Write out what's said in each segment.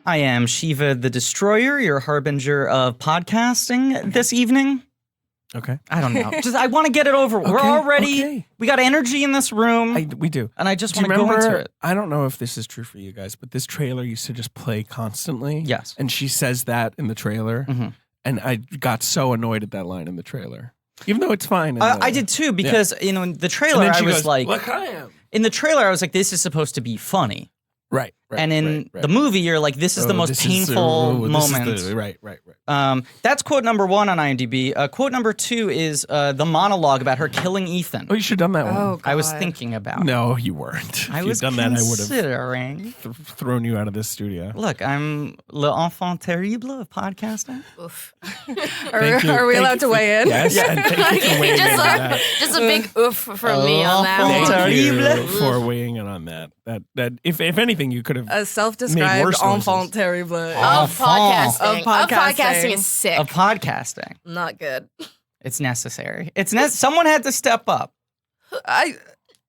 I am Shiva the Destroyer, your harbinger of podcasting this evening. Okay. I don't know. I want to get it over. We're already, we got energy in this room. We do. And I just want to go into it. I don't know if this is true for you guys, but this trailer used to just play constantly. Yes. And she says that in the trailer. Mm-hmm. And I got so annoyed at that line in the trailer. Even though it's fine. I did too, because, in the trailer, I was like, look, I am. In the trailer, I was like, this is supposed to be funny. Right. And in the movie, you're like, this is the most painful moment. Right. That's quote number 1 on IMDb. Quote number 2 is the monologue about her killing Ethan. Oh, you should have done that one. Oh, God. I was thinking about. No, you weren't. I If was you'd done that, I would have considering. thrown you out of this studio. Look, I'm l'enfant terrible of podcasting. Oof. Thank you. Are we allowed to weigh in? Yes, and thank you for weighing in on that. Just a big oof from me on that Thank one. Thank you Terrible. for weighing in on that. That if anything, you could have A made self-described worse enfant noises. terrible. Of podcasting. Of podcasting. Of podcasting is sick. Of podcasting. Not good. It's necessary. Someone had to step up. I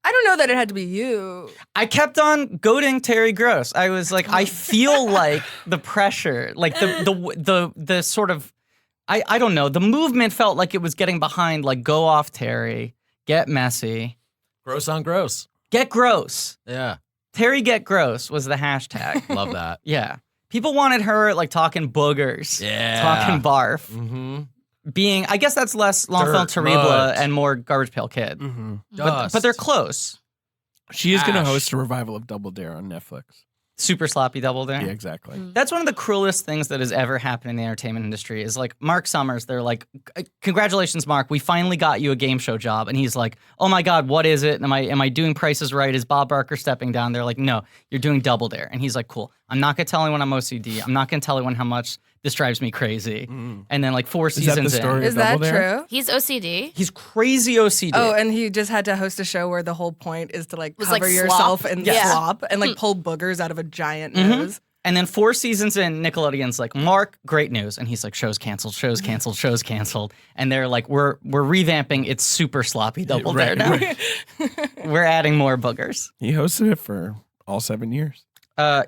don't know that it had to be you. I kept on goading Terry Gross. I was like, I feel like the pressure, like the sort of, I don't know, the movement felt like it was getting behind, like, go off Terry, get messy. Gross on gross. Get gross. Yeah. Terry get gross was the hashtag. Love that. Yeah. People wanted her, like, talking boogers. Yeah. Talking barf. Mm-hmm. Being, I guess that's less l'enfant Dirt, terrible mud. and more Garbage Pail Kid. Mm-hmm. But they're close. She is going to Ash. host a revival of Double Dare on Netflix. Super sloppy double dare. Yeah, exactly. That's one of the cruelest things that has ever happened in the entertainment industry is like Marc Summers. They're like, congratulations, Mark. We finally got you a game show job. And he's like, oh my God, what is it? Am I doing Prices Right? Is Bob Barker stepping down? They're like, no, you're doing Double Dare. And he's like, cool. I'm not going to tell anyone I'm OCD. I'm not going to tell anyone how much this drives me crazy. And then like 4 seasons that the story? in. Is that Double Dare? true? He's OCD. He's crazy OCD. Oh, and he just had to host a show where the whole point is to like Was, cover like, yourself slop? in Yeah. slop and like pull boogers out of a giant nose. And then 4 seasons in, Nickelodeon's like, Mark, great news. And he's like, show's canceled, show's canceled, show's canceled. And they're like, we're revamping. It's super sloppy Double Dare now. Right. We're adding more boogers. He hosted it for all 7 years.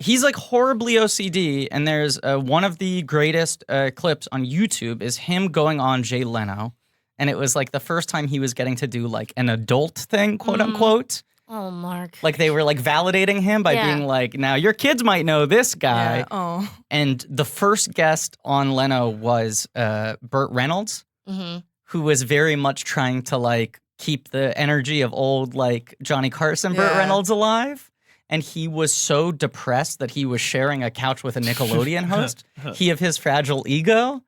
He's like horribly OCD, and there's one of the greatest clips on YouTube is him going on Jay Leno, and it was like the first time he was getting to do like an adult thing, quote unquote. Oh, Mark. Like they were like validating him by being like, now your kids might know this guy. Yeah. Oh. And the first guest on Leno was Burt Reynolds, who was very much trying to like keep the energy of old like Johnny Carson, Burt Yeah. Reynolds alive. And he was so depressed that he was sharing a couch with a Nickelodeon host, he of his fragile ego,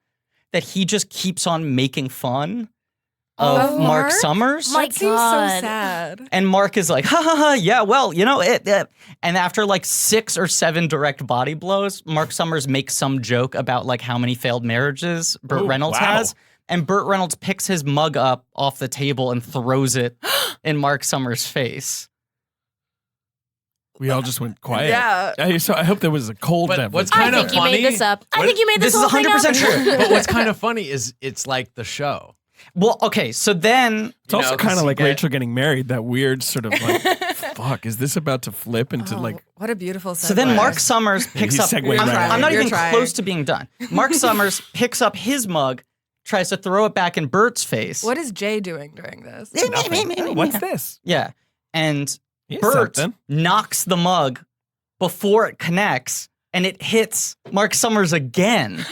that he just keeps on making fun of Marc Mark? Summers. My That seems so God. sad. And Mark is like, ha ha ha, yeah, well, you know it. And after like 6 or 7 direct body blows, Marc Summers makes some joke about like how many failed marriages Burt Oh, Reynolds wow. has. And Burt Reynolds picks his mug up off the table and throws it in Marc Summers' face. We all just went quiet. Yeah. So I hope there was a cold But beverage. what's I kind of think you funny? made this up. I What- think you made this This is whole thing 100% up. true. But what's kind of funny is it's like the show. Well, okay, so then It's also know, 'cause kind of you like get- Rachel getting married. That weird sort of like, fuck, is this about to flip into Oh, like? what a beautiful segue. So then Marc Summers picks he's up. segueing I'm, right I'm in. not You're even trying. close to being done. Marc Summers picks up his mug, tries to throw it back in Bert's face. What is Jay doing during this? Oh, what's this? Yeah. And Here's Bert something. knocks the mug before it connects, and it hits Marc Summers again.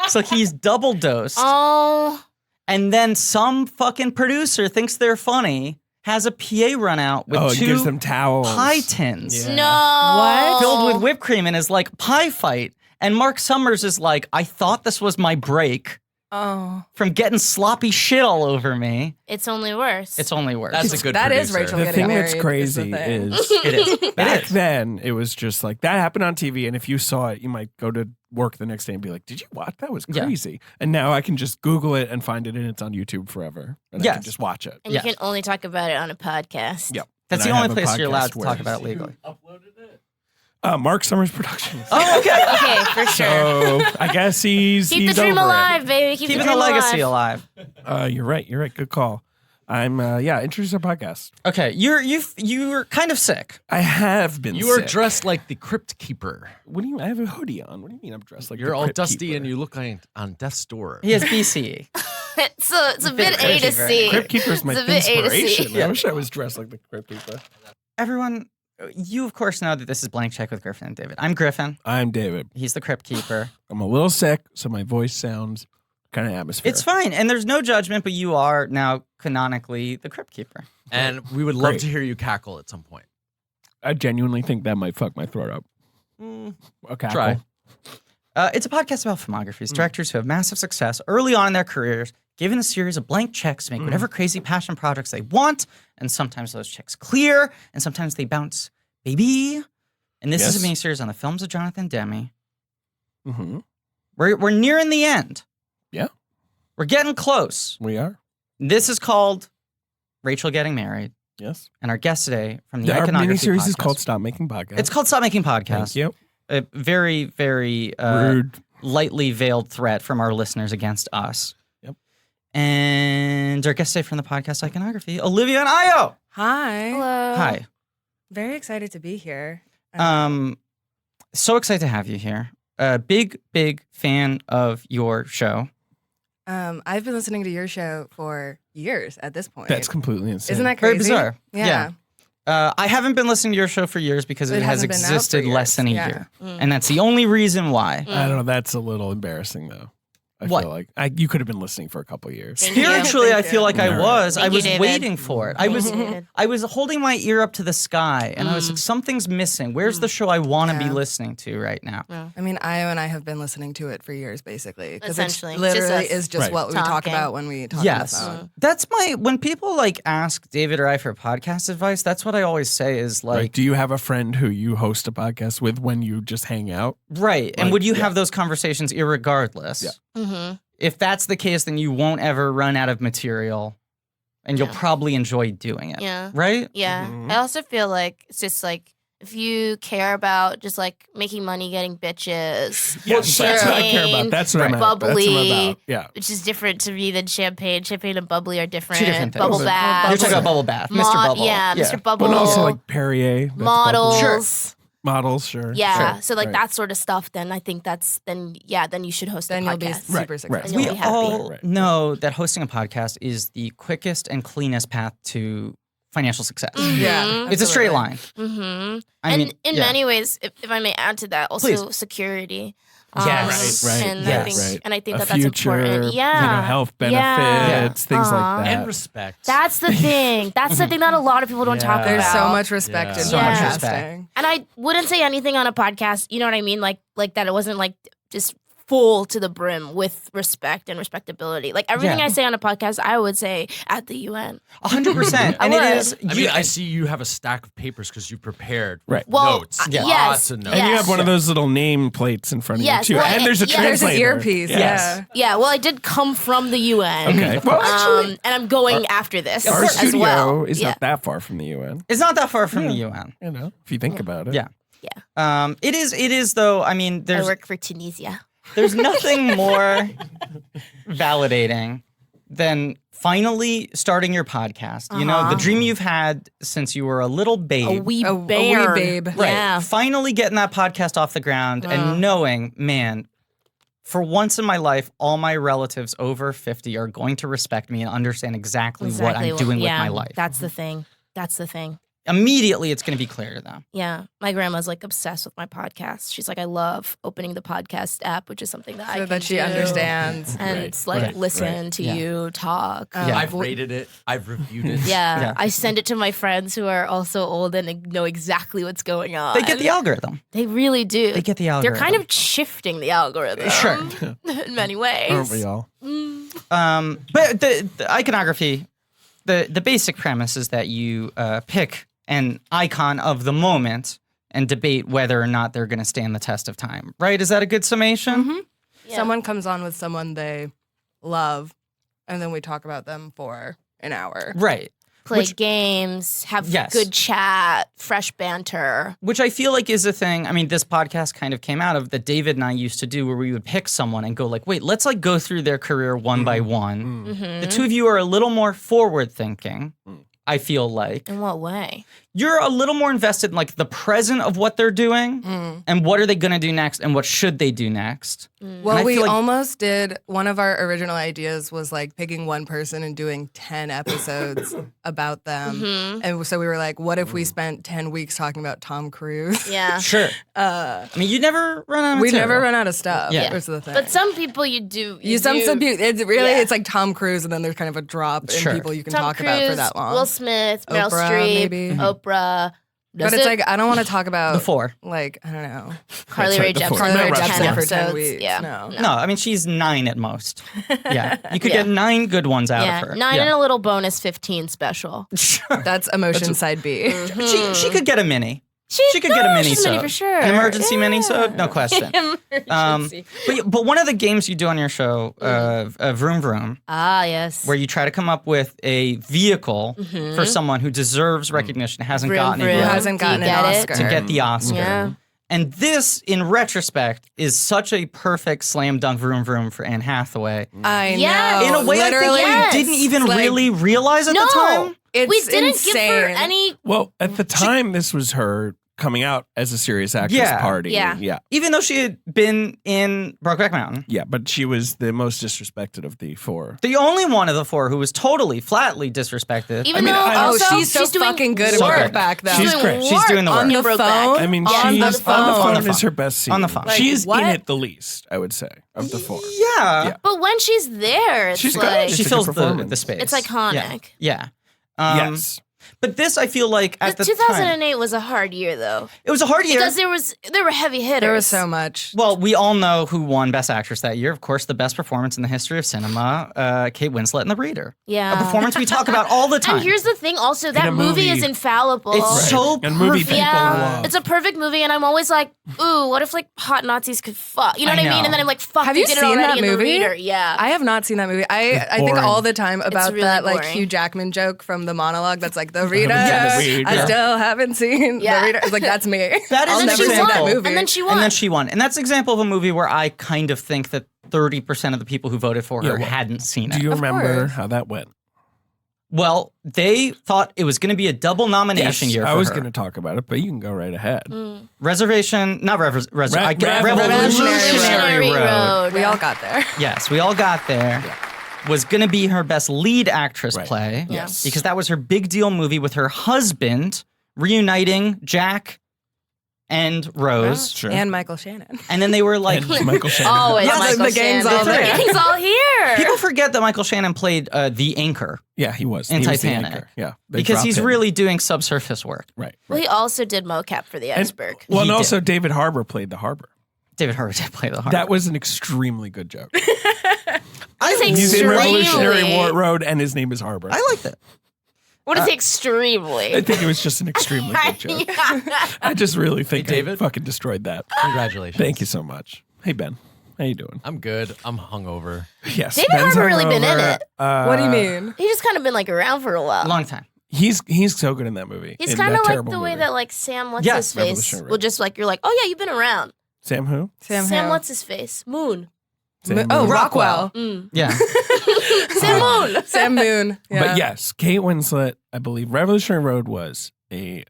So he's double dosed. Oh. And then some fucking producer thinks they're funny, has a PA run out with Oh, it 2 gives them towels. pie tins. Yeah. No. What? Filled with whipped cream and is like, pie fight. And Marc Summers is like, I thought this was my break Oh. from getting sloppy shit all over me. It's only worse. It's only worse. That's a good That is producer. Rachel The getting thing married. that's is crazy the thing. is It is. back It is. then it was just like that happened on TV, and if you saw it, you might go to work the next day and be like, "Did you watch? That was Yeah. crazy." And now I can just Google it and find it, and it's on YouTube forever, and I Yes. can just watch it. and Yes. you can only talk about it on a podcast. Yep. That's And the I only have a place you're podcast allowed to where- talk about legally. Uploaded it. Marc Summers Productions. Oh, okay. Okay, for sure. So I guess he's Keep the he's dream over alive, baby. Keep Keeping the the dream legacy alive. alive. You're right. You're right. Good call. I'm introduce our podcast. Okay, you're kind of sick. I have been. You are sick. dressed like the crypt keeper. What do you? I have a hoodie on. What do you mean I'm dressed like? You're the all crypt dusty keeper? and you look like on death's door. He has BCE. It's a bit A to crazy, C. Crypt keeper's my It's a bit A to C. inspiration. I wish I was dressed like the crypt keeper. Everyone, you of course know that this is Blank Check with Griffin and David. I'm Griffin. I'm David. He's the Crypt Keeper. I'm a little sick, so my voice sounds kind of atmospheric. It's fine, and there's no judgment, but you are now canonically the Crypt Keeper. And we would love Great. to hear you cackle at some point. I genuinely think that might fuck my throat up. A cackle. Try. It's a podcast about filmographies, directors who have massive success early on in their careers, given a series of blank checks to make whatever crazy passion projects they want, and sometimes those checks clear, and sometimes they bounce, baby. And this is a Yes. miniseries on the films of Jonathan Demme. Mm-hmm. We're nearing the end. Yeah. We're getting close. We are. This is called Rachel Getting Married, Yes. and our guest today from the Our Iconography miniseries podcast. is called Stop Making Podcasts. It's called Stop Making Podcasts. Thank you. A very, very Rude. lightly veiled threat from our listeners against us. Yep. And our guest today from the podcast Iconography, Olivia and Ayo. Hi. Hello. Hi. Very excited to be here. So excited to have you here. Big fan of your show. I've been listening to your show for years at this point. That's completely insane. Isn't that crazy? Very bizarre. Yeah. I haven't been listening to your show for years because it has hasn't been out for existed less years. than a Yeah. year. And that's the only reason why. I don't know. That's a little embarrassing, though. I What? feel like you could have been listening for a couple years. Thank you. Spiritually, I Thank feel you. like I Alright. was. I Thank you, was David. waiting for it. I was David. I was holding my ear up to the sky and I was like, something's missing. Where's the show I want to be Yeah. listening to right now? I mean, Ayo and I have been listening to it for years, basically. 'Cause Essentially. It literally Just us is just Right. what we talk talking. about when we talk Yes. on the phone. That's when people like ask David or I for podcast advice, that's what I always say is Right. like, Do you have a friend who you host a podcast with when you just hang out? right. And Like, would you yeah. have those conversations irregardless? Yeah. Mm-hmm. If that's the case, then you won't ever run out of material and you'll Yeah. probably enjoy doing it. Yeah. Right? Yeah. Mhm. I also feel like it's just like if you care about just like making money, getting bitches, Yes, that's what I care about. champagne, That's what I'm at. bubbly, That's what I'm about. Yeah. which is different to me than champagne. Champagne and bubbly are different. Two different things. Bubble You're bath. You're talking about Bubble Bath, Mr. Bubble. Yeah, Mr. Bubble. But also like Perrier. that's models. bubbly. Models, sure. Yeah. Sure. So like Right. that sort of stuff, then I think then you should host Then a you'll be podcast. super Right. successful. You'll We be happy. all Right. know that hosting a podcast is the quickest and cleanest path to financial success. Yeah. Mhm. It's a straight line. Mm-hmm. I And mean, in yeah. many ways, if I may add to that, also Please. security. Yes. Right. And Yes. I think, Right. and I think A that future, that's important. Yeah. health Yeah. benefits, things Uh-huh. like that. And respect. That's the thing. That's the thing that a lot of people don't talk Yeah. There's about. so much respect Yeah. in So much podcasting. respect. And I wouldn't say anything on a podcast. You know what I mean? Like that. It wasn't like just full to the brim with respect and respectability. Like everything Yeah. I say on a podcast, I would say at the UN. 100%. I And it would. is. I mean, I see you have a stack of papers because you prepared Right. Well, notes. Yeah. yes, Lots of notes. And you yes. have one of those little name plates in front of Yes, you too. well, And there's a yeah, There's translator. an earpiece. Yes. Yeah. Yeah, well, I did come from the UN. Okay. Well, actually, And I'm going after this our as studio well. is yeah. not that far from the UN. It's not that far from the UN. You know, if you think about it. Yeah. It is though. I mean, I there's work for Tunisia. there's nothing more validating than finally starting your podcast. You know, the dream you've had since you were a little babe. A wee A wee bear. babe. Right. Yeah. Finally getting that podcast off the ground and knowing, man, for once in my life, all my relatives over 50 are going to respect me and understand exactly what I'm doing with my life. That's the thing. That's the thing. Immediately, it's going to be clear to them. Yeah. My grandma's like obsessed with my podcast. She's like, I love opening the podcast app, which is something that I So can that she do. understands. And Right, it's like right, listen right. to Yeah. you talk. Yeah. I've rated it. I've reviewed it. Yeah. Yeah. I send it to my friends who are also old and know exactly what's going on. They get the algorithm. They really do. They get the They're algorithm. kind of shifting the algorithm. Sure. In many ways. Aren't we all? But the iconography, the basic premise is that you pick an icon of the moment and debate whether or not they're going to stand the test of time. Right? Is that a good summation? Yeah. Someone comes on with someone they love, and then we talk about them for an hour. Right. play games, have good chat, fresh banter. Which I feel like is a thing. I mean, this podcast kind of came out of that David and I used to do where we would pick someone and go like, wait, let's like go through their career one by one. Mm-hmm. The two of you are a little more forward thinking, I feel like. In what way? You're a little more invested in like the present of what they're doing and what are they going to do next and what should they do next. Well, we almost did. One of our original ideas was like picking one person and doing 10 episodes about them. And so we were like, what if we spent 10 weeks talking about Tom Cruise? Yeah. Sure. I mean, you never run out of We material. never run out of stuff. Yeah. That's the thing. But some people you do. It's really, it's like Tom Cruise and then there's kind of a drop in people you can Tom talk Cruise, about for that long. Will Smith, Meryl Oprah, Streep, maybe. Oprah. But it's like, I don't want to talk about The four. like, I don't know. Carly Rae Jepsen Carly Rae for 10 Jepsen for 10 episodes. weeks. Yeah. No, I mean, she's 9 at most. Yeah. You could get 9 good ones out of her. 9 and a little bonus 15 special. Sure. That's emotion side B. She could get a mini. She could get a mini she's a mini for sure. An emergency mini-sode? No question. Emergency. But one of the games you do on your show, Vroom Vroom, Yes. where you try to come up with a vehicle for someone who deserves recognition, hasn't gotten it Who yet, hasn't gotten an get it? Oscar. to get the Oscar. Yeah. And this, in retrospect, is such a perfect slam dunk Vroom Vroom for Anne Hathaway. I Yes. know. In a way, Literally, I think we didn't even like, really realize at the time. It's we didn't insane. give her any. Well, at the time, this was her coming out as a serious actress Yeah. party. Yeah. Even though she had been in Brokeback Mountain. Yeah, but she was the most disrespected of the 4. The only one of the 4 who was totally, flatly disrespected. Even mean, though I- Oh, also she's so doing fucking good at So work good. back though. She's great. She's doing the work. On the in Brokeback. phone? I mean, On she's the on the phone. phone is her best scene. On the phone. Like, She's what? in it the least, I would say, of the 4. Yeah. But when she's there, it's She's good. like She It's a fills good the performance. space. it's iconic. Yeah. Yes. But this, I feel like, at the time, 2008 was a hard year though, it was a hard year. because there were heavy hitters. There was so much. Well, we all know who won Best Actress that year. Of course, the best performance in the history of cinema, Kate Winslet in The Reader. Yeah. A performance we talk about all the time. And here's the thing, also that a movie is movie. infallible. It's so And movie perfect. people love. It's a perfect movie, and I'm always like, ooh, what if like hot Nazis could fuck? You know what I I mean? know. And then I'm like, fuck, Have they you did it seen already that in movie? The Reader. Yeah. I have not seen that movie. I think boring. all the time about really that like boring. Hugh Jackman joke from the monologue that's like, the reader. Yeah, The Reader. I still haven't seen Yeah. the reader. It's like, that's me. That is I'll an never see example. that movie. And then she won. And then she won. And that's an example of a movie where I kind of think that 30% of the people who voted for her Yeah, well, hadn't seen Do it. you remember course. how that went? Well, they thought it was going to be a double nomination year for I was her. going to talk about it, but you can go right ahead. Reservation, not Revolutionary Revolutionary Road. Road. we all got there. Yes, we all got there. Was going to be her best lead actress Right. play. Yes. Because that was her big deal movie with her husband reuniting Jack and Rose. Sure. And Michael Shannon. And then they were like, And Michael Shannon. Always Yeah, Michael the gang's Shannon. all there. The gang's all here. people forget that Michael Shannon played the anchor Yeah, he was. in He was the Titanic. anchor. Yeah. They because dropped he's him. really doing subsurface work. Right. Well, he also did mocap for the iceberg. Well, and He also did. David Harbour played the Harbor. David Harbour did play the heart. That was an extremely good joke. What is He's in Revolutionary extremely? Road, and his name is Harbor. I liked it. What is extremely? I think it was just an extremely good joke. I just really think Hey, I David? fucking destroyed that. Congratulations. Thank you so much. Hey, Ben. How you doing? I'm good. I'm hungover. Yes. David Ben's Harbour really been in hungover. it. What do you mean? He's just kind of been like around for a while. Long time. He's so good in that movie. He's in kind that of like terrible the way movie. that like Sam what's Yes, his face Revolutionary Road. will just like you're like, oh yeah, you've been around. Sam who? Sam Sam what's his face? Moon. Sam Oh, Moon. Rockwell. Yeah. Sam Moon. Sam Moon. Yeah. But yes, Kate Winslet, I believe Revolutionary Road was a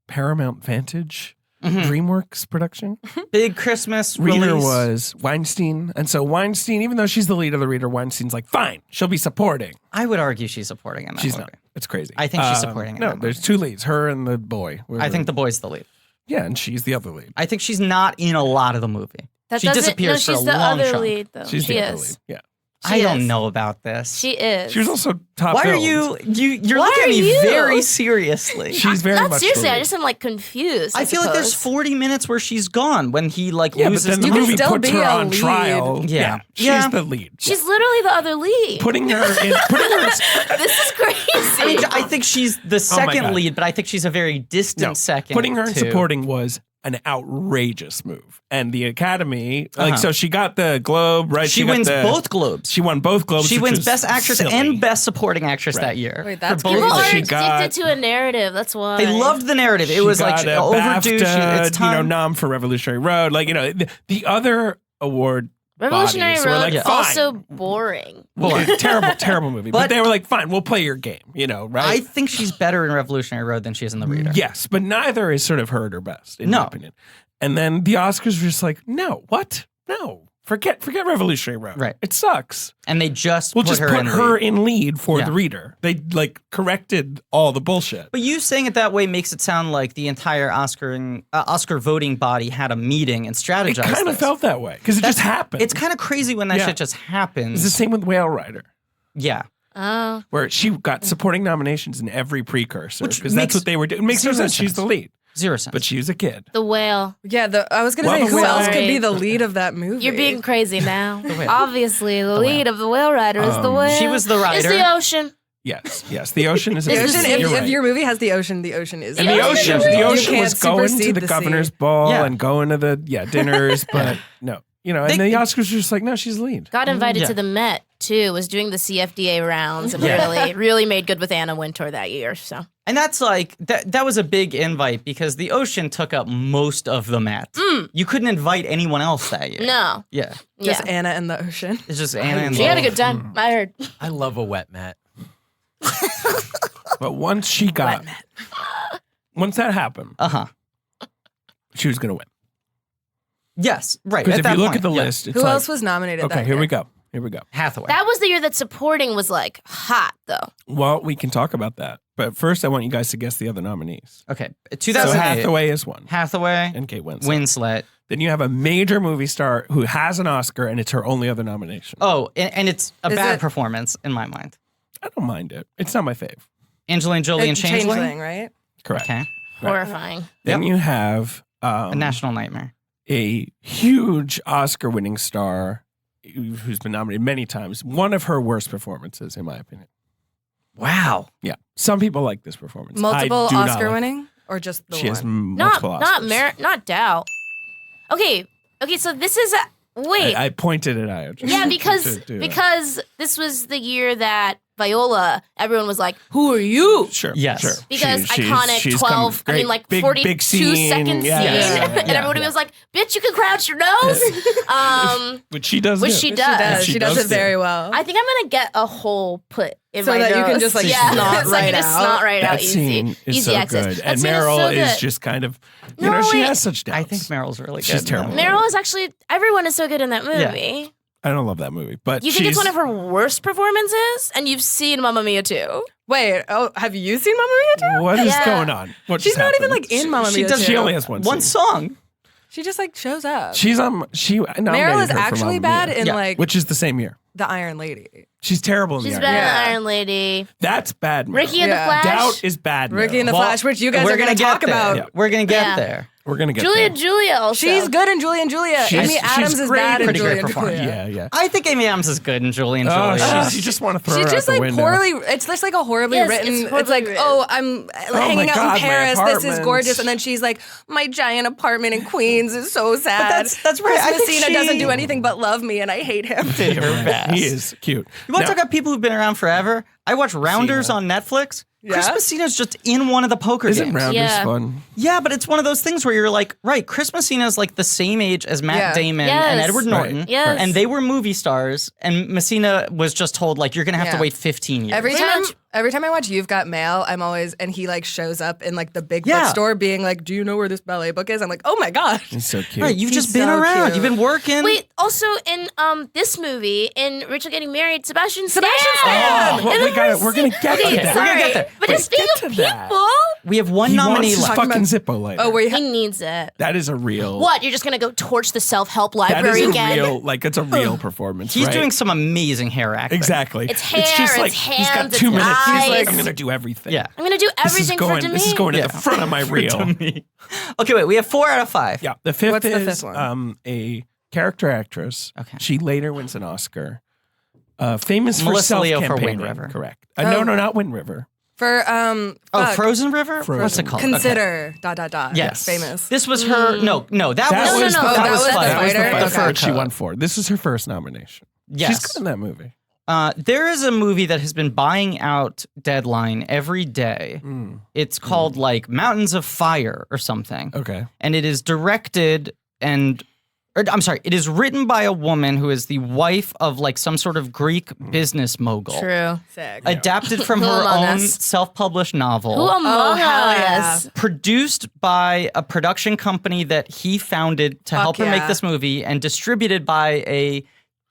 Paramount Vantage Mhm. DreamWorks production. Big Christmas Reader release. was Weinstein. And so Weinstein, even though she's the lead of the Reader, Weinstein's like, fine, she'll be supporting. I would argue she's supporting in that She's movie. not. It's crazy. I think she's supporting in No, that there's movie. two leads, her and the boy. I think the boy's the lead. Yeah, and she's the other lead. I think she's not in a lot of the movie. That She doesn't. disappears No, for she's a the long other chunk. lead though. She's she the other is. lead. Yeah. I don't is. know about this. She is. She was also top Why are billed. you're Why looking at are me you? very seriously. She's very Not much seriously. the I lead. just am like confused. I feel like there's suppose. 40 minutes where she's gone when he like Yeah, but loses then the You can movie still puts be her a on lead. trial. Yeah. She's Yeah. the lead. She's literally the other lead. Putting her in. This is crazy. I mean, I think she's the second God. lead, but I think she's a very distant No, second. putting her in to- supporting was an outrageous move. And the Academy, so she got the Globe, right? She wins both Globes. She won both Globes. She which wins was Best Actress silly. and Best Supporting Actress that year. Wait, that's for both People of are them. She addicted got- to a narrative. That's why. They loved the narrative. It She was like got a overdue. BAFTA, It's time. nom for Revolutionary Road. Like, the other award Revolutionary bodies were Road like, is fine. also boring. Well, terrible movie. But But- they were like, fine, we'll play your game, I right? think she's better in Revolutionary Road than she is in The Reader. Yes, but neither is sort of her at her best, in my No. opinion. And then the Oscars were just like, no, what? No. Forget Revolutionary Road. Right. It sucks. And they just We'll put just her put in her lead. in lead for Yeah. the Reader. They corrected all the bullshit. But you saying it that way makes it sound like the entire Oscar voting body had a meeting and strategized. It kind of this. felt that way because it just happened. It's kind of crazy when that Yeah. shit just happens. It's the same with Whale Rider, Yeah. Oh. where she got supporting nominations in every precursor Which because makes that's what they were doing. It makes no zero sense. She's sense. the lead, 0 cents. but she was a kid. The Whale. Yeah, I was gonna Well, say the who whale- else could be the Sorry. lead of that movie? You're being crazy now. Whale. Obviously, the lead of the Whale Rider is the whale. She was the It's rider. the ocean. Yes. The ocean is the It's ocean. the If, You're if right. your movie has the ocean is And The the ocean- ocean, You the ocean can't was going to supersede the the governor's sea. ball Yeah. and going to the dinners, but no, and the Oscars were just like, no, she's the lead. Got invited Yeah. to the Met too. Was doing the CFDA rounds and Yeah. really made good with Anna Wintour that year. So And that's like that was a big invite because the ocean took up most of the Met. You couldn't invite anyone else that year. no, Yeah. just yeah, Anna and the ocean. It's just Anna and she had a Lola. good time. I heard. I love a wet mat. But once she got, once that happened, Uh-huh. she was going to win. Yes, right. Because at if that you look point, at the yeah. list, it's Who like, else was nominated? okay, that here year? we go. Here we go. Hathaway. That was the year that supporting was like hot though. Well, we can talk about that. But first, I want you guys to guess the other nominees. Okay. So 2008. Hathaway is one. Hathaway, And Kate Winslet. Winslet. Then you have a major movie star who has an Oscar, and it's her only other nomination. Oh, and it's a Is bad it- performance in my mind. I don't mind it. It's not my fave. Angelina Jolie and Changeling. right? Correct. Okay. Horrifying. Then you have A National Nightmare. a huge Oscar-winning star who's been nominated many times. One of her worst performances, in my opinion. Wow. Yeah, some people like this performance. Multiple I do not Oscar like it. winning or just the She has one? multiple Oscars. Not doubt. Okay. So this is wait. I pointed at Ayo. just Yeah, to because do that. because this was the year that Viola, everyone was like, "Who are you?" Sure. Yes. Sure. Because She's iconic 12, great, 42 big scene. second Yeah, scene, yeah, yeah, and yeah, everybody yeah. was like, "Bitch, you can crouch your nose." Which she does. Which do. she She does. does. She She does does it very do. well. I think I'm gonna get a hole put in So my that you can nose. just, like, yeah, snot so I can right just out. snot right out. That scene Easy, is easy so access. good, That and scene Meryl so is good. just kind of, No, she wait. has such doubts. I think Meryl's really good. She's in that terrible. movie. Meryl is actually everyone is so good in that movie. I don't love that movie, but You think it's she's- one of her worst performances, and you've seen Mamma Mia too. Wait, have you seen Mamma Mia too? What is Yeah. going on? What She's just not even happened? like in Mamma She Mia does. too. She only has one One scene. song. She just like shows up. She's she nominated Meryl is her for actually Mamma bad Mia, in Yeah. like which is the same year. The Iron Lady. She's terrible in She's the bad Iron in Yeah. Iron Lady. That's bad. Meryl. Ricky and the Yeah. Flash. Doubt is bad. Ricky Meryl. and the Well, Flash, which you guys we're are going to gonna talk get there. about. Yeah. We're gonna get Yeah. there. We're gonna get Julia, there. Julia also. She's good in Julie and Julia. She's- Amy Adams she's is great bad in in Pretty Julie great and performance. Julia. Yeah. I think Amy Adams is good in Julie and Oh, Julia. you just want to throw She's her just out the like window. poorly. It's just like a horribly Yes, written. it's It's, horribly like, written. oh, I'm hanging my out God, in my Paris. This is apartment. gorgeous, and then she's like, my giant apartment in Queens is so sad. that's right. I Chris think Messina doesn't she- do anything but love me, and I hate him. Did her best. He is cute. You want to Now- talk about people who've been around forever? I watch Rounders on Netflix. Chris Yeah? Messina's just in one of the poker Isn't games. Rounders Yeah. fun? Yeah, but it's one of those things where you're like, right, Chris Messina's like the same age as Matt Yeah. Damon Yes. and Edward Norton. Right. Yes. And they were movie stars, and Messina was just told, like, you're going to have to Yeah. wait 15 years. Every Pretty time, much. every time I watch You've Got Mail, I'm always and he like shows up in like the big Yeah. bookstore, being like, "Do you know where this ballet book is?" I'm like, "Oh my god!" He's so cute. Right, you've He's just been so around. cute. You've been working. Wait, also in this movie, in Rachel Getting Married, Sebastian Stan. Oh, well, And we got it. then We're gonna get okay, to that. sorry. We're gonna get there. But Wait, just speaking get of to that. people, we have one He nominee wants his left. fucking Zippo lighter. Oh, where he you needs it. That is a real. What? You're just gonna go torch the self-help That library is a again? real. Like it's a real performance. He's right? doing some amazing hair acting. exactly. It's hair, just like it's he's got hands, 2 it's minutes. He's like, eyes. I'm gonna do everything. Yeah. I'm gonna do everything for Demi. This is going Yeah. to the front of my reel. Okay, wait, we have 4 out of 5. Yeah. The fifth What's the is fifth one? a character actress. Okay. She later wins an Oscar. Famous for Melissa Leo for self-campaigning. Wind River. Correct. Oh. No, not Wind River. For fuck, Frozen River? Frozen. What's it called? Consider ... Yes. Famous. This was her. No, that was No, no, no. that that was was the Fighter. fighter? That's what she Code. won for. This is her first nomination. Yes. She's good in that movie. There is a movie that has been buying out Deadline every day. It's called like Mountains of Fire or something. Okay. And it is directed it is written by a woman who is the wife of like some sort of Greek business mogul. True. Sick. Adapted from Who her among own us? self-published novel. Who among hell yeah. us? Produced by a production company that he founded to help her make yeah. this movie, and distributed by a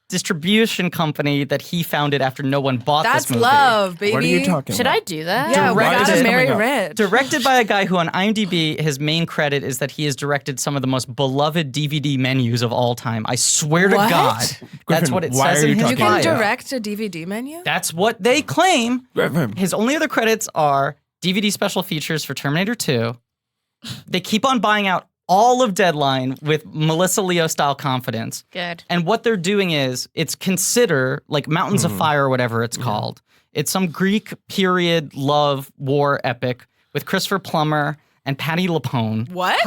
distribution company that he founded after no one bought That's this movie. love, baby. What are you talking Should about? I do that? Yeah, we Directed- gotta Coming marry up. rich. Directed by a guy who on IMDb, his main credit is that he has directed some of the most beloved DVD menus of all time. I swear to What? God. That's Griffin, what it why says are in you his You talking can bio. about direct a DVD menu? That's what they claim. Griffin. His only other credits are DVD special features for Terminator 2. They keep on buying out all of Deadline with Melissa Leo style confidence. Good. And what they're doing is it's Consider, like Mountains of Fire or whatever it's called. It's some Greek period love war epic with Christopher Plummer and Patti LuPone. What?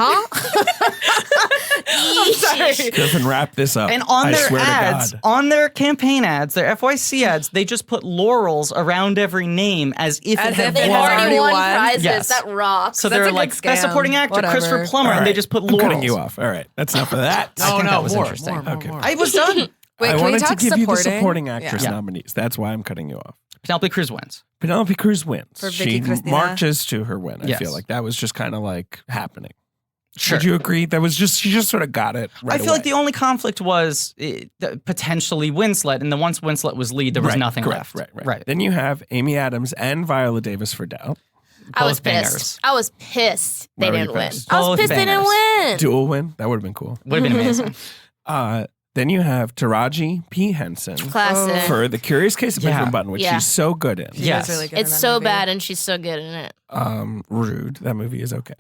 I'm sorry. Griffin, wrap this up. And on I their swear ads, to God. on their campaign ads, their FYC ads, they just put laurels around every name as if As it had if They've They won. already won won? prizes. Yes. That rocks. So That's they're a good like best scam. supporting actor, Whatever. Christopher Plummer, All and they right. just put I'm laurels. cutting you off. All right. That's enough of that. I think that was more, interesting. More, Okay. more. I was done. Wait, I can we wanted to talk give you the supporting? supporting actress Yeah. nominees. That's why I'm cutting you off. Penelope Cruz wins. Penelope Cruz wins. For She Vicky Cristina? marches to her win. I Yes. feel like that was just kind of like happening. Sure. Would you agree? That was just she just sort of got it. Right I feel like away. the only conflict was potentially Winslet, and then once Winslet was lead, there was Right, nothing correct, left. Right. Then you have Amy Adams and Viola Davis for Doubt. I was Both bangers. pissed. I was pissed they Why were didn't you win. pissed? I was Both pissed they didn't bangers. win. Dual win. That would have been cool. Would have been amazing. Then you have Taraji P. Henson Classic. for The Curious Case of Yeah. Benjamin Button, which Yeah. she's so good in. She Yes. was really good in It's that so movie. bad, and she's so good in it. Rude. That movie is okay.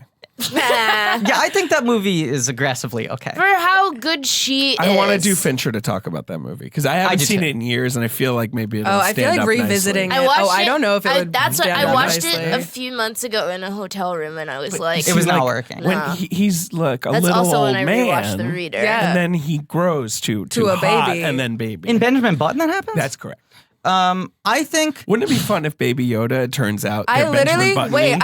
Yeah, I think that movie is aggressively okay. For how good she is. I want to do Fincher to talk about that movie because I haven't do seen too. it in years, and I feel like maybe it'll Oh, I feel stand like up revisiting nicely. it. I watched I don't know if it would That's what stand I up watched nicely. it a few months ago in a hotel room, and I was like, It was See, not like, working. When No. he's like a that's little also old when I rewatched man, The Reader. Yeah. and then he grows to a hot baby. and then baby. In Benjamin Button, that happens? That's correct. I think Wouldn't it be fun if Baby Yoda, it turns out, I they're Benjamin literally Button-ing?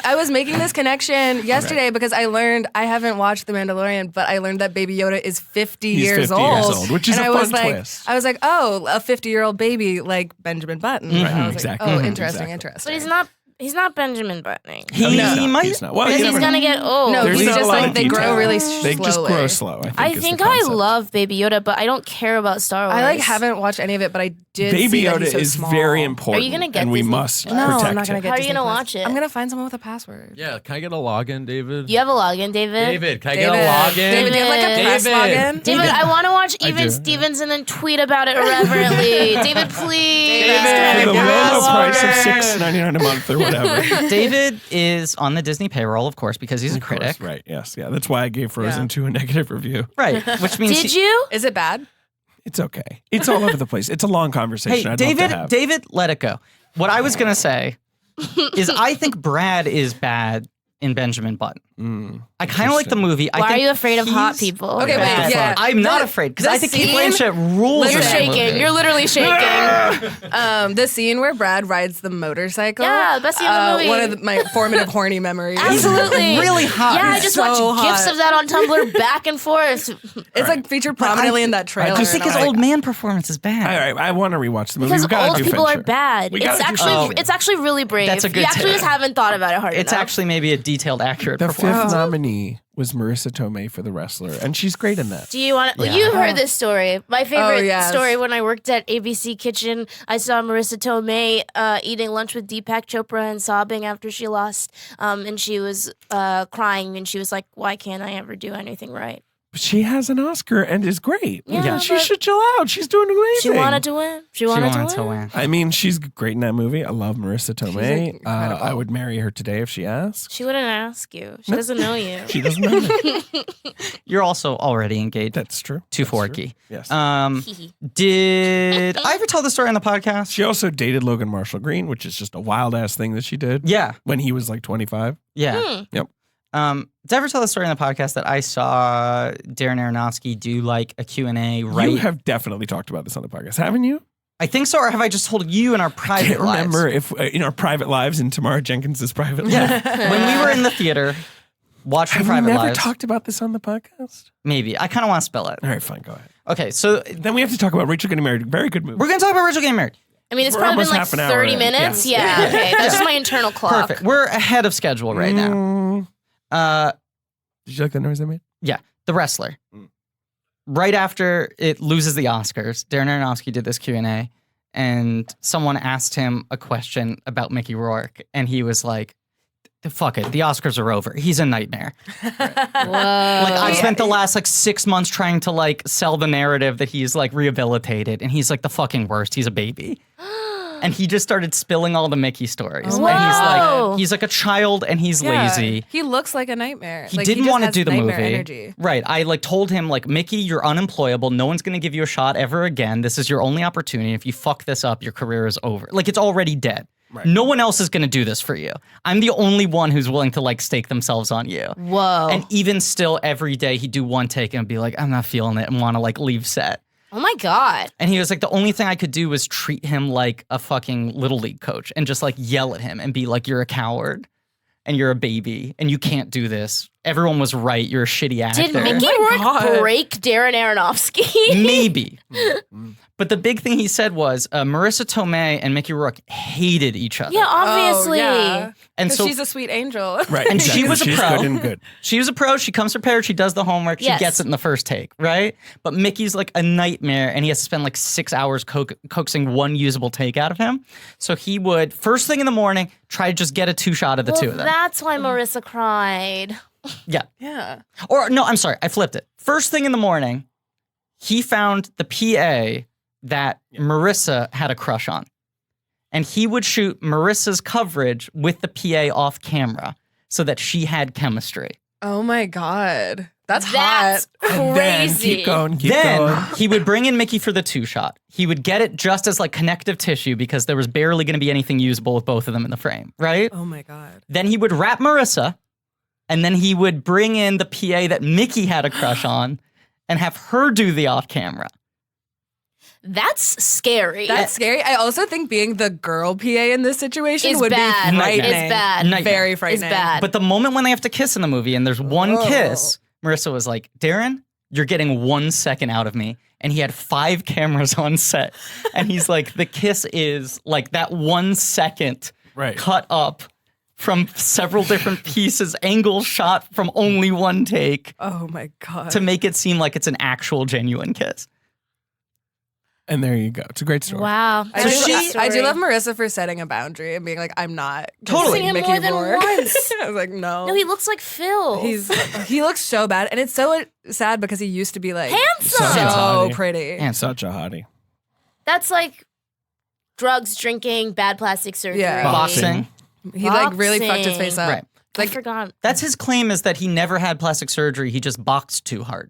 I was making this connection yesterday because I learned I haven't watched The Mandalorian, but I learned that Baby Yoda is 50 He's years 50 years old, old, which is and a I fun was like, twist. I was like, oh, a 50-year-old baby like Benjamin Button. Right, I was exactly. like, oh, Mhm, interesting, exactly. interesting. But he's not Benjamin Buttoning. he No, might. he's not. Well, Because you he's never gonna know. get old. No, There's he's not just a lot like of they grow detail. really They just slowly. grow slow. I is the think I concept. love Baby Yoda, but I don't care about Star Wars. I like haven't watched any of it, but I did. Baby see that Yoda he's so is small. very important. Are you gonna get and we Disney must Plus? No, protect I'm not gonna it. get. How are you Disney gonna Plus. watch it? I'm gonna find someone with a password. Yeah, can I get a login, David? You have a login, David? David, can I get a David, login? David, do you have like a press David. login? David, I want to watch I Even do. Stevens and then tweet about it irreverently. David, please. David, For the low price of password. $6.99 a month or whatever. David is on the Disney payroll, of course, because he's a Of course, critic. right? Yes, yeah. That's why I gave Frozen Yeah. 2 a negative review. Right. Which means Did you? Is it bad? It's okay. It's all over the place. It's a long conversation. Hey, I'd love to David, have. David, let it go. What I was gonna say is I think Brad is bad in Benjamin Button. I kind of like the movie. I Why think are you afraid of hot he's people? Okay, wait, bad. yeah. I'm not The- afraid because the I think Kate scene- Blanchett rules. You're in that shaking. movie. You're literally shaking. The scene where Brad rides the motorcycle. Yeah, best scene in the movie. One of my formative horny memories. Absolutely. really hot. Yeah, I He's just so watched gifs hot. of that on Tumblr back and forth. It's like featured prominently in that trailer. I think his old man performance is bad. All right, I want to rewatch the movie. Because We've got old to do people Fincher. are bad. We It's gotta do actually Fincher. it's actually really brave. That's a good You actually tip. just haven't thought about it hard It's enough. actually maybe a detailed, accurate The performance. fifth nominee was Marissa Tomei for The Wrestler, and she's great in that. Do you want to? Yeah. You heard this story. My favorite yes. story when I worked at ABC Kitchen, I saw Marissa Tomei eating lunch with Deepak Chopra and sobbing after she lost. And she was crying and she was like, why can't I ever do anything right? She has an Oscar and is great. Yeah, She but- should chill out. She's doing amazing. She wanted to win. She wanted to win. I mean, she's great in that movie. I love Marissa Tomei. incredible. I would marry her today if she asked. She wouldn't ask you. She doesn't know you. She doesn't know me. You're also already engaged That's true. to That's true. Forky. Yes. Did I ever tell the story on the podcast? She also dated Logan Marshall Green, which is just a wild ass thing that she did. Yeah. When he was like 25. Yeah. Yep. Did I ever tell the story on the podcast that I saw Darren Aronofsky do like a Q&A right? You have definitely talked about this on the podcast, haven't you? I think so, or have I just told you in our I private can't lives? remember if in our private lives and Tamara Jenkins's private life. Yeah. When we were in the theater watching Have we Private never Lives. talked about this on the podcast? Maybe. I kind of want to spell it. All right, fine, go ahead. Okay, so Then we have to talk about Rachel Getting Married. Very good movie. we're going to talk about Rachel Getting Married. I mean, it's We're probably been almost like half an hour 30 in. minutes. Yeah. Yeah, okay. That's just my internal clock. Perfect. We're ahead of schedule right now. Did you like the noise I made? The Wrestler. Mm. Right after it loses the Oscars, Darren Aronofsky did this Q&A, and someone asked him a question about Mickey Rourke, and he was like, fuck it, the Oscars are over. He's a nightmare. Whoa. Like, I spent the last 6 months trying to sell the narrative that he's rehabilitated, and he's the fucking worst. He's a baby. And he just started spilling all the Mickey stories. Oh and Whoa. he's like a child and he's lazy. He looks like a nightmare. He Like, didn't just want to has do the nightmare movie. Energy. Right. I told him Mickey, you're unemployable. No one's going to give you a shot ever again. This is your only opportunity. If you fuck this up, your career is over. It's already dead. Right. No one else is going to do this for you. I'm the only one who's willing to stake themselves on you. Whoa. And even still, every day he'd do one take and be like, I'm not feeling it, and want to leave set. Oh my God. And he was like, the only thing I could do was treat him like a fucking little league coach and just yell at him and be like, you're a coward and you're a baby and you can't do this. Everyone was right. You're a shitty actor. Did Mickey Rourke break Darren Aronofsky? Maybe. But the big thing he said was Marissa Tomei and Mickey Rourke hated each other. Yeah, obviously. Oh, yeah. And 'Cause so she's a sweet angel. Right. And she was a She's pro. good and good. she was a pro. She comes prepared. She does the homework. She Yes. gets it in the first take, right? But Mickey's a nightmare, and he has to spend 6 hours coaxing one usable take out of him. So he would, first thing in the morning, try to just get a 2-shot of the two of them. That's why Marissa cried. Yeah. Yeah. Or no, I'm sorry. I flipped it. First thing in the morning, he found the PA that Marissa had a crush on. And he would shoot Marissa's coverage with the PA off camera so that she had chemistry. Oh my God. That's That's hot. And then crazy. keep going, keep Then going. he would bring in Mickey for the 2-shot. He would get it just as connective tissue because there was barely going to be anything usable with both of them in the frame, right? Oh my God. Then he would wrap Marissa, and then he would bring in the PA that Mickey had a crush on and have her do the off camera. That's scary. That's scary. I also think being the girl PA in this situation It's would bad. be Nightmare. frightening. It's bad. Nightmare. Very It's frightening. bad. But the moment when they have to kiss in the movie and there's one Whoa. kiss, Marissa was like, Darren, you're getting 1 second out of me. And he had 5 cameras on set. And he's like, the kiss is that 1 second Right. cut up from several different pieces, angle shot from only one take Oh my God. to make it seem like it's an actual genuine kiss. And there you go. It's a great story. Wow. I, So I do love Marissa for setting a boundary and being like, I'm not Totally. kissing Seen him Mickey more than Rourke. once. I was like, no. No, he looks like Phil. he looks so bad, and it's so sad because he used to be handsome. so Hottie. pretty. And so Such a hottie. That's drugs, drinking, bad plastic surgery. Yeah. boxing. He really fucked his face up. Right. I forgot. That's his claim, is that he never had plastic surgery. He just boxed too hard.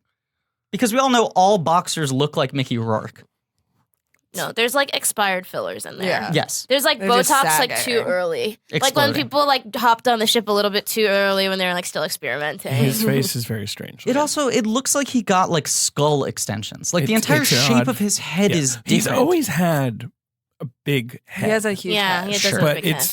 Because we all know all boxers look like Mickey Rourke. No, there's expired fillers in there. Yeah. Yes. There's They're just Botox sagging. too early. When Exploding. people hopped on the ship a little bit too early when they were still experimenting. His face is very strange. It looks like he got skull extensions. The It's- entire it's shape odd. of his head Yeah. is He's different. always had a big head. He has a huge Yeah, head. he does Sure. have a But big head.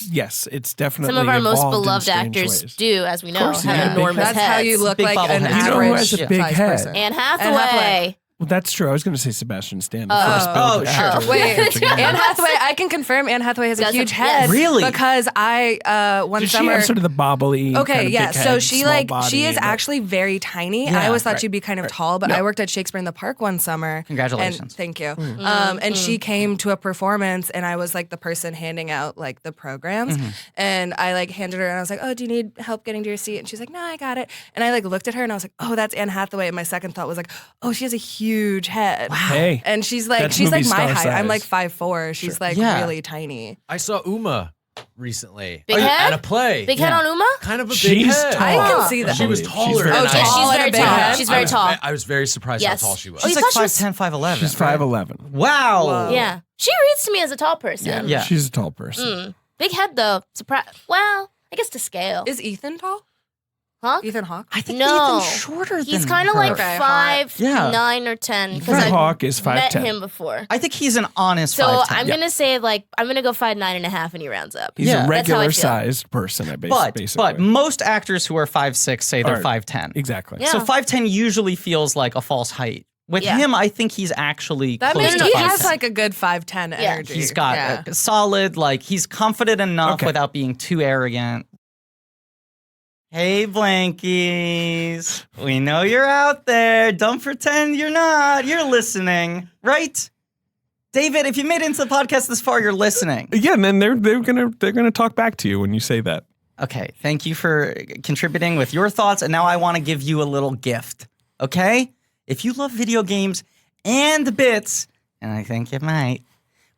it's definitely Some of our most evolved in beloved strange actors ways. do, as we know, course, have yeah. enormous That's heads. how you look Big like an bobblehead. You know who average has a big size head? person. Anne Hathaway. Hathaway. Well, that's true. I was going to say Sebastian Stan. The Oh. first Oh, actor. sure. Wait, Which again- Anne Hathaway. I can confirm Anne Hathaway has a Does huge have- head. yes. Really? Because I one Does she summer. have sort of the bobbly? Okay, kind of yeah. big So head, she small like body she is and- actually very tiny. Yeah, I always thought right, she'd be kind of tall, but No. I worked at Shakespeare in the Park one summer. Congratulations. And, thank you. And she came to a performance, and I was like the person handing out like the programs, and I like handed her, and I was like, "Oh, do you need help getting to your seat?" And she's like, "No, I got it." And I like looked at her, and I was like, "Oh, that's Anne Hathaway." And my second thought was like, "Oh, she has a huge head." Hey. And she's like That's my movie star height. I'm size. like 5'4". She's like Yeah. really tiny. I saw Uma recently Big head? at a play. Big head on Uma? Kind of a big She's head. tall. I can see that. She was She's taller. very than tall. I Oh, was. she's she's and very a big tall. head? She's very tall. I was very surprised Yes. how tall she was. Oh, She's you like thought she was- 5'10", 5'11". She's right? 5'11". Wow. Whoa. Yeah. She reads to me as a tall person. Yeah. She's a tall person. Big head though. Surprise. Well, I guess to scale. Is Ethan tall? Huh? Ethan Hawke? I think No. Ethan's shorter than He's kind of her. like Okay, 5'9" or 10 because Ethan I Hawke is met 5'10". him before. I think he's an honest So 5'10". I'm gonna say like I'm gonna go 5'9.5" and he rounds up. He's Yeah. a That's how I regular feel. sized person, basically. But most actors who are 5'6" say they're Are- 5'10". Exactly. Yeah. So 5'10" usually feels like a false height. With Yeah. him, I think he's actually That close means to he 5'10". has like a good 5'10" Yeah. energy. He's got Yeah. a solid, like he's confident enough Okay. without being too arrogant. Hey, Blankies. We know you're out there. Don't pretend you're not. You're listening, right? David, if you made it into the podcast this far, you're listening. Yeah, and then they're gonna talk back to you when you say that. Okay, thank you for contributing with your thoughts, and now I want to give you a little gift, okay? If you love video games and bits, and I think you might,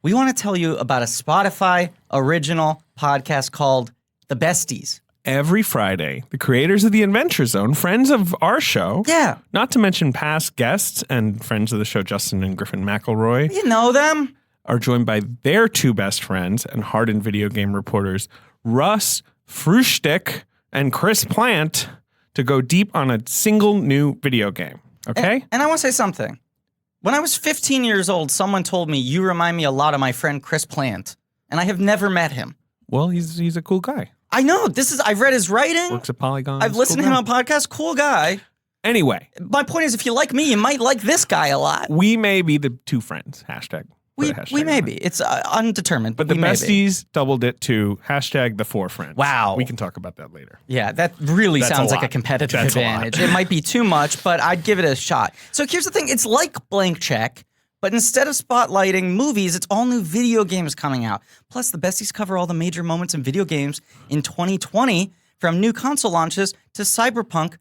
we want to tell you about a Spotify original podcast called The Besties. Every Friday, the creators of the Adventure Zone, friends of our show, Yeah, not to mention past guests and friends of the show, Justin and Griffin McElroy, you know them. are joined by their two best friends and hardened video game reporters, Russ Frushtick and Chris Plant, to go deep on a single new video game. Okay? And I want to say something. When I was 15 years old, someone told me, you remind me a lot of my friend Chris Plant, and I have never met him. Well, he's a cool guy. I know, I've read his writing. Works at Polygon. I've He's a listened cool to him guy. on podcasts. Cool guy. Anyway, My point is, if you like me, you might like this guy a lot. we may be the two friends. Hashtag. Put a hashtag We may on it. be. It's undetermined, But the we may be. besties doubled it to hashtag the four friends. Wow. We can talk about that later. Yeah, that really That's sounds a like a lot. competitive That's a lot. advantage. It might be too much, but I'd give it a shot. So here's the thing. It's like Blank Check, but instead of spotlighting movies, it's all new video games coming out. Plus, the besties cover all the major moments in video games in 2020, from new console launches to Cyberpunk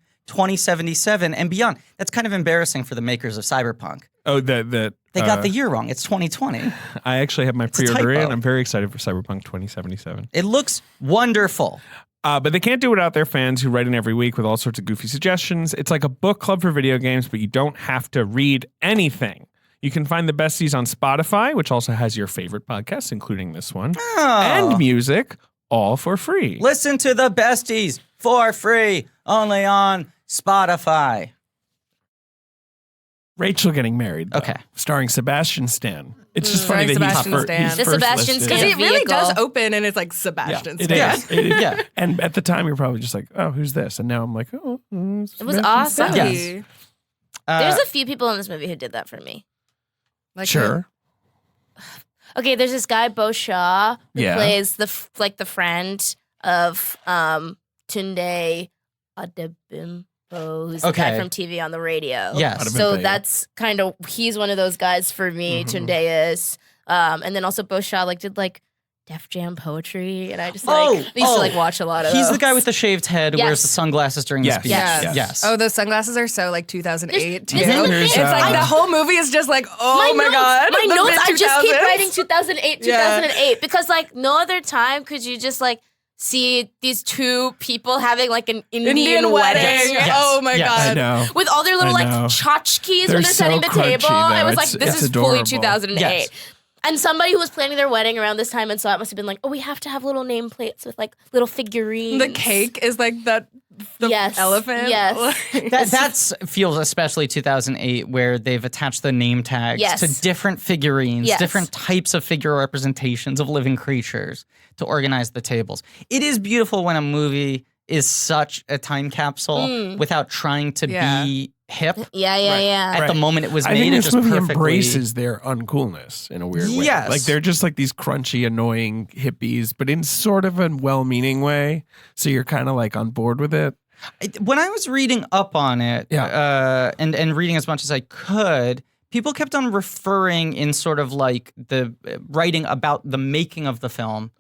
2077 and beyond. That's kind of embarrassing for the makers of Cyberpunk. Oh, They got the year wrong. It's 2020. I actually have my a pre-order in. typo. I'm very excited for Cyberpunk 2077. It looks wonderful. But they can't do without their fans who write in every week with all sorts of goofy suggestions. It's like a book club for video games, but you don't have to read anything. You can find the besties on Spotify, which also has your favorite podcasts, including this one, and music, all for free. Listen to the besties for free, only on Spotify. Rachel getting married, though, Okay. starring Sebastian Stan. It's just funny Starring that Sebastian he's, Stan. he's The first Sebastian listed. Stan. Because it really Vehicle. does open and it's like Yeah, Sebastian it Stan. is. It is. Yeah. And at the time, you're probably just like, oh, who's this? And now I'm like, oh, It was Sebastian awesome. Stan. Yes. There's a few people in this movie who did that for me. Like Sure. Okay, there's this guy Bo Shaw who Yeah. plays the friend of Tunde Adebimbo, who's the guy Okay. from TV on the radio. Yes. Adebimbo, So yeah. that's kind of he's one of those guys for me. Tunde is, and then also Bo Shaw did Def Jam poetry, and I just used to watch a lot of. He's those. the guy with the shaved head who Yes. wears the sunglasses during Yes. the speech. Yes. Yes. Oh, those sunglasses are so like 2008 too. This is the thing. It's like the whole movie is just like, oh my god. My the notes. I just keep mid-2000s. writing 2008, Yeah. 2008 because no other time could you just see these two people having an Indian wedding. Yes. Oh my Yes. I god. know. With all their little I know. tchotchkes They're when they're setting so the table. crunchy, though. I was like, It's- this it's is fully adorable. 2008. Yes. And somebody who was planning their wedding around this time and saw it must have been like, oh, we have to have little nameplates with little figurines. The cake is like the Yes. elephant. Yes. That feels especially 2008, where they've attached the name tags Yes. to different figurines, Yes. different types of figure representations of living creatures to organize the tables. It is beautiful when a movie is such a time capsule without trying to Yeah. be hip. Yeah. At the moment it was I made, think it this just movie perfectly embraces their uncoolness in a weird way. Yes. Like they're just like these crunchy, annoying hippies, but in sort of a well-meaning way. So you're kind of like on board with it. When I was reading up on it, and reading as much as I could, people kept on referring in sort of like the writing about the making of the film.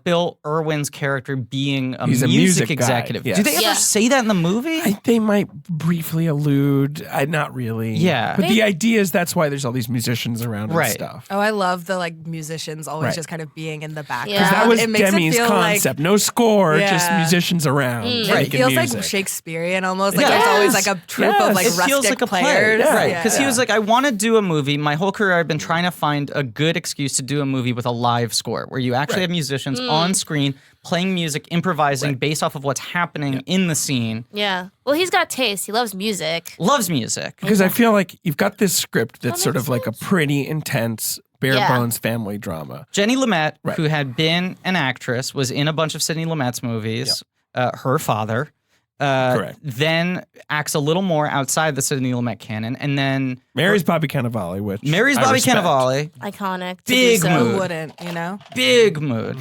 Bill Irwin's character being He's a music music guy, executive. yes. Do they ever Yeah. say that in the movie? They might briefly allude. Not really. Yeah. But the idea is that's why there's all these musicians around and Right. stuff. Oh, I love the like musicians always Right. just kind of being in the background. Yeah. That was it makes Demi's it feel concept. No score, just Yeah. musicians around. It making feels music. like Shakespearean almost. Like Yes. there's always like a troupe of like It feels rustic like a play. players. Right. Yeah. Because he was like, I want to do a movie. My whole career, I've been trying to find a good excuse to do a movie with a live score where you actually have musicians on screen playing music, improvising based off of what's happening in the scene. Yeah. Well, he's got taste. He loves music. Loves music. Because I feel like you've got this script that's sort makes of like a pretty intense, bare Yeah. bones family drama. Jenny Lumet, Right. who had been an actress, was in a bunch of Sidney Lumet's movies. Her father. Correct. Then acts a little more outside the Sidney Lumet canon. And then Marries Bobby Cannavale, which marries I Bobby respect. Cannavale. Iconic. to Big do so. mood. Who wouldn't, you know? Big mood.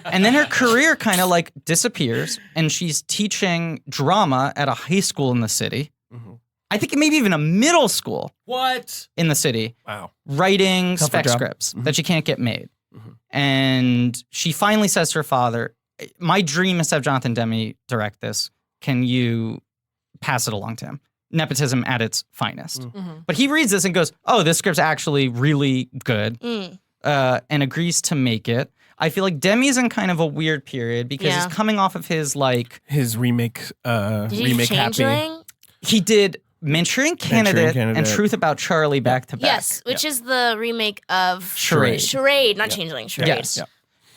And then her career kind of like disappears and she's teaching drama at a high school in the city. I think maybe even a middle school What? in the city, Wow. writing Tougher spec job. scripts that she can't get made. And she finally says to her father, my dream is to have Jonathan Demme direct this. Can you pass it along to him? Nepotism at its finest. But he reads this and goes, oh, this script's actually really good, and agrees to make it. I feel like Demi's in kind of a weird period because Yeah. he's coming off of his like, His remake, Did you remake Happy. Changeling? he did Manchurian Candidate, and Candidate. Truth About Charlie back to back. Yes, which is the remake of Charade. Charade, not Changeling. Charade. Yes.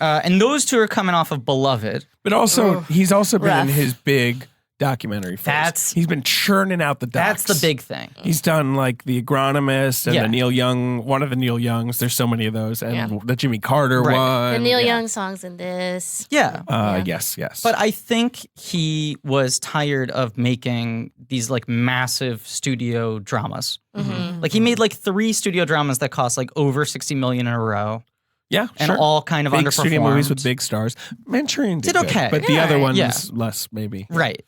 And those two are coming off of Beloved. But also, he's also been in Rough. his big documentary films. He's been churning out the docs. That's the big thing. He's done like The Agronomist and Yeah. the Neil Young, one of the Neil Youngs. There's so many of those. And Yeah. the Jimmy Carter Right. one. The Neil Young songs in this. Yeah. Yes. But I think he was tired of making these like massive studio dramas. Like he made like 3 studio dramas that cost like over $60 million in a row. Yeah, And sure. all kind of big underperformed. studio movies with big stars. Manchurian did Did good, okay. but the other ones Yeah. less maybe. Right.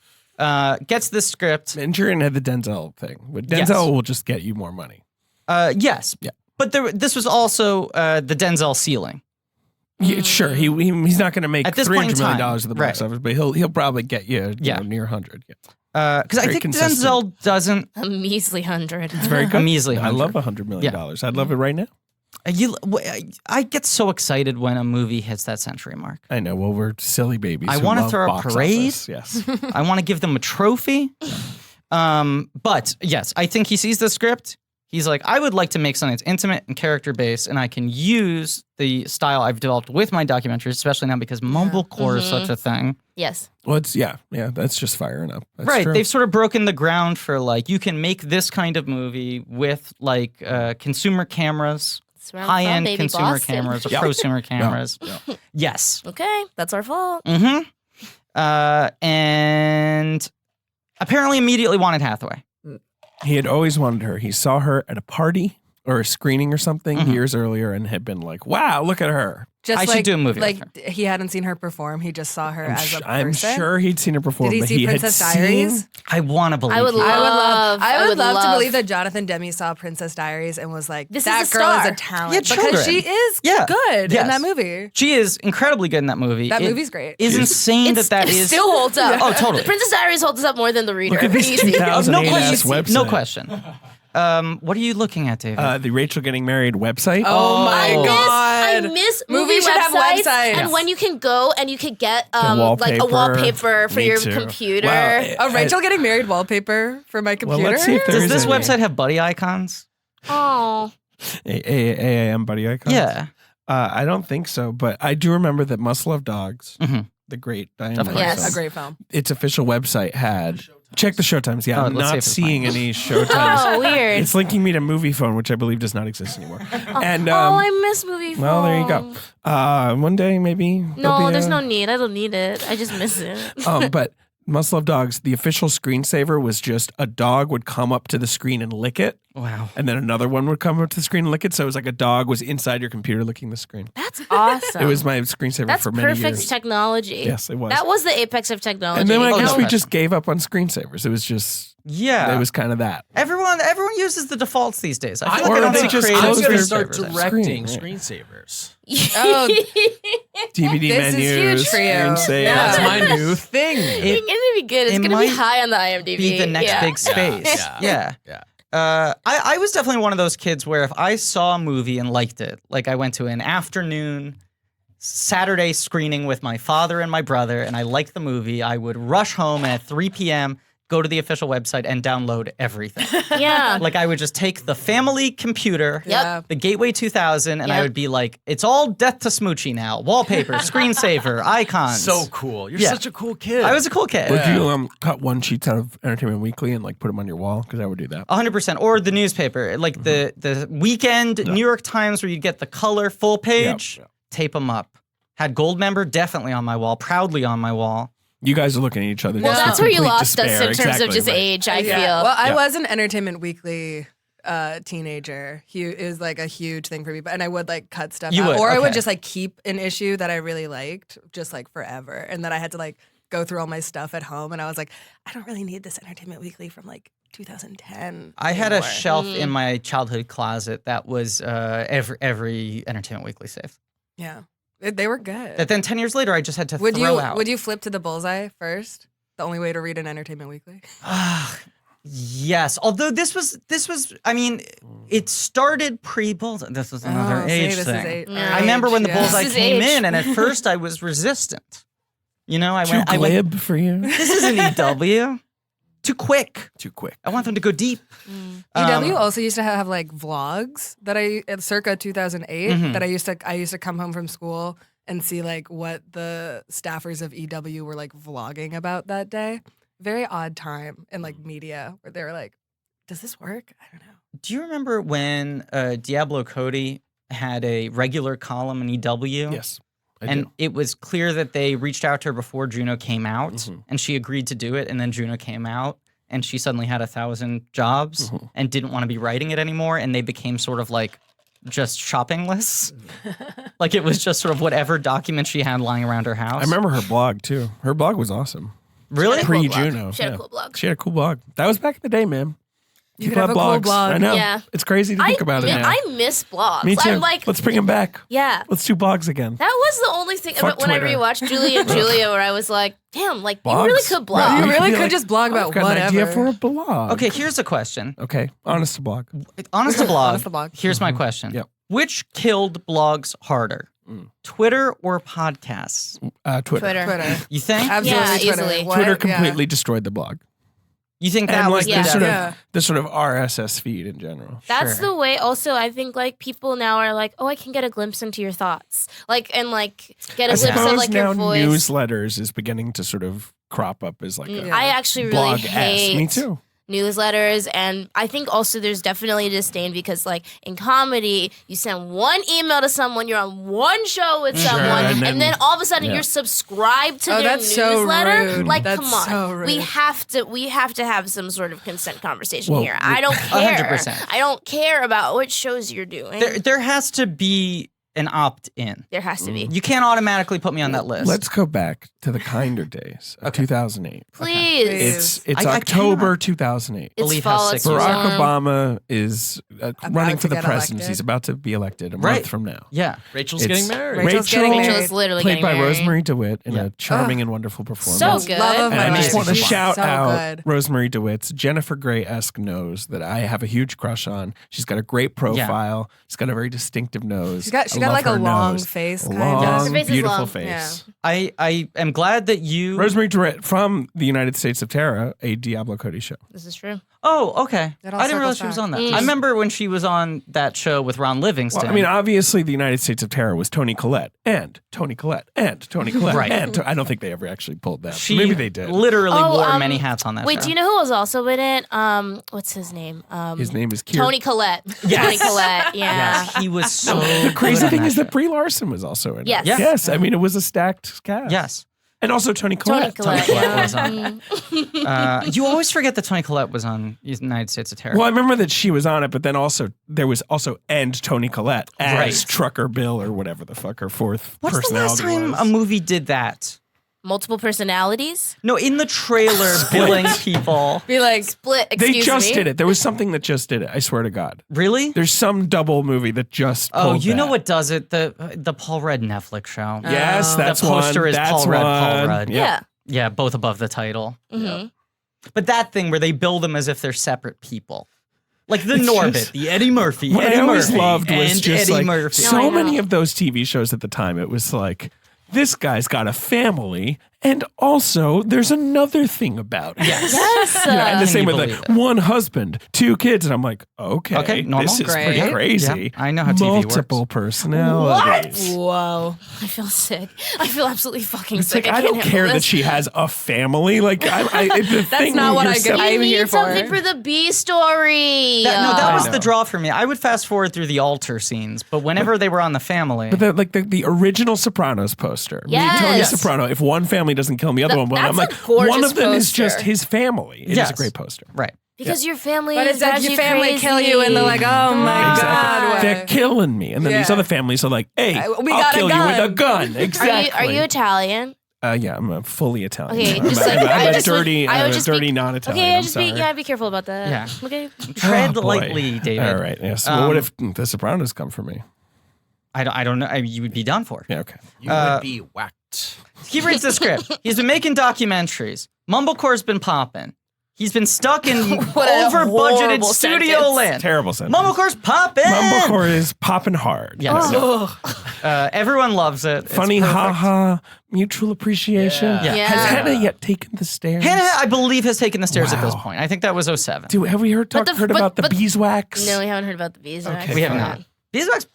Gets this script. Manchurian had the Denzel thing. But Denzel Yes. will just get you more money. Yes. Yeah. But this was also the Denzel ceiling. Yeah, sure, he's not going to make At this point in $300 million time, at the box right. office, but he'll probably get you, Yeah. near 100. Yeah. Because I Very think consistent. Denzel doesn't. A measly 100. It's very A good. measly I 100. love $100 million. I'd love it right now. I get so excited when a movie hits that century mark. I know. Well, we're silly babies. I who wanna love throw a box parade. office. Yes. I want to give them a trophy. But yes, I think he sees the script. He's like, I would like to make something that's intimate and character based, and I can use the style I've developed with my documentaries, especially now because mumblecore is such a thing. Yes. Well, yeah. That's just firing up. That's Right. true. They've sort of broken the ground for like, you can make this kind of movie with like consumer cameras, It's where I'm high from, end baby, consumer Boston. cameras or Yeah. prosumer cameras. Yeah. Yes. Okay, that's our fault. Mm-hmm. And apparently immediately wanted Hathaway. He had always wanted her. He saw her at a party or a screening or something Mhm. years earlier and had been like, wow, look at her. Just I should do a movie with Like he hadn't seen her perform. He just saw her as a person. I'm sure he'd seen her perform, Did he but see he Princess had Diaries? seen. I want to believe I would he- love- I would love to love- believe that Jonathan Demme saw Princess Diaries and was like, This that is a girl is star." a talent. Yeah, because children. she is Yeah. good Yes. in that movie. She is incredibly good in that movie. That It movie's great. Is insane that it is still holds up. Oh, totally. Princess Diaries holds up more than The Reader. Look at this Easy. 2008 no ass question. website. No question. What are you looking at, David? The Rachel Getting Married website. Oh my Oh. god. I miss movie Movies should have websites, websites. and when you can go and you could get wallpaper. like a wallpaper for Me your too. computer. Wow. A Rachel getting married wallpaper for my Well, computer. let's see if there Does is this any. website have buddy icons? Oh, AAM buddy icons? Yeah. I don't think so, but I do remember that Muscle of Dogs, Mhm. the great Diane Of Lane course. Yes. film, A great film. its official website had. Check the showtimes. Yeah, Oh, I'm let's see not if it's seeing mine. any showtimes. oh, weird. It's linking me to Movie Phone, which I believe does not exist anymore. And oh, I miss movie. well, there you phone. go. One day maybe. there'll No, be there's a- no need. I don't need it. I just miss it. But Must Love Dogs, the official screensaver was just a dog would come up to the screen and lick it. Wow. And then another one would come up to the screen and lick it. So it was like a dog was inside your computer licking the screen. That's awesome. It was my screensaver That's for many years. perfect technology. Yes, it was. That was the apex of technology. And then I guess we no. just gave up on screensavers. It was just, Yeah. it was kind of that. Everyone uses the defaults these days. I feel Or like I don't they see just creative close I'm going to their start screensavers. directing Screen, screensavers. Oh, DVD This is menus, huge for you. screensavers. Yeah. That's my new thing. It's gonna be good. It's it gonna be might high on the IMDb. Be the next yeah. big space. Yeah. Yeah. Yeah. I was definitely one of those kids where if I saw a movie and liked it, like I went to an afternoon Saturday screening with my father and my brother, and I liked the movie, I would rush home and at 3 p.m. go to the official website and download everything. Yeah. Like I would just take the family computer, yeah. the Gateway 2000, and I Yep. would be like, it's all death to Smoochie now. Wallpaper, screensaver, icons. So cool. You're Yeah. such a cool kid. I was a cool kid. Would you cut one sheets out of Entertainment Weekly and like put them on your wall? Because I would do that. 100%. Or the newspaper, like the weekend New York Times where you get the color full page, Yeah. tape them up. Had Gold Member definitely on my wall, proudly on my wall. You guys are looking at each other. Well, just that's with where you complete lost us despair. in terms of Exactly, just right. age, I Yeah. feel. Well, I Yeah. was an Entertainment Weekly teenager. It was like a huge thing for me, and I would like cut stuff You out, would, or I would okay. just like keep an issue that I really liked, just like forever, and then I had to like go through all my stuff at home, and I was like, I don't really need this Entertainment Weekly from like 2010. I had a anymore. shelf in my childhood closet that was every Entertainment Weekly save. Yeah, they were good. That then 10 years later, I just had to Would throw you out. would you flip to the bullseye first? The only way to read an Entertainment Weekly. Yes, although this was. I mean, it started pre-Bullseye. This was another Oh, see, age this thing. is Yeah. I remember when the yeah. Bullseye This is came age. in, and at first I was resistant. You know, I Too went. glib for you. This is an EW. Too quick. Too quick. I want them to go deep. EW also used to have like vlogs that circa 2008 Mhm. that I used to come home from school and see like what the staffers of EW were like vlogging about that day. Very odd time in like media where they were like, does this work? I don't know. Do you remember when Diablo Cody had a regular column in EW? Yes. I And do. it was clear that they reached out to her before Juno came out, Mhm. and she agreed to do it. And then Juno came out, and she suddenly had 1,000 jobs Mhm. and didn't want to be writing it anymore. And they became sort of like just shopping lists. Like it was just sort of whatever document she had lying around her house. I remember her blog too. Her blog was awesome. Really? Cool blog. Pre-Juno. She had yeah. a cool blog. She had a cool blog. That was back in the day, man. You People could have had a cool blogs. blog. I know. Yeah. It's crazy to think about it now. I miss blogs. Me too. I'm like, Let's bring them back. yeah. Let's do blogs again. That was the only thing Fuck when Twitter. I rewatched Julie and Julia where I was like, damn, like you really Blogs? could blog. Right. You We really be could like, just blog I've about got an idea whatever. for a blog. Okay, here's a question. Okay. Honest to blog. Honest to blog. Honest to blog. Here's my question. Yep. Which killed blogs harder? Mm. Twitter or podcasts? Twitter. Twitter. You think? Absolutely. Yeah, Twitter. easily. What? Twitter Yeah. completely destroyed the blog. You think that And was like Yeah. the sort of Yeah. the sort of RSS feed in general. That's Sure. the way. Also, I think like people now are like, oh, I can get a glimpse into your thoughts, like and like get a I glimpse of suppose like now your voice. newsletters is beginning to sort of crop up as like a Yeah. I actually really blog-esque. hate Me too. newsletters, and I think also there's definitely a disdain because like in comedy you send one email to someone, you're on one show with Sure. someone, And and, then- then all of a sudden yeah. you're subscribed to Oh, their that's so newsletter. rude. Like That's come on, so rude. we have to have some sort of consent conversation Well, here. I don't care. 100%. I don't care about what shows you're doing. There has to be an opt-in. There has to be. You can't automatically put me on that list. Let's go back to the kinder days of 2008. Please. It's I October 2008. It's believe how fall. sick It's you are. Barack warm. Obama is running to for the get presidency. elected. He's about to be elected a Right. month from now. Yeah. Rachel's It's- getting married. Rachel's getting Rachel married. is literally Played getting by married. Rosemary DeWitt in Yeah. a charming and wonderful performance. So good. Love of And I my just life. want to She's shout so out good. Rosemary DeWitt's Jennifer Grey-esque nose that I have a huge crush on. She's got a great profile. She's got a very distinctive nose. She got I love like a her long nose. face, A kind long, of. Her face is beautiful long. face. I am glad that you. Rosemary DeWitt from the United States of Terra, a Diablo Cody show. This is true. Oh, okay. It all I didn't realize circles she was back. on that. Mm. I remember when she was on that show with Ron Livingston. Well, I mean, obviously, the United States of Terror was Toni Collette and Toni Collette and Toni Collette. Right. And I don't think they ever actually pulled that. she Maybe they did. literally Oh, wore many hats on that Wait, show. do you know who was also in it? What's his name? His name is Kier. Tony Collette. Yes. Tony Collette. Yeah. Yes, he was so The crazy good on thing that is show. that Brie Larson was also in Yes. it. Yeah. Yes. I mean, it was a stacked cast. Yes. And also Toni Collette. Toni Collette, was on. You always forget that Toni Collette was on United States of Terror. Well, I remember that she was on it, but then also there was also Toni Collette as Right. Trucker Bill or whatever the fuck her fourth What's the last personality time was. a movie did that? Multiple personalities. No, in the trailer, billing people. Be like, Split. They Excuse just me. did it. There was something that just did it. I swear to God. Really? There's some double movie that just. Oh, pulled you know that. what does it? The Paul Rudd Netflix show. Yes, that's the poster one. is That's Paul Rudd. Paul one. Rudd. Yep. Yeah. Yeah, both above the title. Mm-hmm. But that thing where they bill them as if they're separate people. Like the Norbit, just- the Eddie Murphy, What Eddie I always Murphy, loved was and just Eddie like Murphy. No, I so know. many of those TV shows at the time. It was like, this guy's got a family, and also there's another thing about it. Yes. Yes. You know, and the Can same you with believe like it? one husband, 2 kids, and I'm like, okay, Okay, normal. this is Great. pretty Yeah, crazy. yeah, I know how TV works. Multiple personalities. whoa. I feel sick. I feel absolutely fucking It's sick. like I can't don't handle care that this. she has a family. Like the thing not what you're I get. selling- I'm You here need for something it. for the B story. That I was know. the draw for me. I would fast forward through the altar scenes, but whenever they were on the family, But the original Sopranos poster. Me, Tony Yes. Soprano. If one family doesn't kill the other one, well, I'm that's like, a gorgeous one of them is poster. just his family. It is Yes. a great poster. right? Because your family But it's drives like your you family crazy. kill you and they're like, oh my Exactly. God. They're killing me. And then these Yeah. other families are like, hey, We I'll got a kill you with a gun. gun. Exactly. Are you Italian? Yeah, I'm fully Italian. Okay, I'm, just a- like I'm I a just would- dirty, I would I'm a just dirty be, non-Italian. Okay, I I'm just sorry. be careful about that. Yeah. Okay. Tread Oh, boy. lightly, David. All right. Yes. Well, what if the Sopranos come for me? I don't know. You would be done for. Yeah. Okay. You would be whacked. He reads the script. He's been making documentaries. Mumblecore's been popping. He's been stuck in What a over-budgeted horrible studio sentence. land. Terrible sentence. Mumblecore's popping. Mumblecore is popping hard. Yes. Ugh. Everyone loves it. It's Funny, perfect. haha, mutual appreciation. Yeah. Yeah. Has Hannah yet taken the stairs? Hannah, I believe, has taken the stairs at this Wow. point. I think that was 07. Dude, have we heard But the- about the but- beeswax? No, we haven't heard about the beeswax. Okay, We have fine. not. Beeswax,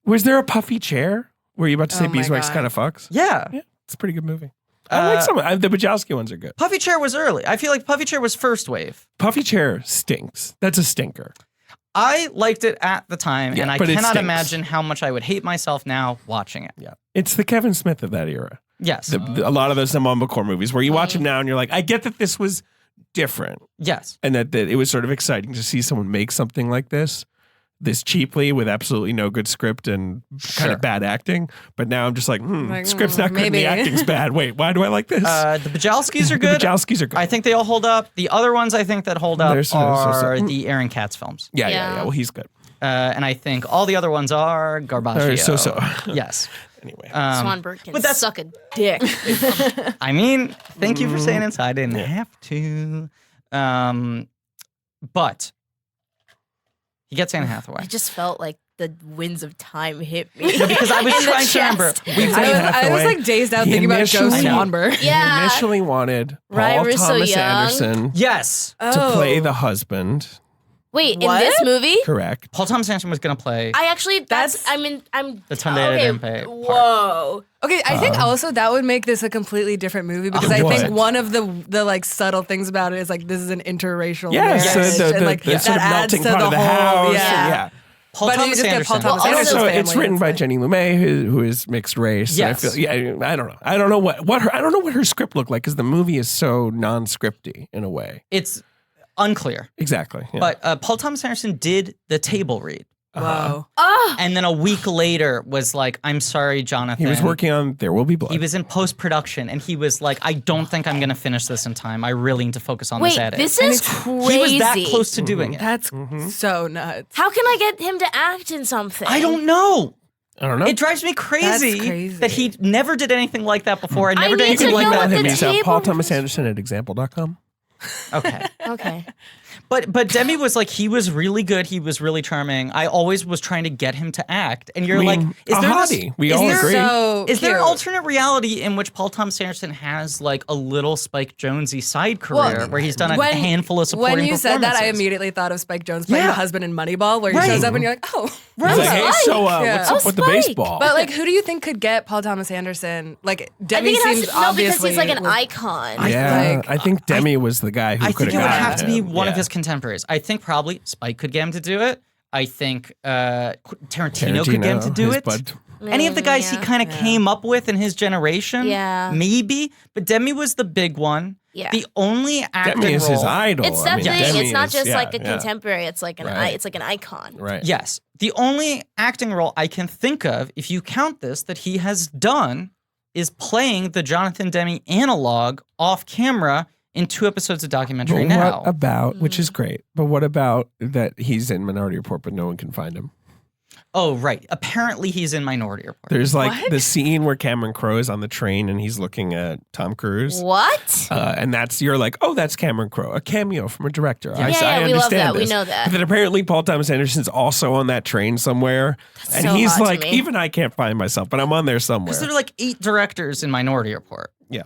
Was there a puffy chair? Were you about to say Oh my beeswax God. kind of fucks? yeah. Yeah, it's a pretty good movie. I like some. The Wachowski ones are good. Puffy Chair was early. I feel like Puffy Chair was first wave. Puffy chair stinks. That's a stinker. I liked it at the time, Yeah, and I but it cannot stinks. imagine how much I would hate myself now watching it. Yeah, it's the Kevin Smith of that era. Yes. A lot of those Mumblecore movies where you watch them now and you're like, I get that this was different Yes. and that it was sort of exciting to see someone make something like this cheaply with absolutely no good script and kind Sure. of bad acting. But now I'm just like, Like, script's not good and the maybe. acting's bad. Wait, why do I like this? The Bajowskis are The good. Wachowskis are good. I think they all hold up. The other ones I think that hold up There's- are the Aaron Katz films. yeah. Yeah. Well, he's good. And I think all the other ones are Garbaggio. They're so. Yes. Anyway. Swanberg can but that's- suck a dick. I mean, thank you for saying it. So I didn't have to. But he gets Anne Hathaway. I just felt like the winds of time hit me. No, because I was in the trying to remember. chest. We Anne I was Hathaway. like dazed out He thinking about Joe initially- Swanberg. He Yeah. initially wanted Ryan Paul Russo Thomas Young. Anderson Yes. to play Oh. the husband. Wait, What? in this movie? Correct. Paul Thomas Anderson was going to play. I actually That's- I'm The Tunde okay. Adempe part. Whoa. Okay, I think also that would make this a completely different movie because I What? think one of the like subtle things about it is like this is an interracial Yes, marriage, the, and like the sort of that adds melting to pot the of the whole, house. Yeah. Yeah. Paul But you Thomas just get Anderson. Paul Thomas And Anderson's also, family, it's written it's by like- Jenny Lumet, who is mixed race. Yes. And I feel, I don't know. I don't know what her script looked like because the movie is so non-scripty in a way. It's unclear. Exactly. Yeah. But Paul Thomas Anderson did the table read. Whoa. Oh, And then a week later was like, I'm sorry, Jonathan. he was working on There Will Be Blood. He was in post-production and he was like, I don't think I'm going to finish this in time. I really need to focus on this wait, edit. this is crazy. He was that close to doing it. That's so nuts. How can I get him to act in something? I don't know. I don't know. It drives me crazy, crazy. that he never did anything like that before. I never did need anything to like know that. what the him. He's at table- Paul Thomas Anderson at example.com. Okay. Okay. But Demi was like, he was really good. He was really charming. I always was trying to get him to act. And you're like, is there this, hottie. We is all there, agree. So is there an cute. alternate reality in which Paul Thomas Anderson has like a little Spike Jonesy side career where he's done a handful of supporting When you said that, I performances? immediately thought of Spike Jones playing Yeah. the husband in Moneyball, where he Right. shows up and you're like, oh. He's like, hey, so Yeah. what's up with the Spike. baseball? But like, who do you think could get Paul Thomas Anderson? Like, I Demi think it has seems to, no, because obviously he's like an was- icon. yeah, like- I think Demi was the guy who I could think it would gotten have to be him. one of Yeah. his contemporaries. I think probably Spike could get him to do it. I think Tarantino could get him to do his it. bud. Any of the guys he kind of came up with in his generation, maybe. But Demi was the big one. Yeah. The only acting Demi is role, his idol. It's that thing. Demi It's not is- just yeah, like a yeah. contemporary. It's like an it's like an icon. Right. Yes. The only acting role I can think of, if you count this, that he has done is playing the Jonathan Demme analog off camera in 2 episodes of documentary But now. what about, which is great, but what about that he's in Minority Report, but no one can find him? Oh, right. Apparently he's in Minority Report. There's like the scene where Cameron Crowe is on the train and he's looking at Tom Cruise. What? And you're like, oh, that's Cameron Crowe, a cameo from a director. I we love understand that. We this. know that. But then apparently Paul Thomas Anderson's also on that train somewhere. And so he's odd to like, me. even I can't find myself, but I'm on there somewhere. Because there are like 8 directors in Minority Report. Yeah.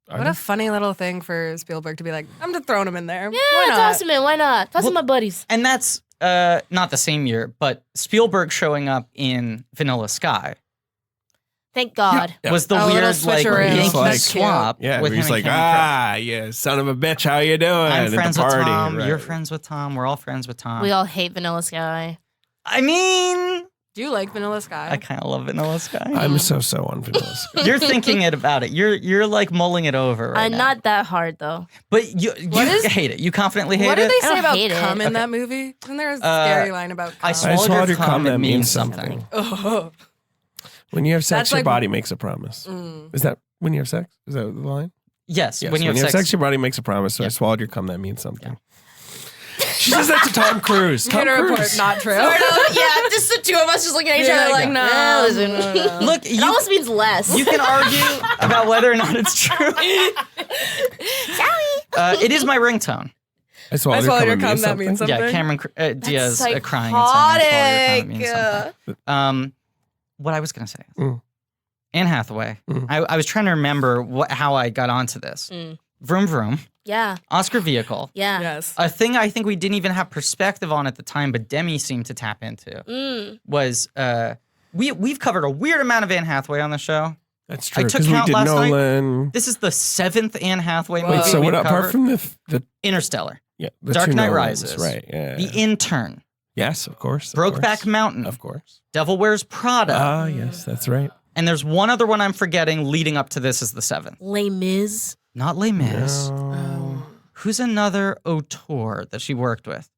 What a funny little thing for Spielberg to be like, I'm just throwing him in there. Yeah, Why not? toss him in. Why not? Toss in my buddies. And that's not the same year, but Spielberg showing up in Vanilla Sky Thank God. Yeah. was the A little weird like switcheroo. Yankee Like- swap. Yeah, with he's him like, and Cameron Crowe. yeah, son of a bitch, how you doing? I'm at the friends with party. Tom. Right. You're friends with Tom. We're all friends with Tom. We all hate Vanilla Sky. I mean, Do you like Vanilla Sky? I kind of love Vanilla Sky. I'm so on Vanilla Sky. You're thinking it about it. You're like mulling it over right now. Not that hard though. But you hate it. You confidently hate What it. did they I say don't about hate it. cum in Okay. that movie? Isn't there a scary line about cum? I swallowed your cum. It means something. Oh. When you have sex, That's your like- body makes a promise. Is that when you have sex? Is that the line? Yes, Yes. when you have sex. your body makes a promise. So I Yeah. swallowed your cum. That means something. She says that to Tom Cruise. Tom Minority Report, Cruise. not true. Yeah, just the 2 of us just looking at each You're other like, like, no. no. Look, It almost means less. you can argue about whether or not it's true. It is my ringtone. I swallowed, I swallowed your cum. cum. It That means something. Yeah, Cameron Diaz That's crying and saying, "I swallowed your cum," it means psychotic. something. What I was gonna say, Mm. Anne Hathaway. Mm. I was trying to remember how I got onto this. Vroom vroom. Yeah. Oscar vehicle. Yeah. Yes. A thing I think we didn't even have perspective on at the time, but Demi seemed to tap into was we've covered a weird amount of Anne Hathaway on the show. That's I true. took Because we count did last night. Nolan. This is the 7th Anne Hathaway Wait, movie. Wait, so we've what? Apart covered. from the Interstellar, the Dark two Knight Nolans, Rises, right? Yeah. The Intern, Yes, of course. Brokeback Mountain, Of course. Devil Wears Prada, Ah, yes, that's right. and there's one other one I'm forgetting leading up to this is the 7th. Les Mis. Not Les Mis. No. Who's another auteur that she worked with?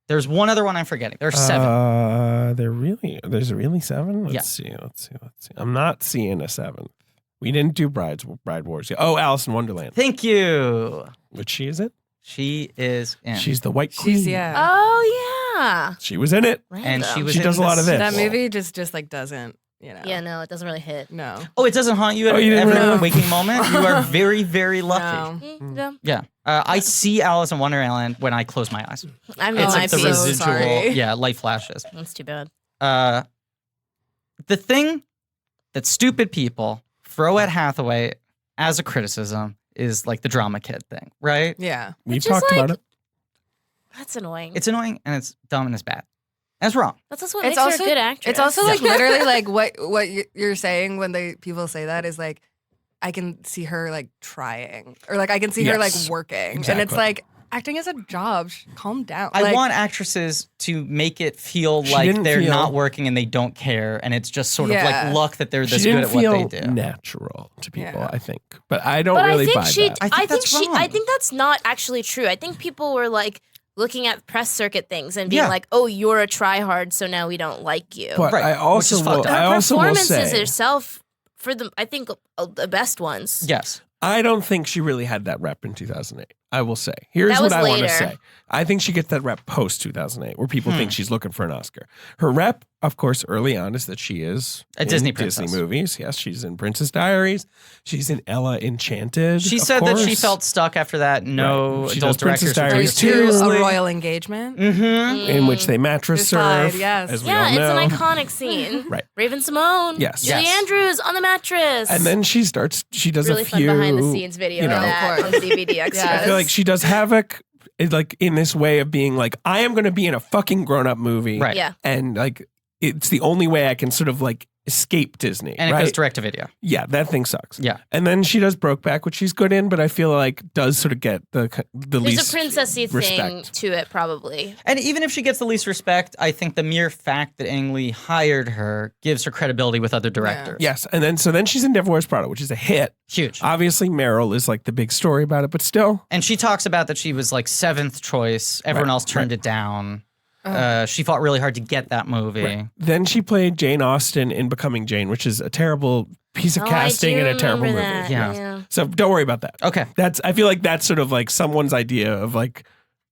There's one other one I'm forgetting. There's 7. There's really 7? Yeah. Let's see. I'm not seeing a 7th. We didn't do Bride Wars yet. Oh, Alice in Wonderland. Thank you. Which she is it? She is in. She's the White Queen. She's, yeah. Oh yeah. She was in it. and she Random. was She in does a lot of this. That movie just like doesn't, you know. Yeah, no, it doesn't really hit. No. Oh, it doesn't haunt you at Oh, you didn't every know? waking moment? You are very, very lucky. No. Yeah. Yeah. I see Alice in Wonderland when I close my eyes. I'm It's my like the piece. residual, sorry. light flashes. That's too bad. The thing that stupid people throw at Hathaway as a criticism is like the drama kid thing, right? Yeah. We've Which is talked about like- it. That's annoying. It's annoying and it's dumb and it's bad. That's wrong. That's also what It's makes her also- a good actress. It's also like literally like what you're saying when people say that is like, I can see her like trying or like I can see her like Yes. working. And it's Exactly. like acting is a job. Calm down. I Like, want actresses to make it feel She like didn't they're feel- not working and they don't care, and it's just sort of Yeah. like luck that they're She this good didn't at what feel they do. natural to people, Yeah. I think. But I don't But really I think buy she. that. I think that's I wrong. think that's not actually true. I think people were like looking at press circuit things and being Yeah. like, "Oh, you're a tryhard, so now we don't like you." But Right, I which also is will, fucked up. I Her also will performances say, herself for I think the best ones. Yes. I don't think she really had that rep in 2008. I will say. Here's That what was I want to later. say. I think she gets that rep post 2008 where people Hmm. think she's looking for an Oscar. Her rep, of course, early on is that she is A in Disney Disney princess. movies. Yes, she's in Princess Diaries. She's in Ella Enchanted. She of said that she course. felt stuck after that. No Right. She adult does Princess directors would take Diaries it there's too. a seriously. royal engagement. Mm-hmm. in which they mattress This side, surf. yes. As we Yeah, all it's know. an iconic scene. Right. Raven Simone. Yes. Julie Yes. Andrews on the mattress. And then she does really a fun few behind the scenes video you know, of that Of on course. DVD extras. Yeah. I feel like she does Havoc like in this way of being like, I am going to be in a fucking grown up movie. Right. Yeah. And like, it's the only way I can sort of like escape Disney. And it right? goes direct to video. Yeah, that thing sucks. Yeah. And then she does Brokeback, which she's good in, but I feel like does sort of get the There's least a princessy thing respect. to it, probably. And even if she gets the least respect, I think the mere fact that Ang Lee hired her gives her credibility with other directors. Yes, and then she's in Devil Wears Prada, which is a hit. Huge. Obviously, Meryl is like the big story about it, but still. And she talks about that she was like 7th choice. Everyone else turned it down. She fought really hard to get that movie. Right. Then she played Jane Austen in Becoming Jane, which is a terrible piece of casting and a terrible movie. That. Yeah. So don't worry about that. Okay. I feel like that's sort of like someone's idea of like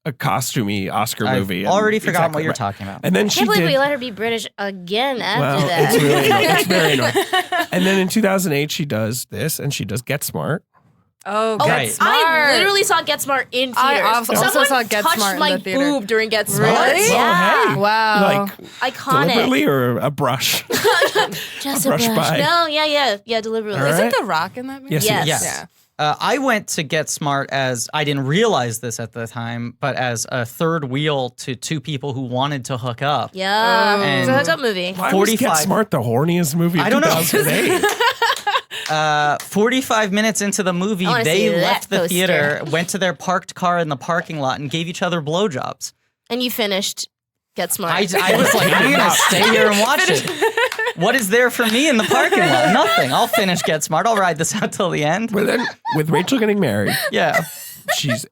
a costumey Oscar movie. I've already forgotten exactly what you're right. talking about. And then I she can't believe did. we let her be British again after Well, that. it's really annoying. It's very annoying. And then in 2008, she does this, and she does Get Smart. Oh, Oh, Get right. Smart. I literally saw Get Smart in theaters. I also Someone saw Get touched Smart in my the theater. boob during Get Smart. Really? Yeah. Oh, hey. Wow. Like Iconic. deliberately or a brush? Just a brush by. No, yeah, deliberately. All right. Isn't The Rock in that movie? Yes, Yes. Yes. Yeah. I went to Get Smart as, I didn't realize this at the time, but as a third wheel to two people who wanted to hook up. Yeah. And- It's a hookup movie. Why was Get 45 Smart the horniest movie of I don't know. 2008? 45 minutes into the movie, I wanna they see that left the poster. theater, went to their parked car in the parking lot, and gave each other blowjobs. And you finished Get Smart. I was like, I'm going to stay here and watch it. What is there for me in the parking lot? Nothing. I'll finish Get Smart. I'll ride this out till the end. But then with Rachel getting married, Yeah.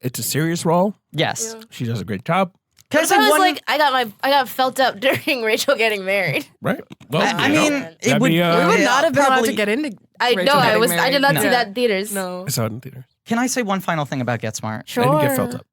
it's a serious role. Yes. She does a great job, Can I I say was one? like, I got felt up during Rachel getting married. right? Well, I you know, mean, it that'd would, be, We would yeah, not have been allowed probably- to get into I Rachel know. I getting did not married. see No. that in theaters. No. I saw it in theater. Can I say one final thing about Get Smart? Sure. I didn't get felt up.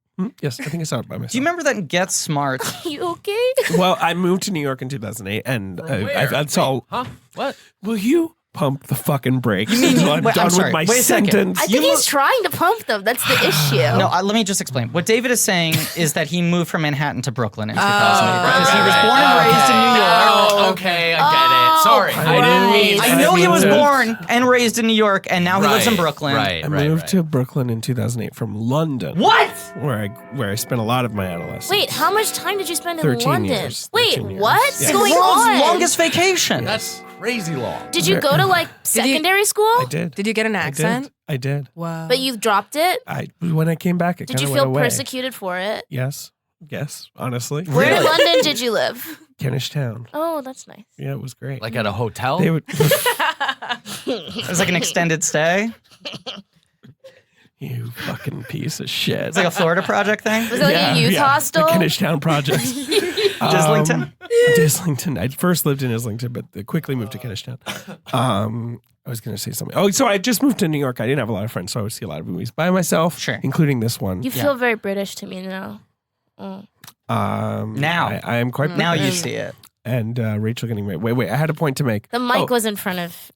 Yes, I think I saw it by myself. Do you remember that in Get Smart? You okay? Well, I moved to New York in 2008, and I saw. Huh? What? Will you pump the fucking brakes mean- until I'm wait, I'm done sorry. with my Wait a second. sentence? I think he's trying to pump them. That's the issue. No, let me just explain. What David is saying is that he moved from Manhattan to Brooklyn in 2008 because he was born and raised in New York. Oh, okay, I get it. Sorry. I didn't mean- I know he was Yeah. born and raised in New York, and now he lives in Right, Brooklyn. Right, I right, moved right. to Brooklyn in 2008 from London. What? Where I spent a lot of my adolescence. Wait, how much time did you spend in 13 London? years. Wait, 13 years. what's Yeah. going World's on? longest vacation. That's crazy long. Did you go to like secondary school? I did. Did you get an accent? I did. Wow. But you dropped it? When I came back, it Did kind you of went feel away. persecuted for it? Yes. Honestly. Where in London did you live? Kentish Town. Oh, that's nice. Yeah, it was great. Like at a hotel? They would. It was like an extended stay. You fucking piece of shit. It's like a Florida Project thing. Was it like a youth hostel? The Kentish Town Project. Dislington? Islington. I first lived in Islington, but quickly moved to Kentish Town. I was going to say something. Oh, so I just moved to New York. I didn't have a lot of friends, so I would see a lot of movies by myself, Sure. including this one. You feel very British to me now. Now. I am quite Now you British. see it. And Rachel getting married. Wait, I had a point to make. The mic Oh. was in front of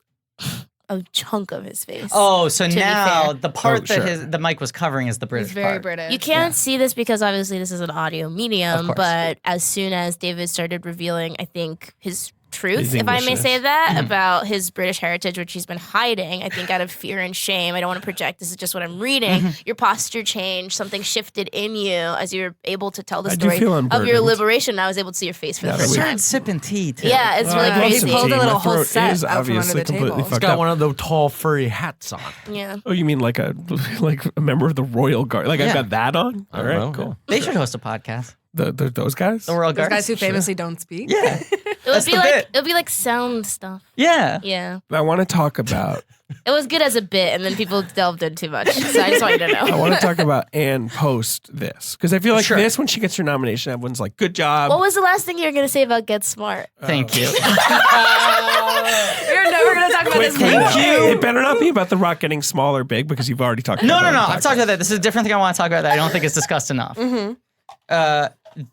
a chunk of his face. Oh, so To be now fair. the part Oh, that sure. the mic was covering is the British He's very part. British. You can't see this because obviously this is an audio medium, course. but as soon as David started revealing, I think, his truth, His if I may Englishness. say that, about his British heritage, which he's been hiding, I think out of fear and shame. I don't want to project, this is just what I'm reading. Your posture changed, something shifted in you as you were able to tell the I do story feel of your unburdened. liberation. I was able to see your face for Yeah, the that first we- time. Started sipping tea too. Yeah, it's really I'd love crazy. some Pulled tea. a little My whole throat set is out from under obviously the completely table. He's fucked got up. one of those tall furry hats on. Yeah. Oh, you mean like a member of the Royal Guard? Like Yeah. I've got that on? I All don't right, know, cool. They should host a podcast. Those guys? The Royal Those Guards. guys who famously don't speak. Yeah. It would That's be the like bit. it would be like sound stuff. Yeah. Yeah. I want to talk about. It was good as a bit, and then people delved in too much. So I just want you to I know. want to talk about Anne post this because I feel like Sure. this when she gets her nomination, everyone's like, "Good job." What was the last thing you were going to say about Get Smart? Thank you. You're never gonna talk about this Quickly, movie. though. It better not be about the rock getting small or big because you've already talked. No, about no, that no. on the I've talked podcast. about that. This is a different thing I want to talk about that I don't think is discussed enough.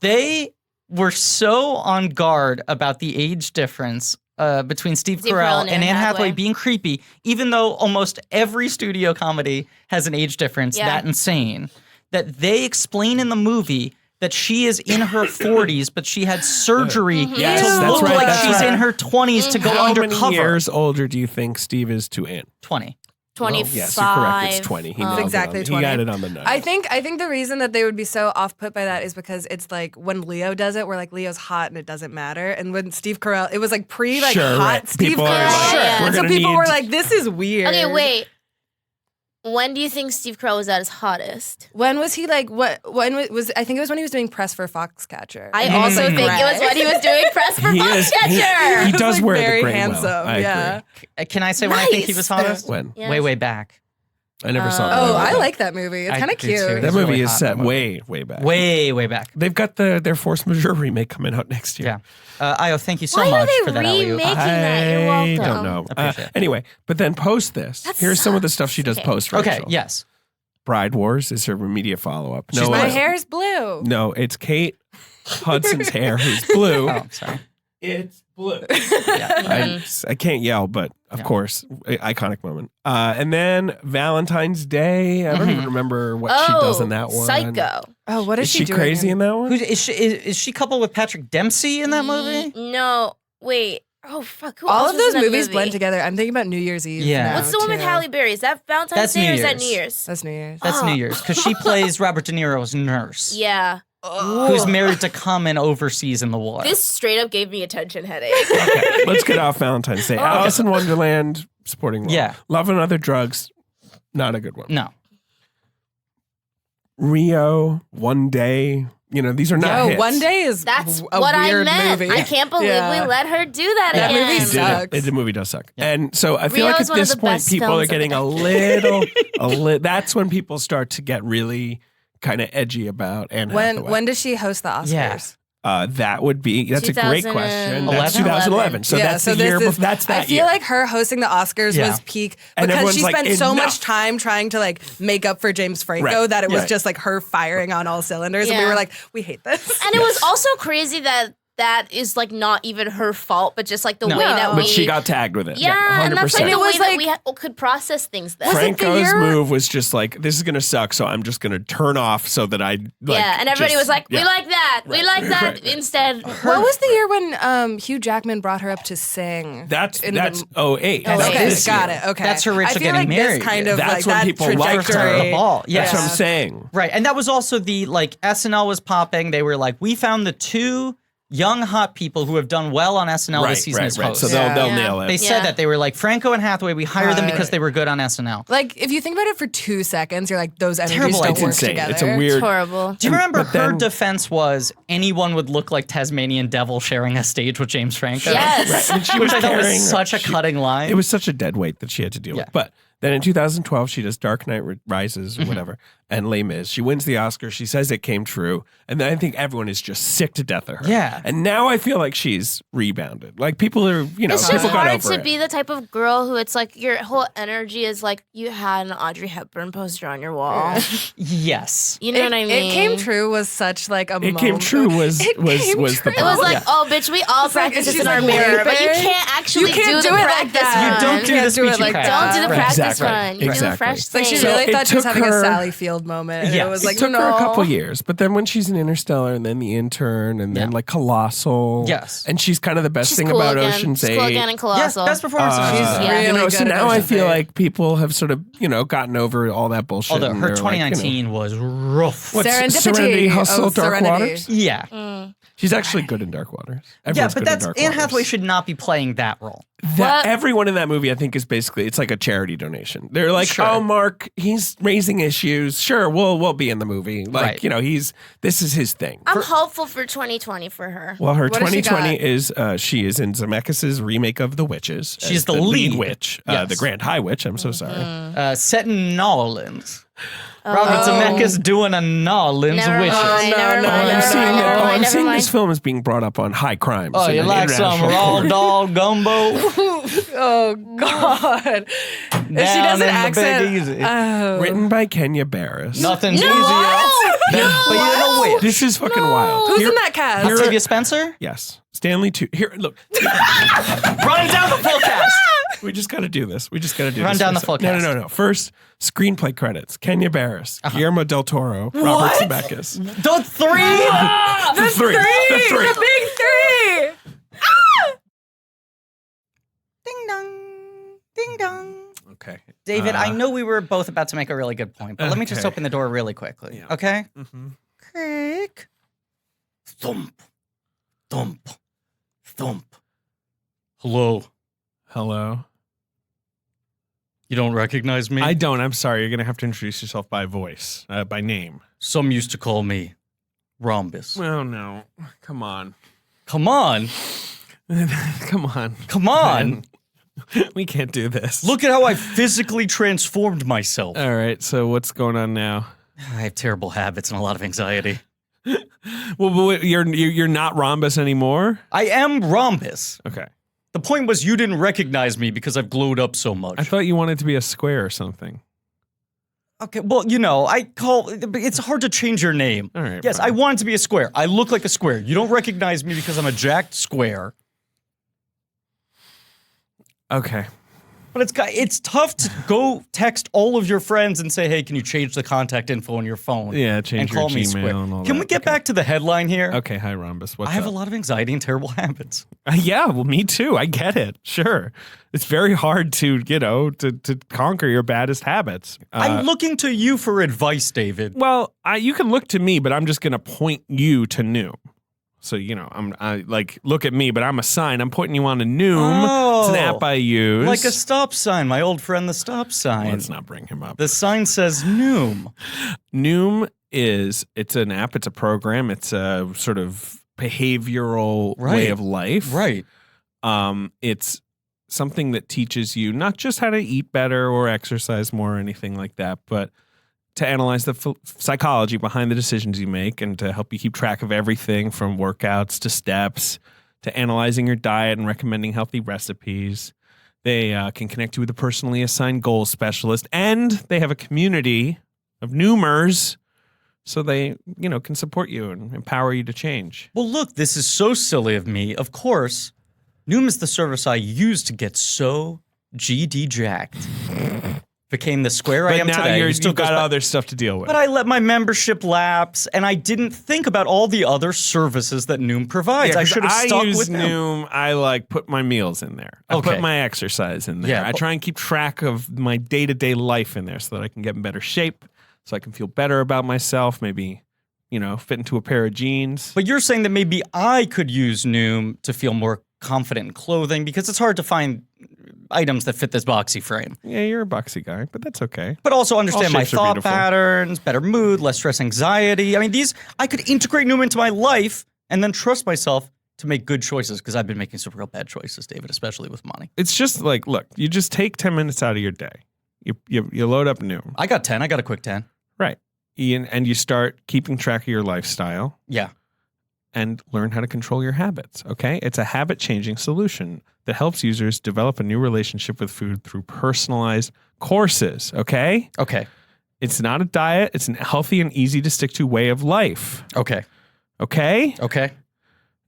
They were so on guard about the age difference between Steve Carell and Anne Hathaway being creepy, even though almost every studio comedy has an age difference that insane, that they explain in the movie that she is in her 40s, but she had surgery Yes, to that's look right, like that's she's right. in her 20s to go How undercover. many years older do you think Steve is to Anne? 20. 25. Yes, you're correct. It's 20. He nailed exactly it 20. He got it on the nose. I think the reason that they would be so off put by that is because it's like when Leo does it, where like Leo's hot and it doesn't matter, and when Steve Carell, it was like hot right. Steve People are Carell, like, Sure. and so gonna people need- were like, "This is weird." Okay, wait. When do you think Steve Carell was at his hottest? When was he like? When was? I think it was when he was doing press for Foxcatcher. I also think it was when he was doing press for He is- Foxcatcher. He does like wear very the gray handsome. well. I yeah. agree. Can I say when I think he was Nice. hottest? When? Yes. Way back. I never saw that. Oh, movie. I like that movie. It's I kind of do cute. too. That It's movie really is hot, set that movie. way back. Way back. They've got their Force Majeure remake coming out next year. Yeah. Ayo, thank you so Why much are for they that alley-oop. remaking that? You're I welcome. don't know. Appreciate it. Anyway, but then post this. That Here's some of the sucks. stuff she does Okay. post. Okay, Rachel. yes. Bride Wars is her immediate follow up. She's My blue. hair's blue. No, it's Kate Hudson's hair who's blue. Oh, sorry. It's blue. Yeah. I can't yell, but of Yeah. course, iconic moment. And then Valentine's Day. I don't even remember what she does in that one. Psycho. Oh, what Is is she doing? crazy in that one? Who's, is she coupled with Patrick Dempsey in that movie? No, wait. Oh, fuck. Who All else of was those in that movies movie? blend together. I'm thinking about New Year's Eve. Yeah. now, What's the one with too. Halle Berry? Is that Valentine's That's Day New or is that Year's. New Year's? That's New Year's. That's Oh. New Year's because she plays Robert De Niro's nurse, Yeah. who's married to Common overseas in the war. This straight up gave me a tension headache. Okay, let's get off Valentine's Day. Alice in Wonderland, supporting role. Yeah. Love and Other Drugs, not a good one. No. Rio, One Day. You know, these are not Oh, hits. One Day is That's a what weird I meant. movie. I can't believe Yeah. we let her do that That again. movie It did. sucks. The movie does suck. Yeah. And so I feel Rio like is at one of this the point, best people films are of the getting a little, that's when people start to get really kind of edgy about Anne Hathaway. When does she host the Oscars? Yeah. That's a great question. That's 2011. 2011. So that's the year before. That's that I feel year. like her hosting the Oscars Yeah. was peak And because everyone's she like, spent so enough. much time trying to like make up for James Franco Right. that it was Right. just like her firing on all cylinders, and we Yeah. were like, we hate this. And it was also crazy that is like not even her fault, but just like the No. way that But we. but she got tagged with it. Yeah, and that's like 100%. the it way was that like- we could process things then. Was it the Franco's year- move was just like, this is going to suck, so I'm just going to turn off so that I yeah, and everybody was like, "We yeah. like that. We like that." Right. Instead, What was the year when Hugh Jackman brought her up to sing? That's in 08. Oh, That's okay, this got year. it. Okay, That's her I Rachel feel getting like married. This kind of That's like when that people liked her. trajectory. The ball. That's Yes. what I'm saying. Right. And that was also the like SNL was popping. They were like, we found the two young hot people who have done well on SNL this season as hosts. So they'll Yeah. nail it. They said that they were like Franco and Hathaway. We hired them Right. because they were good on SNL. Like if you think about it for 2 seconds, you're like, those energies Terrible don't idea. work It's insane. together. It's a it's weird. horrible. Do you remember But her then- defense was anyone would look like Tasmanian Devil sharing a stage with James Franco? Yes. And she Which was I thought carrying. was such a cutting line. It was such a dead weight that she had to deal Yeah. with. But then in 2012, she does Dark Knight Rises or whatever, and Les Mis. She wins the Oscar. She says it came true, and then I think everyone is just sick to death of her. Yeah. And now I feel like she's rebounded. Like people are, It's just people got hard over to it. be the type of girl who it's like your whole energy is like you had an Audrey Hepburn poster on your wall. yes. You know what I mean? It came true was such like a It moment. came true was It was came was the true. It was like, Yeah. oh, bitch, we all like, practice this she's in our like, mirror, but you "Wait, can't actually you can't do do the it like practice that. You run. don't do the Can't do it speechy like craft. that. Don't do the Right. practice Exactly. run. You do the Exactly. fresh It's like she thing. So really it thought she was took having her- a Sally Field moment. And Yes. it was like, it took no. her a couple years, but then when she's in Interstellar and then The Intern and then Yeah. like Colossal, Yes. and she's kind of the best She's thing cool about again. Ocean's She's cool 8. again in Yes, Colossal. best performance. She's Yeah. really you know, good so at now I Ocean's feel 8. like people have sort of, gotten over all that bullshit. Although and her they're like, 2019 was rough. What's Serendipity Serenity, Hustle, of Dark Serenity. Waters? Yeah. She's actually good in Dark Waters. Yeah, Everyone's but good in that's Dark Anne Waters. Hathaway should not be playing that role. That What? everyone in that movie, I think, is basically it's like a charity donation. They're like, Sure. "Oh, Mark, he's raising issues. Sure, we'll be in the movie. Like, Right. this is his thing." I'm hopeful for 2020 for her. Well, her What has she 2020 got? is she is in Zemeckis' remake of The Witches. She's as the lead. witch, Yes. the Grand High Witch. I'm so sorry. Set in New Orleans. Robert Zemeckis doing a New Orleans Never witches. mind, never no, mind, no, I'm no, seeing, no, it- no, oh, I'm never seeing mind. this film is being brought up on high crimes. Oh, in you an like some international raw court. dog gumbo? Oh God! If she Down does an in the accent, Big Easy. oh. Written by Kenya Barris. Nothing's No! easier. But you're no witch. This is fucking wild. Who's Here- in that cast? here- Octavia Spencer? Yes. Stanley too. Here, look. Run down the full cast. We just got to do this. We just got to do Run this. down for the a full sec. No, cast. no. First, screenplay credits. Kenya Barris, Guillermo del Toro, Robert Zemeckis. The three? The three. The three. The big three. Ding dong. Ding dong. Okay. David, I know we were both about to make a really good point, but let me just okay. open the door really quickly. Yeah. Okay? Mm-hmm. Creak. Thump. Thump. Thump. Hello. Hello. You don't recognize me? I don't. I'm sorry. You're going to have to introduce yourself by voice, by name. Some used to call me Rhombus. Well, no. Come on. Come on. Come on. Come on. We can't do this. Look at how I physically transformed myself. All right. So what's going on now? I have terrible habits and a lot of anxiety. Well, but you're not Rhombus anymore? I am Rhombus. Okay. The point was you didn't recognize me because I've glowed up so much. I thought you wanted to be a square or something. Okay, well, it's hard to change your name. All right. Yes, fine. I wanted to be a square. I look like a square. You don't recognize me because I'm a jacked square. Okay. But it's tough to go text all of your friends and say, hey, can you change the contact info on your phone? Yeah, change and your call me Gmail square. and all Can that. we get Okay. back to the headline here? Okay, hi Rhombus. What's I have up? a lot of anxiety and terrible habits. Yeah, well, me too. I get it. Sure. It's very hard to, to conquer your baddest habits. I'm looking to you for advice, David. Well, you can look to me, but I'm just going to point you to Noom. So, I look at me, but I'm a sign. I'm pointing you on to Noom. It's an app I use. Like a stop sign, my old friend, the stop sign. Let's not bring him up. The sign says Noom. Noom it's an app. It's a program. It's a sort of behavioral way of life. Right. It's something that teaches you not just how to eat better or exercise more or anything like that, but to analyze the psychology behind the decisions you make and to help you keep track of everything from workouts to steps to analyzing your diet and recommending healthy recipes. They can connect you with a personally assigned goal specialist, and they have a community of Noomers so they, can support you and empower you to change. Well, look, this is so silly of me. Of course, Noom is the service I used to get so GD jacked. Became the square I am now today. you've got other stuff to deal with. But I let my membership lapse, and I didn't think about all the other services that Noom provides. I should have stuck with them. Noom. I put my meals in there. I Okay. put my exercise in there. Yeah, I try and keep track of my day-to-day life in there so that I can get in better shape, so I can feel better about myself, maybe, fit into a pair of jeans. But you're saying that maybe I could use Noom to feel more confident in clothing because it's hard to find items that fit this boxy frame. Yeah, you're a boxy guy, but that's okay. But also understand my shapes are thought beautiful. patterns, better mood, less stress, anxiety. I mean, I could integrate Noom into my life and then trust myself to make good choices because I've been making some real bad choices, David, especially with money. It's just like, look, you just take 10 minutes out of your day. You load up Noom. I got 10. I got a quick 10. Right. And you start keeping track of your lifestyle. Yeah. And learn how to control your habits, okay? It's a habit-changing solution that helps users develop a new relationship with food through personalized courses, okay? Okay. It's not a diet. It's a healthy and easy-to-stick-to way of life, Okay. okay? Okay.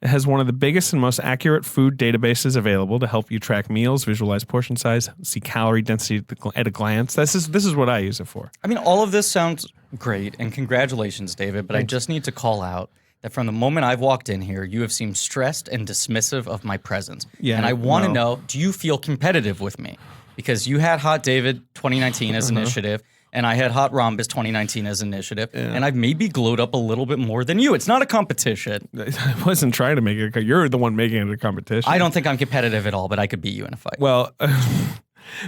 It has one of the biggest and most accurate food databases available to help you track meals, visualize portion size, see calorie density at a glance. This is what I use it for. I mean, all of this sounds great, and congratulations, David, but I just need to call out that from the moment I've walked in here, you have seemed stressed and dismissive of my presence. Yeah, and I want to no. know, do you feel competitive with me? Because you had Hot David 2019 as initiative, and I had Hot Rhombus 2019 as initiative, and I've maybe glowed up a little bit more than you. It's not a competition. I wasn't trying to make it. You're the one making it a competition. I don't think I'm competitive at all, but I could beat you in a fight. Well,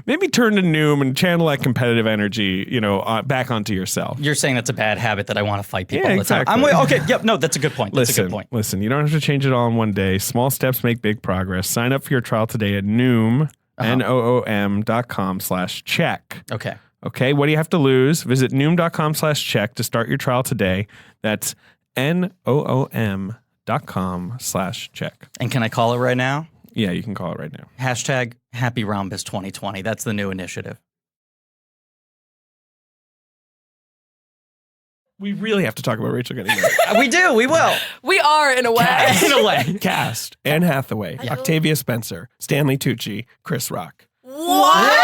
maybe turn to Noom and channel that competitive energy, back onto yourself. You're saying that's a bad habit that I want to fight people Yeah, all the time. exactly. Okay, yep, no, that's a good point. That's a good point. Listen, you don't have to change it all in one day. Small steps make big progress. Sign up for your trial today at Noom, Noom.com/check. Okay. Okay, what do you have to lose? Visit Noom.com/check to start your trial today. That's Noom.com/check. And can I call it right now? Yeah, you can call it right now. Hashtag Happy Rhombus 2020. That's the new initiative. We really have to talk about Rachel getting married. We do. We will. We are in a way. In a way. Cast: Anne Hathaway, Octavia Spencer, Stanley Tucci, Chris Rock. What?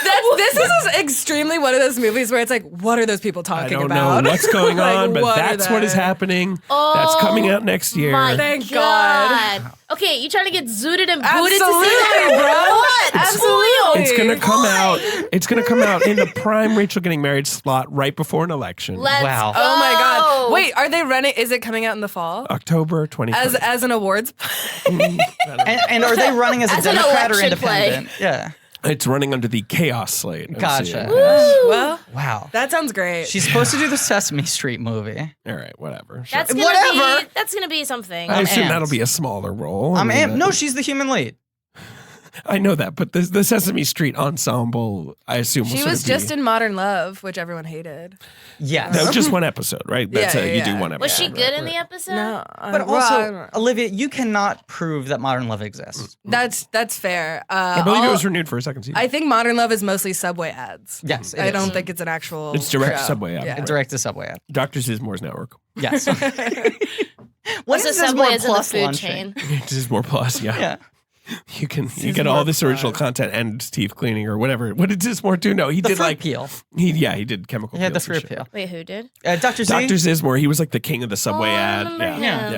That's This is extremely one of those movies where it's like, what are those people I talking don't about? know what's going Like, on, but what are that's what is they? happening. Oh, That's coming out next year. My Thank God. Okay, you trying to get zooted and booted to see Absolutely, that? bro. What? Absolutely. It's gonna come out. It's gonna come out in the prime Rachel getting married slot right before an election. Let's Wow. go. Oh my God. Wait, are they running? Is it coming out in the fall? October 2020. As an awards? And are they running as a As an Democrat or election play. independent? Yeah. It's running under the chaos slate. of Gotcha. CNN. Well, Wow. that sounds great. She's supposed to do the Sesame Street movie. All right, whatever. Sure. That's gonna Whatever. be. That's gonna be something. I assume amped. that'll be a smaller role. I'm mean, amped. No, she's the human lead. I know that, but the Sesame Street ensemble, I assume, will She sort was of be- just in Modern Love, which everyone hated. Yes. That was just one episode, right? That's Yeah, it. You do yeah. one episode. Was she right, good in right. the episode? No, But well, I also, don't- Olivia, you cannot prove that Modern Love exists. that's fair. I believe it all- was renewed for a second season. I think Modern Love is mostly Subway ads. Yes, it I is. don't think it's an actual. It's direct show. Subway ad. Yeah. Direct to Subway ad. Dr. Sismore's network. Yes. When Also, is this Subway more is in the plus food launching? chain. Sismore Plus, yeah. Yeah. You get all this original content and teeth cleaning or whatever. What did Sismore do? No, he The did fruit like peel. he did chemical. He had the peels and fruit shit. peel. Wait, who did? Dr. Z. Dr. Sismore, he was like the king of the Subway Oh, I ad. remember Yeah, him.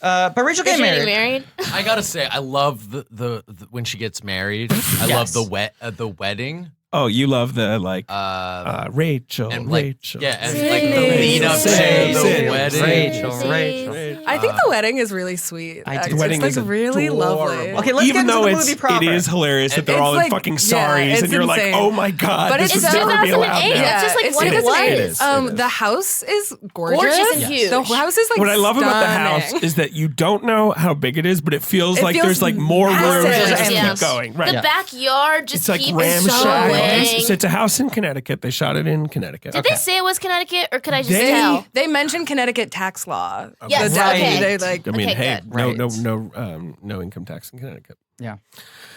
yeah. But Rachel Is getting she getting married. married? I gotta say, I love the when she gets married. I Yes. love the wedding. Oh, you love the like Uh, Rachel, and like Rachel. yeah, and Say like the it. lead up Say to it. the wedding. Rachel. I think the wedding is really sweet. I do. It's The wedding like is really lovely. adorable. Okay, let's Even get into though the movie proper. it is hilarious that And they're it's all in like- fucking yeah, saris, it's and you're insane. like, oh my god, But this it's is never be allowed 2008. now. That's just like it's what it insane. was. It is. The house is gorgeous. Gorgeous and huge. The house is like What I love about the house stunning. is that you don't know how big it is, but it feels It like feels there's like more rooms massive. that just Yeah. keep going. Right. The Yeah. backyard just It's like keeps ramshackle. going. It's a house in Connecticut. They shot it in Connecticut. Did they say it was Connecticut, or could I just They- tell? They mentioned Connecticut tax law. Yes, The- okay. They like I mean, Okay, hey, good. no income tax in Connecticut. Yeah.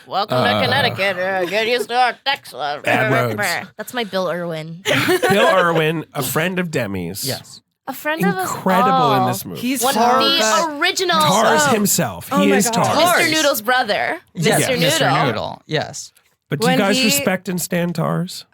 Welcome to Connecticut. Get used to our tax law. Bad roads. That's my Bill Irwin. Bill Irwin, a friend of Demi's. Yes. A friend of us Incredible all. in this movie. he's One Tar- of the original Tars himself. Oh he my is God. Tars. Tars. Mr. Noodle's brother. Yes, Mr. Noodle. Mr. Noodle. Yes. But do you When guys he- respect and stand Tars?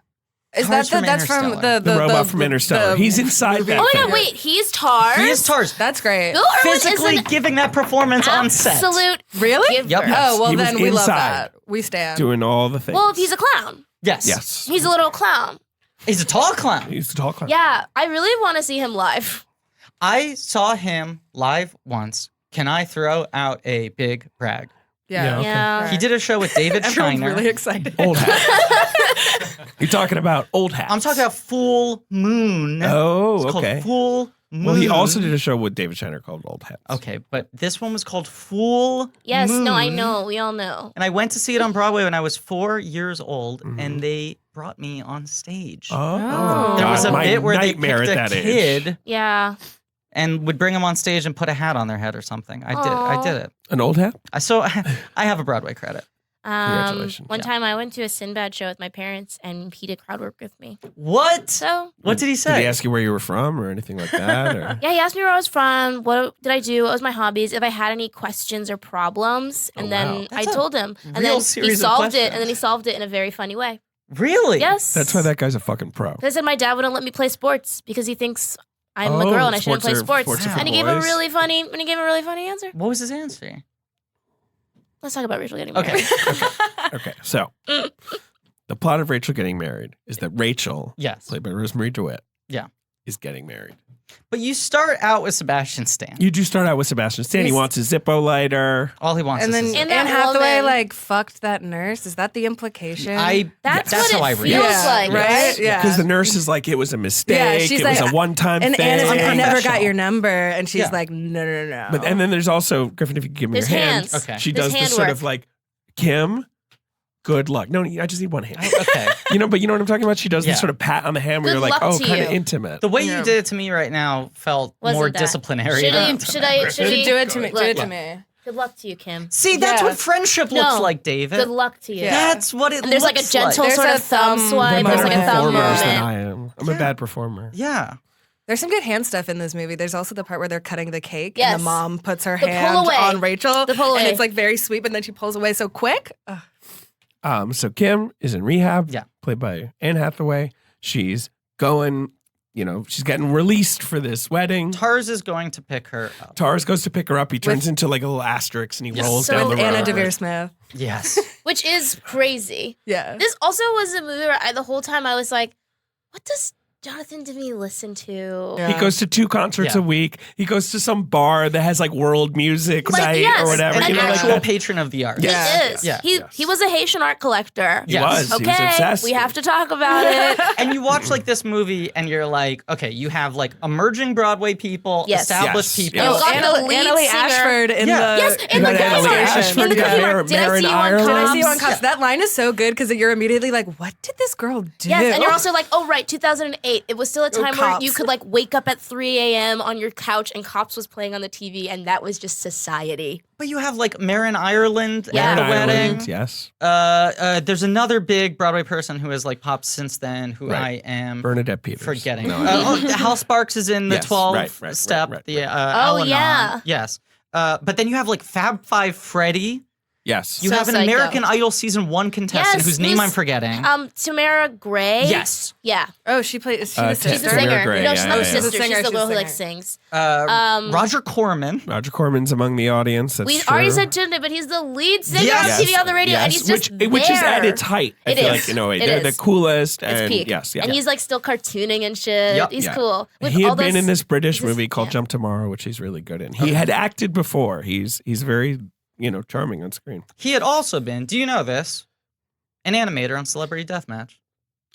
Is Tars that from that's from Interstellar. the The robot from Interstellar. He's inside that Oh my thing. god, wait, he's Tars? He is Tars. That's great. Bill Irwin is Physically an giving that performance on set. absolute Really? giver. Yep. Oh well, He was then we love inside. that. We stand. Doing all the things. Well, if he's a clown. Yes. yes. He's a little clown. He's a tall clown. He's the tall clown. Yeah, I really want to see him live. I saw him live once. Can I throw out a big brag? Yeah. Okay. Yeah. He did a show with David Everyone's Shiner. really excited. Old hat. You're talking about old hats. I'm talking about Full Moon. Oh, It's okay. called Full Moon. Well, he also did a show with David Shiner called Old Hats. Okay, but this one was called Full Yes, Moon. no, I know. We all know. And I went to see it on Broadway when I was 4 years old, and they brought me on stage. Oh, There was a my bit where they nightmare picked at a that age. kid Yeah. and would bring them on stage and put a hat on their head or something. I did it. An old hat? I have a Broadway credit. Congratulations. One time I went to a Sinbad show with my parents, and he did crowd work with me. What? So What did he say? Did he ask you where you were from or anything like that? Or? yeah, he asked me where I was from, what did I do, what was my hobbies, if I had any questions or problems, and Oh, then wow. I That's a told him, and real then he series of solved it, questions. and then he solved it in a very funny way. Really? Yes, That's why that guy's a fucking pro. They said my dad wouldn't let me play sports because he thinks I'm a Oh, girl and I shouldn't play sports sports. are for And he gave a boys. really funny, answer. What was his answer? Let's talk about Rachel getting Okay. married. Okay, so the plot of Rachel getting married is that Rachel, Yes. played by Rosemary DeWitt, Yeah. is getting married. But you start out with Sebastian Stan. You do start out with Sebastian Stan. He He's- wants a Zippo lighter. All he wants And is then his- And Anne that Hathaway woman- like fucked that nurse. Is that the implication? That's That's what how I it read feels it. like, right? Yeah. Because the nurse is like, it was a mistake. Yeah, she's it was like- a one-time and thing. Anne is like, I never got Unprofessional. your number, and she's Yeah. like, no. But and then there's also Griffin. If you could give me There's your hand, hands. Okay. she There's does this sort handwork. of like, Kim, good luck. No, I just need one hand. Okay. But you know what I'm talking about. She does Yeah. this sort of pat on the hand where Good you're like, luck oh, to kind of you. intimate. The way Yeah. you did it to me right now felt Wasn't more that- disciplinary. Should than- he Do it to me. Do Look, it to look. me. Good luck to you, Kim. See, that's Yeah. what friendship looks No. like, David. Good luck to you. Yeah. That's what it And there's like a looks gentle There's sort a of thumb thumb- swipe. I'm There's better like a thumb performers than moment. I am. I'm a bad performer. Yeah. There's some good hand stuff in this movie. There's also the part where they're cutting the cake, Yes. and the mom puts her The hand pull away. on Rachel, The pull and away. it's like very sweet, but then she pulls away so quick. Ugh. So Kim is in rehab, Yeah. played by Anne Hathaway. She's going, she's getting released for this wedding. Tars is going to pick her up. Tars goes to pick her up. He turns into like a little asterisk and he Yes. rolls So down the With road. Anna Devere Smith. Yes. Which is crazy. Yeah. This also was a movie where the whole time I was like, what does Jonathan Demme listen to? Yeah. He goes to 2 concerts Yeah. a week. He goes to some bar that has like world music Like, night yes, or whatever. An and like actual that. patron of the arts. He Yeah. is. Yeah. He was a Haitian art collector. He Yes. was. Okay, He was obsessed. we have to talk about it. And you watch like this movie and you're like, okay, you have like emerging Broadway people, Yes. established Yes. people. You Yes. got the lead Annalie singer. Ashford in Yeah. the Yes, in You the got Annalie cover. Ashford, In the you got cover. Did I Mare see in you on Ireland. Did I Cops? see you on Cops? That line is so good because you're immediately like, what did this girl do? Yes, and you're also like, oh right, 2008. It was still a time where Cops. you could like wake up at 3 a.m. on your couch and Cops was playing on the TV, and that was just society. But you have like Marin Ireland Yeah. at the Ireland, wedding. yes. There's another big Broadway person who has like popped since then, who Right. I am Bernadette Peters. forgetting. No, Hal Sparks is in the Yes, 12 right, step. right. The Oh, Al-Anon. yeah. Yes. But then you have like Fab Five Freddy. yes. You So have an psycho. American Idol season 1 contestant Yes, whose name who's- I'm forgetting. Tamara Gray. Yes. Yeah. Oh, she played. Is she Uh, the She's She's the sister? Tamara singer. Gray, No, she's yeah, not the yeah. sister. She's a singer, She's the girl she's who a like singer. sings. Roger Corman. Roger Corman's among the audience. That's We true. already said today, but he's the lead singer Yes. on TV on the radio, and he's just which is at there. its height. I It feel is. like It they're the is. coolest. It's And peak. yes, yeah. And he's like still cartooning and shit. Yep. He's Yeah. cool. With He all had been those- in this British he's just- movie called yeah. Jump Tomorrow, which he's really good in. He had acted before. He's very charming on screen. He had also been, do you know this? An animator on Celebrity Deathmatch.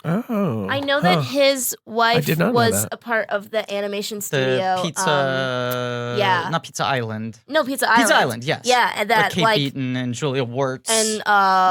Oh, I know that huh. his wife did not know was that. a part of the animation The studio. Pizza. yeah. Not Pizza Island. No, Pizza Island. Pizza Island, yes. Yeah, and With that Kate like Beaton and Julia Wirtz. and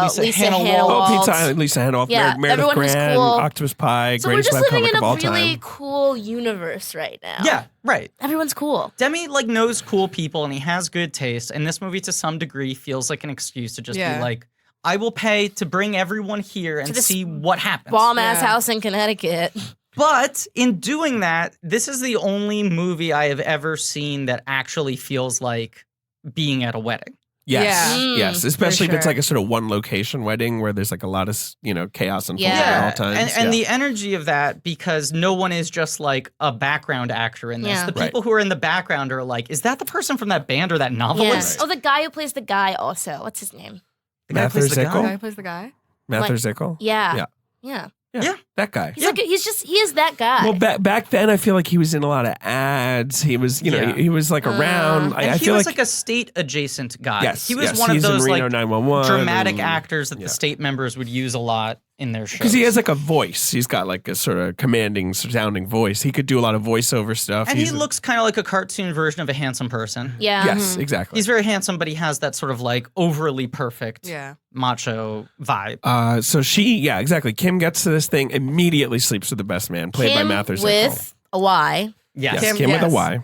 Lisa Lisa Hannah Hannah Walt. Oh, Walt. Pizza Island, Lisa Handoff, Yeah, Meredith everyone was Grant, cool. Octopus Pie, So we're greatest just web living comic in of a all really time. cool universe right now. Yeah, right. Everyone's cool. Demi like knows cool people and he has good taste. And this movie, to some degree, feels like an excuse to just Yeah. be like, I will pay to bring everyone here and this see what happens. Bomb ass Yeah. house in Connecticut. But in doing that, this is the only movie I have ever seen that actually feels like being at a wedding. Yes, Yeah. yes, especially if it's sure. like a sort of one location wedding where there's like a lot of chaos and Yeah. at all times. And the energy of that, because no one is just like a background actor in this. Yeah. The Right. people who are in the background are like, is that the person from that band or that Yes. novelist? Oh, the guy who plays the guy also. What's his name? The guy who Mather plays the Zickel? The guy? guy who plays the guy. Mather Zickel. Yeah. Yeah. Yeah. Yeah. That guy. He's like he is that guy. Well, back then, I feel like he was in a lot of ads. He was, Yeah. he was like around. And I he feel was like like a state adjacent guy. yes, he was yes, one of he's in those Reno like 911 dramatic and- actors that yeah. the state members would use a lot in their shows. Because he has like a voice. He's got like a sort of commanding, sounding voice. He could do a lot of voiceover stuff. and he He's a- looks kind of like a cartoon version of a handsome person. yeah. Yes, exactly. He's very handsome, but he has that sort of like overly perfect Yeah. macho vibe. So exactly. Kim gets to this thing, immediately sleeps with the best man, played Kim by Mather Zickel. with a Y. Yes. Yes, Kim with a yes. Y.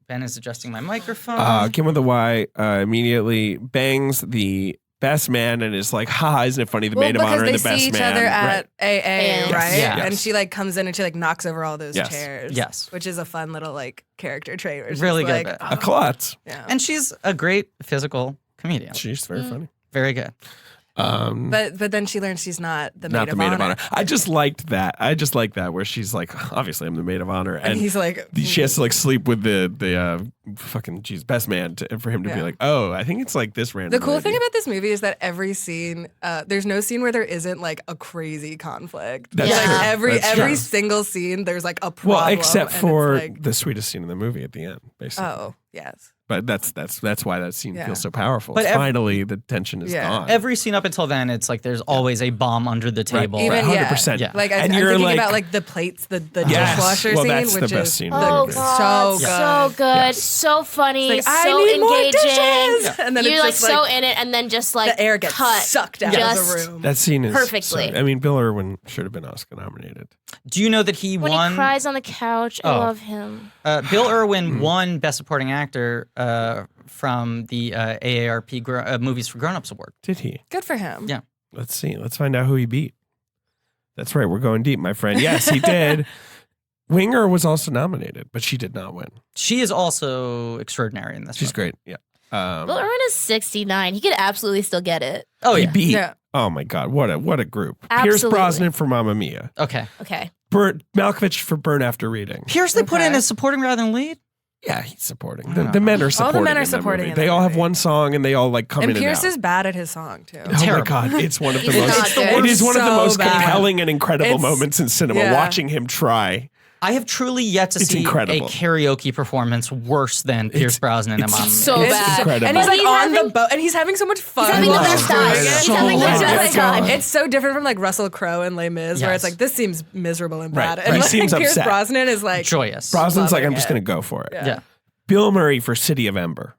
Ben is adjusting my microphone. Kim with a Y immediately bangs the best man and is like, "Ha! Isn't it funny? The maid of because honor they and the best see each man." other at Right. AA, Yes. right? Yes. And she like comes in and she like knocks over all those Yes. chairs. Yes. Which is a fun little like character trait. Where she's Really good like, bit. A klutz. yeah. And she's a great physical comedian. She's very funny. Very good. But then she learns she's not the maid, Not the maid of honor. I just liked that. I just like that where she's like, obviously I'm the maid of honor, And he's like, she has to like sleep with the fucking best man for him to be Yeah. like, oh, I think it's like this random. The cool thing lady. about this movie is that every scene, there's no scene where there isn't like a crazy conflict. That's like true. every That's true. single scene, there's like a problem. well, except and for it's like, the sweetest scene in the movie at the end, basically. oh yes, But that's why that scene Yeah. feels so powerful. But Finally, the tension is Yeah. gone. Every scene up until then, it's like there's always a bomb under the table. Even- 100%. Yeah. like And I'm you're thinking like, about like the plates, the Yes. dishwasher Well, scene, that's the which best is scene. Oh Yeah. God, so so good. good, Yes. so funny, It's like, so I need more engaging. dishes! And then You're it's like just so like in it, and then just like the air gets cut. sucked out just, of the room. That scene is Perfectly. I mean, Bill Irwin should have been Oscar nominated. Do you know that he When won? he cries on the couch, I Oh. love him. Bill Irwin won Best Supporting Actor from the AARP Movies for Grown-Ups Award. Did he? Good for him. Yeah. Let's see. Let's find out who he beat. That's right. We're going deep, my friend. Yes, he did. Winger was also nominated, but she did not win. She is also extraordinary in this. She's movie. great. Yeah. Bill Irwin is 69. He could absolutely still get it. Oh he yeah. beat Yeah. Oh my God, what a group. Pierce Absolutely. Brosnan for Mamma Mia. Okay. Okay. Burt Malkovich for Burn After Reading. Pierce they put in Okay. as supporting rather than lead? Yeah, he's supporting. The men are supporting. men are in that supporting movie. in They that all have movie. one song and they all like come And in Pierce and out. is bad at his song too. Oh my Terrible. God, it's one of the He's most. not good. It is one of the So most bad. compelling and incredible It's- moments in cinema. yeah. Watching him try. I have truly yet to It's see incredible. a karaoke performance worse than Pierce Brosnan and Mamma Mia. so It's bad. incredible. And he's But like he's on the having- boat, and he's having so much fun. having the while best doing time. it. He's So having the long. best time. It's so different from like Russell Crowe and Les Mis, where Yes. it's like this seems miserable and Right, bad, right. and He like, seems Pierce upset. Brosnan is like Joyous. Brosnan's like, Loving I'm just it. going to go for it. Yeah. Bill Murray for City of Ember.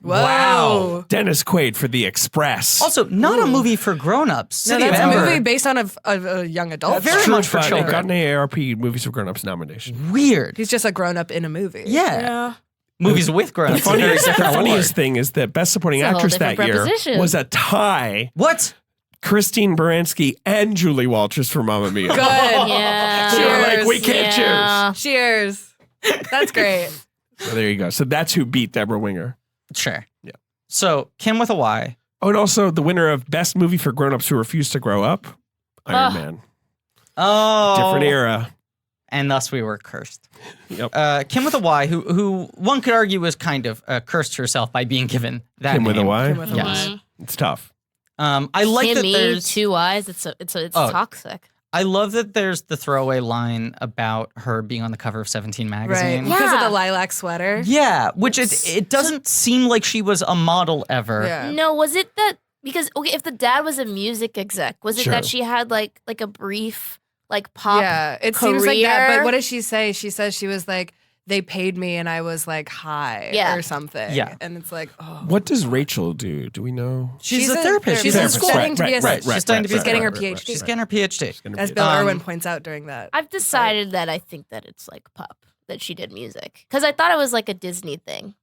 Whoa. Wow. Dennis Quaid for The Express. Also, not a movie for grown-ups. No, City that's of a Ember. movie based on a young adult. Very film. much for But it children. got an AARP Movies for Grown-Ups nomination. Weird. He's just a grown up in a movie. Yeah. Movies with grown-ups. The funniest thing is that Best Supporting It's a whole Actress that different year proposition. was a tie. What? Christine Baranski and Julie Walters for Mamma Mia. Good. Yeah. So we're like, we can't Yeah. Cheers. That's great. So there you go. So that's who beat Deborah Winger. Sure. Yeah. So, Kim with a Y. Oh, and also the winner of Best Movie for Grown-Ups Who Refuse to Grow Up, Iron Oh. Man. Oh. Different era. And thus we were cursed. Yep. Kim with a Y, who one could argue was kind of cursed herself by being given that Kim with a name. Y. Kim with a Yes. Y. It's tough. I like that Kimmy, there's... 2 Y's. It's Oh. toxic. I love that there's the throwaway line about her being on the cover of 17 Right. magazine. Because of Yeah. the lilac sweater. Yeah, which it doesn't seem like she was a model ever. Yeah. No, was it that because okay, if the dad was a music exec, was it Sure. that she had like a brief like pop? Yeah, it seems like that. career? But what does she say? She says she was like, they paid me and I was like high Yeah. or something. Yeah. And it's like, oh. What does Rachel do? Do we know? She's a therapist. She's in in school. studying to be a She's studying to be a getting her therapist. PhD. She's getting her PhD. As Bill Um, Irwin points out during that. I've decided that I think that it's like pop that she did music because I thought it was like a Disney thing.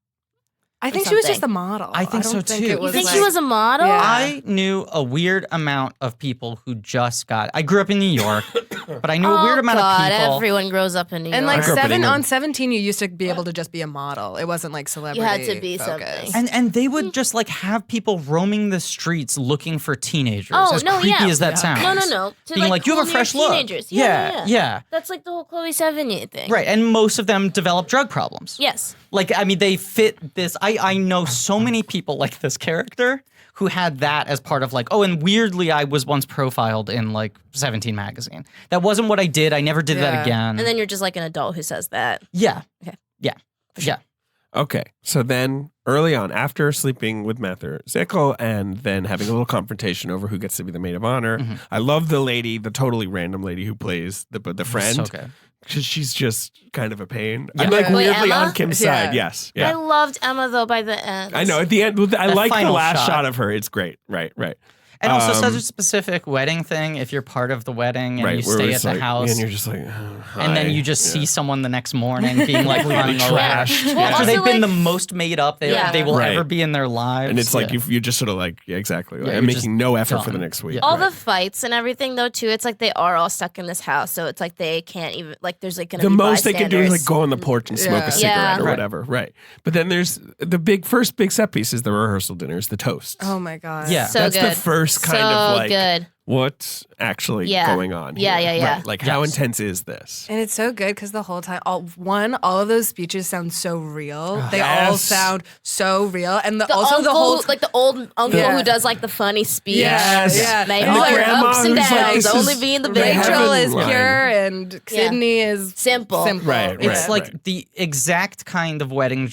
I think or she was just a something. model. I think don't so, think too. It You was You think like, she was a model? Yeah. I knew a weird amount of people who just got. I grew up in New York, but I knew a weird amount God, of people. Everyone grows up in New And York. like grew up in England. on 17, you used to be able to just be a model. It wasn't like celebrity. You had to be focused. something. and they would just like have people roaming the streets looking for teenagers. Oh, as no, creepy yeah. as that sounds. No. To Being like, you have a cool fresh new look. teenagers. Yeah. That's like the whole Chloe Sevigny thing. Right, and most of them develop drug problems. Yes. Like, I mean, they fit this. I know so many people like this character who had that as part of like, oh, and weirdly, I was once profiled in like 17 magazine. That wasn't what I did. I never did that Yeah. again. And then you're just like an adult who says that. yeah. Okay. Yeah. Yeah. Okay. So then early on, after sleeping with Mather Zickel and then having a little confrontation over who gets to be the maid of honor, Mm-hmm. I love the lady, the totally random lady who plays the friend. So good. Because she's just kind of a pain. Yeah. I'm like Wait, weirdly Emma? on Kim's Yeah. side. Yes. I Yeah. loved Emma though by the end. I know. At the end, I That like the final last shot. shot of her. It's great. Right. And also such a Um, specific wedding thing. If you're part of the wedding and right. you where stay it's at the like- house, and you're just like, and then hi. you just Yeah. see someone the next morning being like running trashed. over. Well, After also, they've been like- the most made up they Yeah. will Right. ever be in their lives. And it's like Yeah. you just sort of like, yeah, exactly. Like, Yeah, I'm you're making just no effort for done. the next week. Yeah. all Right. the fights and everything though too. It's like they are all stuck in this house, so it's like they can't even like. There's like gonna The be most they can do is like bystanders. go on the porch and smoke Yeah. a cigarette Yeah. or Right. whatever. Right. But then there's the first big set piece is the rehearsal dinners, the toasts. Oh my God. Yeah. So That's good. the first kind so of like good. what's actually Yeah. going on Yeah, here. yeah. Right. Like how Yes. intense is this? And it's so good because the whole time, all of those speeches sound so real. They all Yes. sound so real. And The also uncle, the whole like the old uncle Yeah. who does like the funny speech. Yes. Yeah. May And all the your grandma ups and who's like, downs this only is be in the the big Rachel heaven is line. pure and Sydney is Simple. Right, It's right. like the exact kind of wedding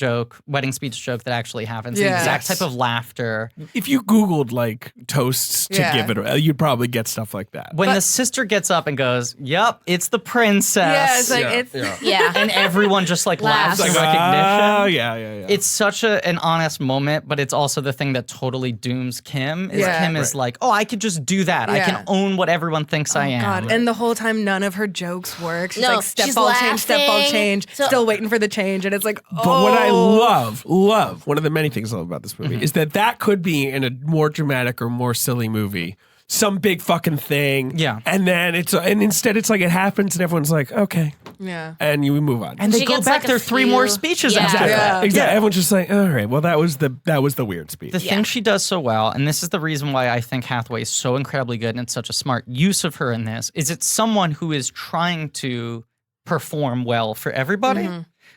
speech joke that actually happens. The Yeah. exact Yes. type of laughter. If you Googled like toasts to Yeah. give it, you'd probably get stuff like that. When the sister gets up and goes, "Yup, it's the princess." Yeah, it's like it's Yeah. and everyone just like laughs Laughs. in recognition. Oh, yeah. It's such an honest moment, but it's also the thing that totally dooms Kim. Is Yeah. Kim is like, oh, I could just do that. I Yeah. can own what everyone thinks I am. God. And the whole time none of her jokes work. She's No, like step she's ball change, step ball laughing. change, So- still waiting for the change. And it's like, oh. But what I love, one of the many things I love about this movie is that could be in a more dramatic or more silly movie some big fucking thing. Yeah. And then instead it's like it happens and everyone's like, okay. Yeah. And we move on. And they She go gets, back like, there a 3 few- more speeches Yeah. after Yeah. that. Exactly. Everyone's just like, all right, well, that was the weird speech. The thing she does so well, and this is the reason why I think Hathaway is so incredibly good and it's such a smart use of her in this, is it's someone who is trying to perform well for everybody,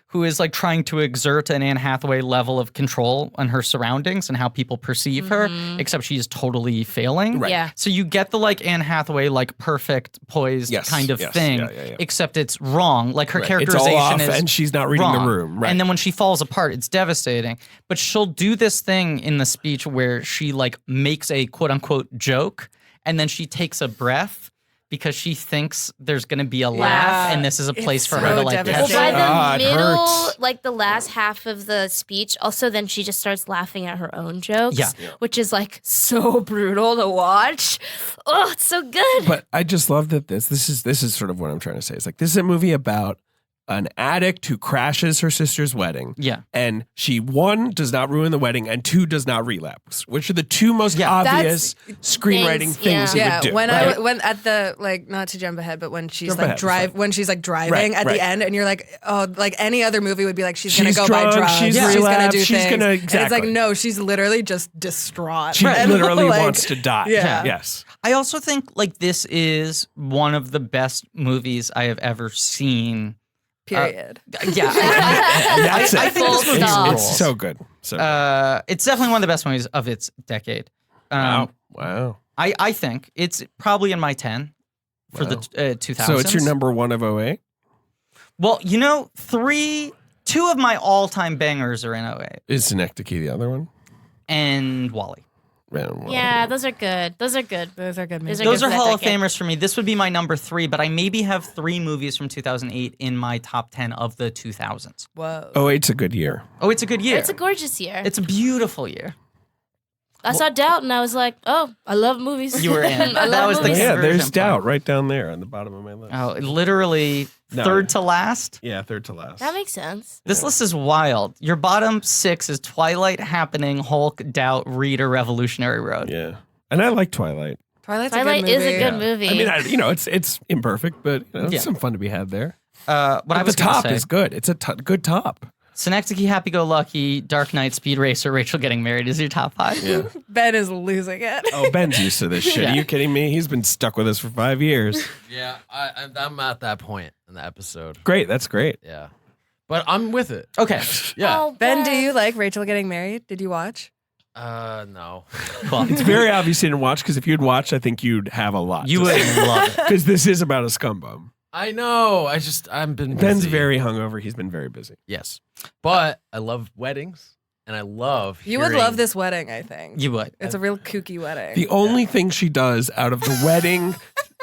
who is like trying to exert an Anne Hathaway level of control on her surroundings and how people perceive her, except she is totally failing. Right. Yeah. So you get the like Anne Hathaway, like perfect, poised Yes, kind of yes, thing, yeah. except it's wrong. Like her It's characterization all off is and she's not reading wrong. the room. Right. And then when she falls apart, it's devastating. But she'll do this thing in the speech where she like makes a quote unquote joke and then she takes a breath because she thinks there's going to be a laugh and this is a place for her so to like devastating. catch Well, it. by the it middle, hurts. like the last half of the speech, also then she just starts laughing at her own jokes, Yeah. which is like so brutal to watch. Oh, it's so good. But I just love that this is sort of what I'm trying to say. It's like this is a movie about an addict who crashes her sister's wedding. Yeah. And she, 1, does not ruin the wedding, and 2, does not relapse, which are the 2 most Yeah. obvious screenwriting things you Yeah, would do. when right? when at the like not to jump ahead, but when she's Jump like ahead, driving Right, at right. the end, and you're like, oh, like any other movie would be like she's gonna She's go buy drunk, drugs, she's gonna relapsed, do she's things. gonna- And it's like exactly. no, she's literally just distraught. She And, literally like, wants to die. Yeah. Yes. I also think like this is one of the best movies I have ever seen. Period. Yeah. That's I it. think this movie Full rules. It's so good. So It's definitely one of the best movies of its decade. wow. I think it's probably in my 10 for the 2000s. So it's your number 1 of 08? Well, you know, 2 of my all-time bangers are in 08. Is Synecdoche the other one? And Wally. Yeah, those are good. Those are good. Those are good movies. Those good are for that Hall of decade. Famers for me. This would be my number 3, but I maybe have 3 movies from 2008 in my top 10 of the 2000s. Whoa. 08's a good year. Oh, it's a good year. It's a gorgeous year. It's a beautiful year. I saw Doubt and I was like, oh, I love movies. You were in. I That love was the movies. Yeah, conversion there's doubt point. right down there on the bottom of my list. Oh, literally No. third to last. Yeah, third to last. That makes sense. This list is wild. Your bottom 6 is Twilight, Happening, Hulk, Doubt, Reader, Revolutionary Road. Yeah. And I like Twilight. Twilight's Twilight a good is movie. a good movie. I mean, it's imperfect, but there's Yeah. some fun to be had there. What I But was the going top to say, is good. It's a good top. Synecdoche, Happy Go Lucky, Dark Knight, Speed Racer, Rachel Getting Married is your top 5. Yeah. Ben is losing it. Oh, Ben's used to this shit. Yeah. Are you kidding me? He's been stuck with us for 5 years. Yeah, I'm at that point in the episode. Great. That's great. Yeah, but I'm with it. Okay, Yeah. Oh, Ben, do you like Rachel Getting Married? Did you watch? No. cool. It's very obvious you didn't watch because if you'd watched, I think you'd have a lot. You would love it. Because this is about a scum bum. I know. I've been busy. Ben's very hungover. He's been very busy. Yes, but I love weddings, and I love. You would hearing- love this wedding, I think. You would. It's a real kooky wedding. The only thing she does out of the wedding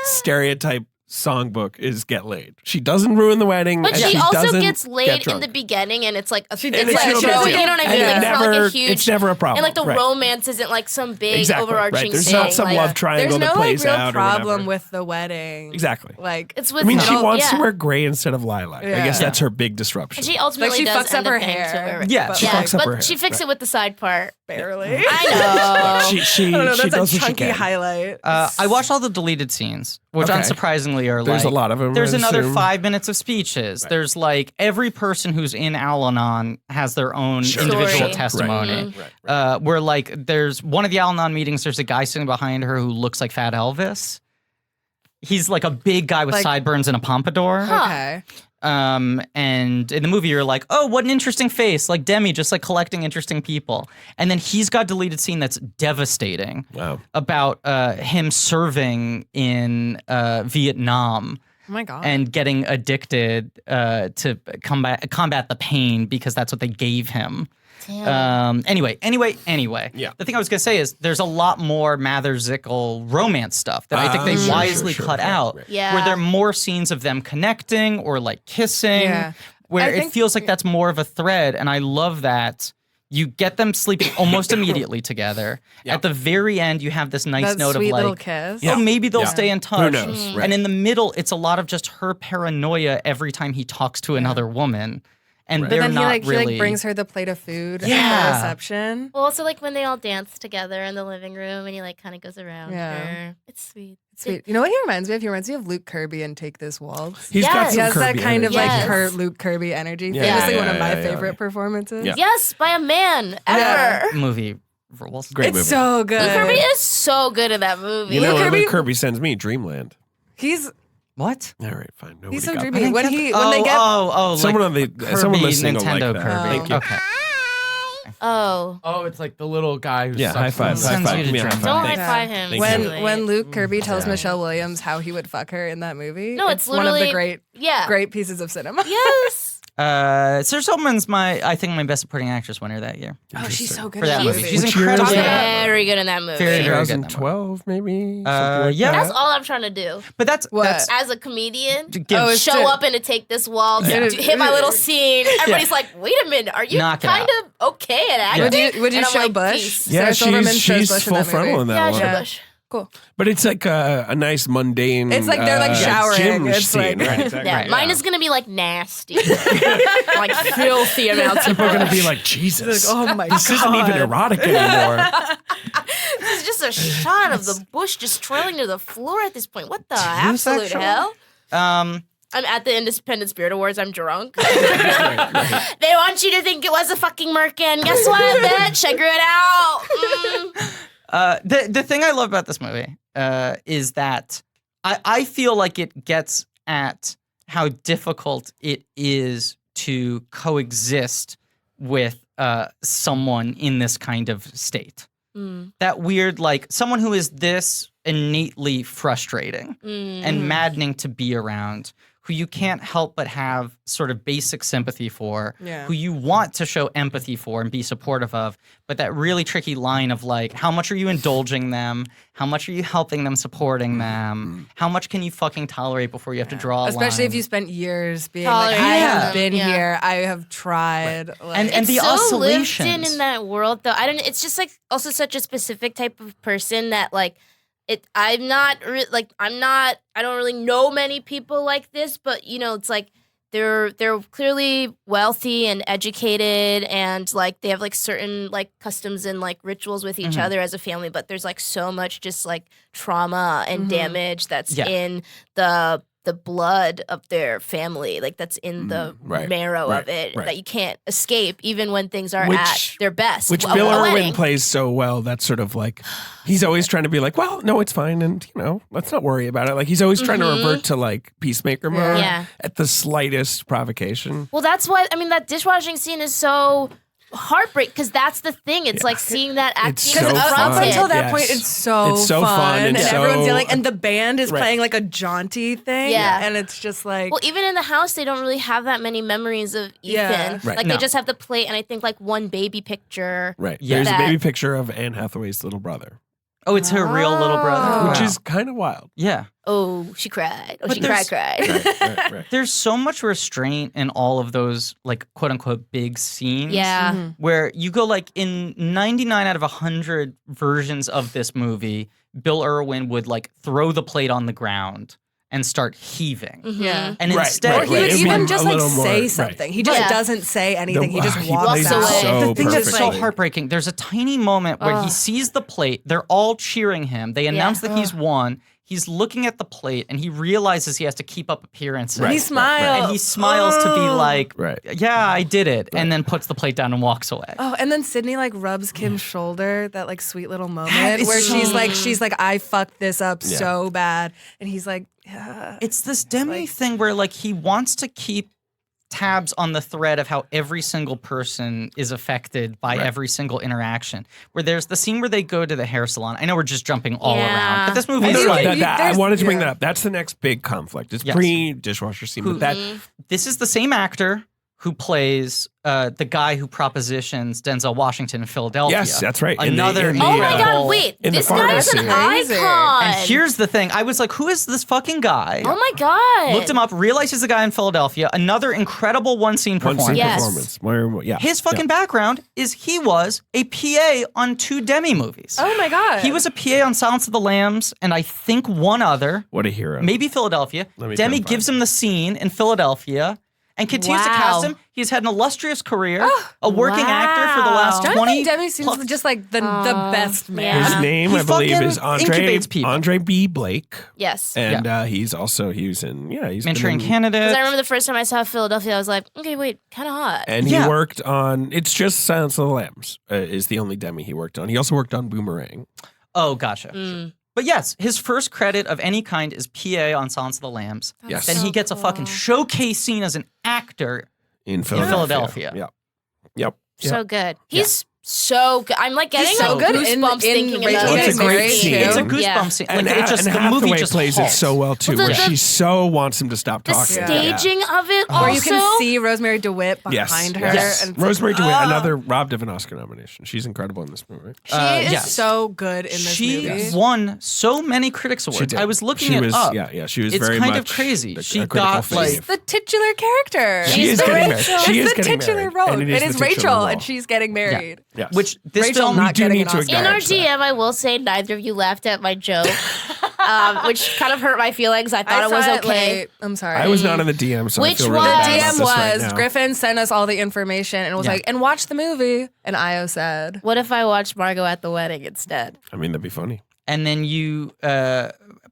stereotype songbook is get laid. She doesn't ruin the wedding. But and she also doesn't gets get laid in drunk. the beginning, and it's like a, She it's did like say a she show, did. you know what I And mean? it Like, it's not like a huge. it's never a problem. And like the Right. romance isn't like some big Exactly, overarching right. There's thing. not some like, love triangle There's that no plays like real out or problem whatever. with the wedding. Exactly. Like It's I with mean, she no- wants to yeah. wear gray instead of lilac. I Yeah. guess Yeah. that's her big disruption. And she ultimately Like, she does fucks end up her paying hair. to wear it. Yeah, But, she like, fucks up but her hair. she fixes it with the side part. barely. I know. she I don't know. she That's does a what she chunky can. highlight. I watched all the deleted scenes, which Okay. unsurprisingly are There's like a lot of them. There's I another assume. 5 minutes of speeches. Right. There's like every person who's in Al-Anon has their own Sure. individual Story. testimony. Right. Where like there's one of the Al-Anon meetings, there's a guy sitting behind her who looks like Fat Elvis. He's like a big guy with Like- sideburns and a pompadour. Okay. And in the movie, you're like, oh, what an interesting face. Like Demi, just like collecting interesting people. And then he's got deleted scene that's devastating Wow. about him serving in Vietnam Oh my god. and getting addicted to combat the pain because that's what they gave him. Anyway. Yeah. The thing I was gonna say is there's a lot more Mather-Zickel romance stuff that I think they Sure, wisely sure, cut right, out. right. Yeah. Where there are more scenes of them connecting or like kissing, Yeah. where I it think- feels like that's more of a thread, and I love that. You get them sleeping almost immediately together. Yeah. At the very end, you have this nice that note sweet of little like, kiss. Yeah. oh, maybe they'll Yeah. stay in touch. Who knows? Right. And in the middle, it's a lot of just her paranoia every time he talks to another woman. and Right. they're But then not he really. brings her the plate of food at Yeah. the reception. Well, also like when they all dance together in the living room and he like kind of goes around Yeah. her. It's sweet. Sweet. You know what he reminds me of? He reminds me of Luke Kirby and Take This Waltz. He's got Yes. He some has that Kirby kind of energy. Yes. like Luke Kirby energy. Yeah, Famously yeah, one of my yeah, yeah. favorite performances. Yeah. Yes, by a man ever. Yeah. movie rules. Great It's movie. so good. Luke Kirby is so good in that movie. You know Luke where Kirby- Luke Kirby sends me? Dreamland. He's What? All right, fine. Nobody he's so got dreamy. that. When they get Someone like on the Kirby, someone listening will Nintendo like that. Kirby. Thank you. Okay. Oh. Oh, it's like the little guy who Yeah, high five. Sends High you five. to Give me a high Dreamland. Don't five. high five him. Thank when you. when Luke Kirby tells Yeah. Michelle Williams how he would fuck her in that movie. No, it's one of the literally- Yeah. great pieces of cinema. Yes. Sarah Silverman's I think my best supporting actress winner that year Oh, she's so good for that at movie. that She's Which year is incredibly that? good. Very good in that movie. Very, very good in that movie. 2012, maybe. Uh, Something like yeah. that. That's all I'm trying to do. But that's What? that's As a comedian, to give Oh, it's show to- up and to take this waltz, Yeah. to hit my little scene. Everybody's like, "Wait a minute, are you Knock it kind of okay at acting?" Would you And I'm show like, Bush? "Peace." Yeah, Sarah Silverman she's shows Bush in full that movie. frontal in that Yeah, one. show Yeah. Bush. Cool. But it's like a nice mundane. It's like they're, like, showering. gym It's scene, like- right? Exactly. Yeah, Right. mine is gonna be like nasty, like filthy amounts of People are gonna be Bush. like, Jesus, Oh my this isn't God. even erotic anymore. This is just a shot of the bush just trailing to the floor at this point. What the Too absolute sexual. hell? um I'm at the Independent Spirit Awards. I'm drunk. They want you to think it was a fucking merkin. Guess what, bitch? I grew it out. the thing I love about this movie is that I feel like it gets at how difficult it is to coexist with someone in this kind of state. Mm. That weird, like someone who is this innately frustrating and maddening to be around, who you can't help but have sort of basic sympathy for, Yeah. who you want to show empathy for and be supportive of, but that really tricky line of like, how much are you indulging them? How much are you helping them, supporting them? How much can you fucking tolerate before you have to draw a Especially line? if you spent years being Tolerating like, I them, have been yeah. here, I have tried. Like, And the so oscillations. lived in that world, though. I don't. It's just like also such a specific type of person that like it. I'm not like I'm not. I don't really know many people like this, but you know, it's like they're clearly wealthy and educated, and like they have like certain like customs and like rituals with each other as a family. But there's like so much just like trauma and damage that's Yeah. in the blood of their family, like that's in the right, marrow right, of it, right. that you can't escape even when things are Which- at their best. Which A Bill Irwin wedding. plays so well. That's sort of like he's always trying to be like, well, no, it's fine, and you know, let's not worry about it. Like he's always trying to revert to like peacemaker mode Yeah. at the slightest provocation. Well, that's why I mean that dishwashing scene is so heartbreak because that's the thing. It's like seeing that acting It's so Because up fun. until that Yes. point, it's so fun and everyone's so- yelling, and the band is Right. playing like a jaunty thing, Yeah. and it's just like, Well, even in the house, they don't really have that many memories of Ethan. Yeah. Right. Like No. they just have the plate, and I think like one baby picture. Right. Yeah. There's a That- baby picture of Anne Hathaway's little brother, oh, it's her real little brother? which Wow. is kind of wild. Yeah. Oh, she cried. Oh, But she there's- cried. Right. There's so much restraint in all of those, like, quote unquote, big scenes. Yeah. Where you go, like, in 99 out of 100 versions of this movie, Bill Irwin would, like, throw the plate on the ground and start heaving. yeah. And Right, instead, Or right, he would It'd even be just a like little more- say right. something. He just Yeah. doesn't say anything. He just He walks plays out. it so the thing that's so perfectly. heartbreaking, there's a tiny moment where he sees the plate. They're all cheering him. They announce that he's won. He's looking at the plate and he realizes he has to keep up appearances. And he smiles. And he smiles to be like, Right. yeah, I did it. And then puts the plate down and walks away. Oh, and then Sydney like rubs Kim's shoulder, that like sweet little moment is where so- she's like, I fucked this up Yeah. so bad. And he's like, yeah. It's this Demi thing where like he wants to keep tabs on the thread of how every single person is affected by every single interaction. Where there's the scene where they go to the hair salon. I know we're just jumping all Yeah. around, but this movie No, is no, like I there's- wanted to bring yeah. that up. That's the next big conflict. It's Yes. pre-dishwasher scene, but that this is the same actor who plays the guy who propositions Denzel Washington in Philadelphia. yes, that's right. In the- Another in the, Oh my uh, God! Wait, in the this guy is an pharmacy. icon. And here's the thing. I was like, who is this fucking guy? oh my God! Looked him up, realized he's a guy in Philadelphia. Another incredible one-scene one performance. scene Yes. performance. Where, yeah, His fucking background is he was a PA on 2 Demi movies. Oh my God. He was a PA on Silence of the Lambs and I think one other, What a hero. maybe Philadelphia. Let me Demi try and gives find him the scene in Philadelphia and continues to cast him. He's had an illustrious career, a working wow. actor for the last Don't 20 you think Demi seems just like the best man? His name, He I believe, fucking is incubates people. Andre B. Blake. Yes. And he was in, he's Manchurian been in, Candidate. Because I remember the first time I saw Philadelphia, I was like, okay, wait, kind of hot. And Yeah. he worked on, it's just Silence of the Lambs is the only Demi he worked on. He also worked on Boomerang. Oh, gotcha. But yes, his first credit of any kind is PA on Silence of the Lambs. Yes. Then he gets a fucking showcase scene as an actor. In Philadelphia. Yep. So good. He's so good. I'm like getting so good goosebumps in thinking Rachel about It's a this great scene. scene. It's a Yeah. goosebump scene. Like, And, it just, and the movie Hathaway just plays halts. it so well too, Well, where the- she so wants him to stop The talking. staging of it Where also. you can see Rosemary DeWitt behind her. Yes. And Rosemary DeWitt, another robbed of an Oscar nomination. She's incredible in this movie. She is yes. so good in this She movie. won so many critics She awards. did. I was looking she it was, up. Yeah, she was It's very kind much of crazy. a She critical got, fave. like- She's the titular character. She She's is the getting married. Rachel. She is It's the getting titular married. role. And it is It is the titular Rachel, role. and she's getting married. Yes. Which this Rachel film not do getting need an to Oscar. In our acknowledge that. DM, I will say neither of you laughed at my joke, which kind of hurt my feelings. I thought it was saw okay. late. I'm sorry. I was not in the DM, so Which I feel really was- bad The about DM this right was now. Griffin sent us all the information and was Yeah. like, and watch the movie. And Ayo said, What if I watched Margot at the wedding instead? I mean, that'd be funny. And then you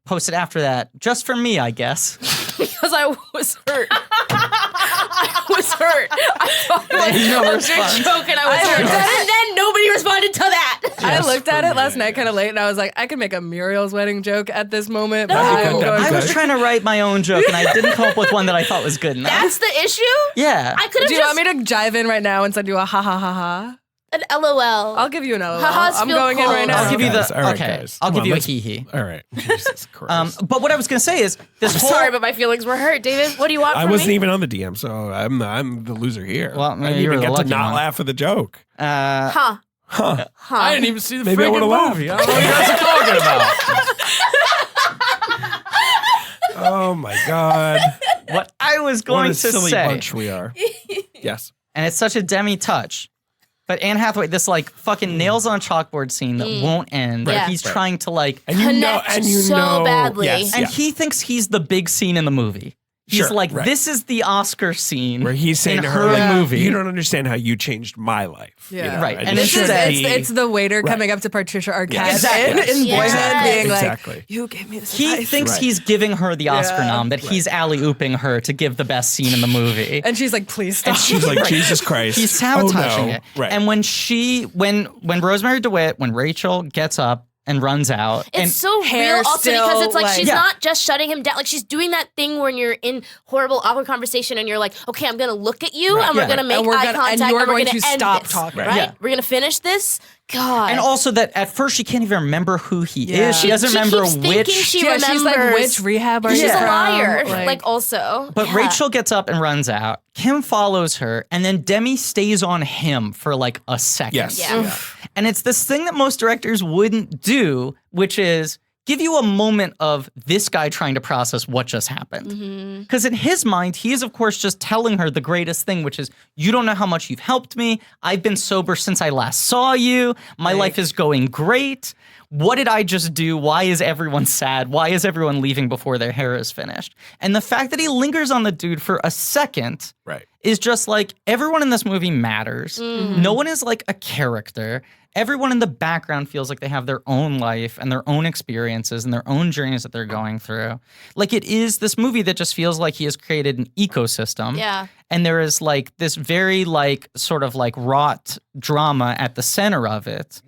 posted after that, just for me, I guess. Because I was hurt. I was hurt. I thought it was No a response. good joke, and I was hurt. And then nobody responded to that. I looked at for it last me. night kind of late and I was like, I could make a Muriel's wedding joke at this moment. No. But That'd be I'm good, going that'd I be was good. trying to write my own joke, and I didn't come up with one that I thought was good enough. That's the issue? Yeah. I could have Do you just want me to jive in right now and send you a ha ha ha ha? an LOL. I'll give you an LOL. Ha-has I'm feel going in cold. right now. I'll give you Guys, the all right, okay. guys. I'll Come give on, you a let's- hee hee. All right. Jesus Christ. But what I was gonna say is this I'm whole sorry, but my feelings were hurt. David, what do you want I from wasn't me? even on the DM, so I'm the loser here. Well, I didn't you were even the get to lucky not one. laugh at the joke. Huh. Huh. Huh. I didn't even see the Maybe I freaking would've laughed. movie. I don't know what you guys are talking about. Oh my God. what I was What going a to silly say, bunch we are. Yes. and it's such a Demi touch. But Anne Hathaway, this like fucking nails on a chalkboard scene that won't end. Where Yeah. he's trying to like, And you know, Connect and you so know, badly. Yes, and yeah. he thinks he's the big scene in the movie. He's Sure, like, right. this is the Oscar scene where he's saying in to her her, movie. you don't understand how you changed my life. You Yeah. know? Right. And it it's should just- be- It's the waiter Right. coming up to Patricia Arquette Yes. Exactly. in Yes. Boyhood being Exactly. like, you gave me this He advice. thinks Right. he's giving her the Oscar Yeah. nom, that he's alley-ooping her to give the best scene in the movie. And she's like, please stop. And She's like, Jesus Christ. He's sabotaging oh, no. it. Right. And when Rosemary DeWitt, when Rachel gets up and runs out, and It's so hair real also because still, it's like like- she's Yeah. not just shutting him down. Like she's doing that thing when you're in horrible, awkward conversation and you're like, okay, I'm going to look at you and we're Yeah. going to make And we're eye gonna- contact and you are we're going gonna to end stop this, talking. Right? Yeah. We're going to finish this? God. and also that at first she can't even remember who he Yeah. is. She doesn't She remember keeps thinking which. she Yeah, remembers. she's like, which rehab are She's you a from? liar. Like also. But Yeah. Rachel gets up and runs out. Kim follows her, and then Demi stays on him for like a second. Yes. Yeah. And it's this thing that most directors wouldn't do, which is give you a moment of this guy trying to process what just happened. Because in his mind, he is, of course, just telling her the greatest thing, which is, you don't know how much you've helped me. I've been sober since I last saw you. My life is going great. What did I just do? Why is everyone sad? Why is everyone leaving before their hair is finished? And the fact that he lingers on the dude for a second Right. is just like, everyone in this movie matters. No one is like a character. Everyone in the background feels like they have their own life and their own experiences and their own journeys that they're going through. Like, it is this movie that just feels like he has created an ecosystem. Yeah. And there is like this very like sort of like wrought drama at the center of it.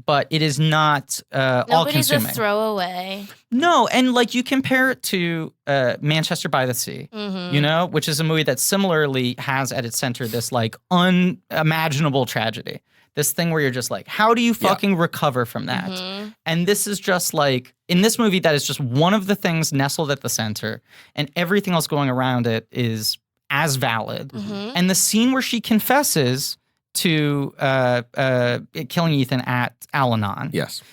But it is not all Nobody's a consuming. throwaway. No, and like you compare it to Manchester by the Sea, you know, which is a movie that similarly has at its center this like unimaginable tragedy. This thing where you're just like, how do you fucking recover from that? And this is just like, in this movie, that is just one of the things nestled at the center, and everything else going around it is as valid. And the scene where she confesses to killing Ethan at Al-Anon Yes.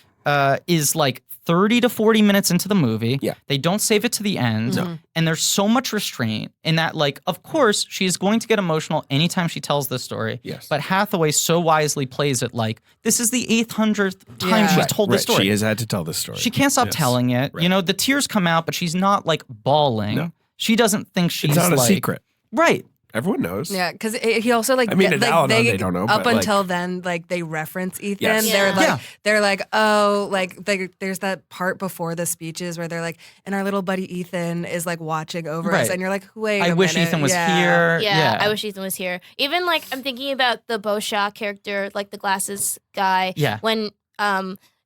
is like 30 to 40 minutes into the movie. Yeah. They don't save it to the end. And there's so much restraint in that, like, of course, she's going to get emotional anytime she tells this story. Yes. But Hathaway so wisely plays it like, this is the 800th time Yeah. she's Right, told this story. She has had to tell this story. She can't stop Yes. telling it. Right. You know, the tears come out, but she's not like bawling. No. She doesn't think she's It's not a like, secret. Right. Everyone knows. Yeah, because he also like I mean, in like Al-Anon, they don't know, up but, like- until then, like they reference Ethan. Yes. Yeah. They're like, oh, like there's that part before the speeches where they're like, and our little buddy Ethan is like watching over us, Right. and you're like, wait, I a wish minute. Ethan was Yeah. here. Yeah, I wish Ethan was here. Even like I'm thinking about the Beau Shaw character, like the glasses guy. Yeah. When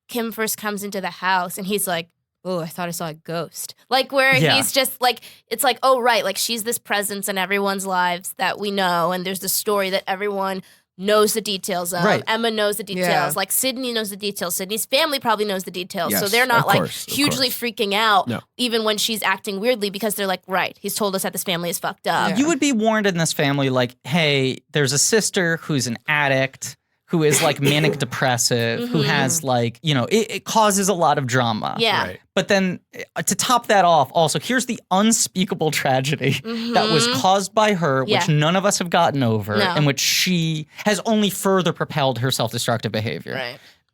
Kim first comes into the house and he's like, oh, I thought I saw a ghost. Like where Yeah. he's just like, it's like, oh, right. Like she's this presence in everyone's lives that we know. And there's this story that everyone knows the details of. Right. Emma knows the details. Yeah. Like Sydney knows the details. Sydney's family probably knows the details. So Yes, they're not of like course, of hugely course. freaking out No. even when she's acting weirdly because they're like, right, he's told us that this family is fucked up. Yeah. You would be warned in this family, like, hey, there's a sister who's an addict, who is like manic depressive, who has like, it causes a lot of drama. Yeah. Right. But then to top that off, also, here's the unspeakable tragedy that was caused by her, Yeah. which none of us have gotten over, No. and which she has only further propelled her self-destructive behavior.